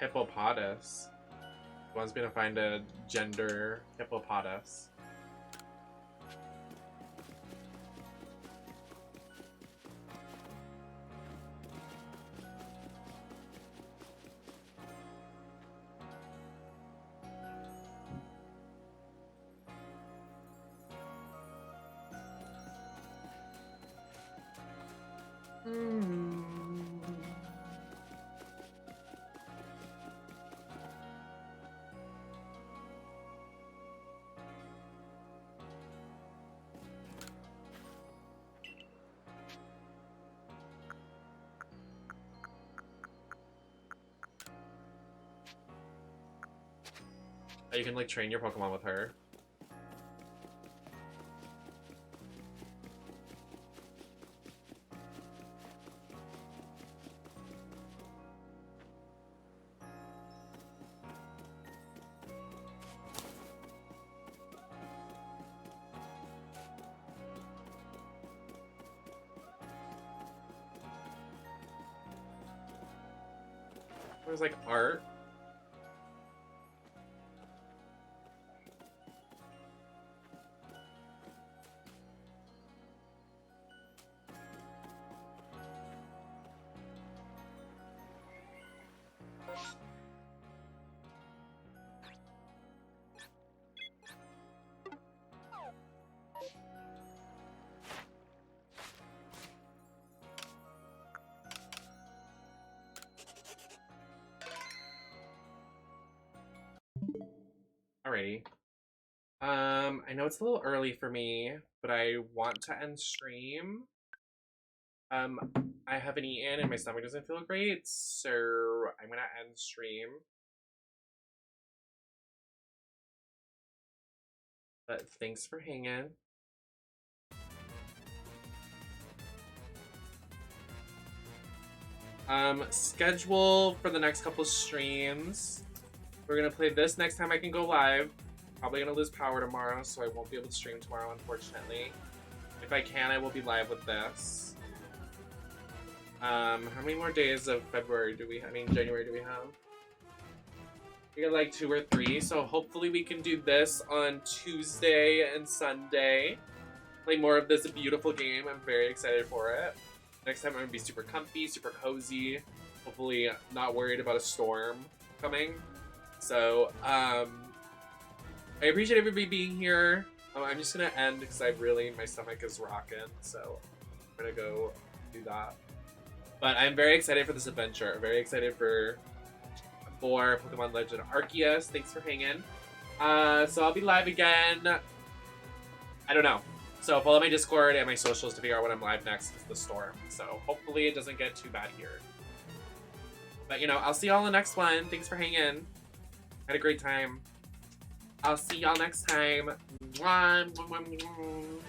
Hippopotamus. Wants me to find a gender hippopotamus. You can like train your Pokemon with her. There's like art. Alrighty. I know it's a little early for me, but I want to end stream. I haven't eaten and my stomach doesn't feel great, so I'm gonna end stream. But thanks for hanging. Schedule for the next couple streams. We're gonna play this next time I can go live. Probably gonna lose power tomorrow, so I won't be able to stream tomorrow, unfortunately. If I can, I will be live with this. How many more days of February do we have? I mean, January do we have? We got like 2 or 3, so hopefully we can do this on Tuesday and Sunday. Play more of this beautiful game. I'm very excited for it. Next time I'm gonna be super comfy, super cozy. Hopefully not worried about a storm coming. So, I appreciate everybody being here. I'm just gonna end because my stomach is rocking, so I'm gonna go do that. But I'm very excited for this adventure. Very excited for Pokemon Legend Arceus. Thanks for hanging. So I'll be live again. I don't know. So follow my Discord and my socials to figure out when I'm live next with the storm. So hopefully it doesn't get too bad here. But you know, I'll see y'all in the next one. Thanks for hanging. Had a great time. I'll see y'all next time. Mwah, mwah, mwah, mwah.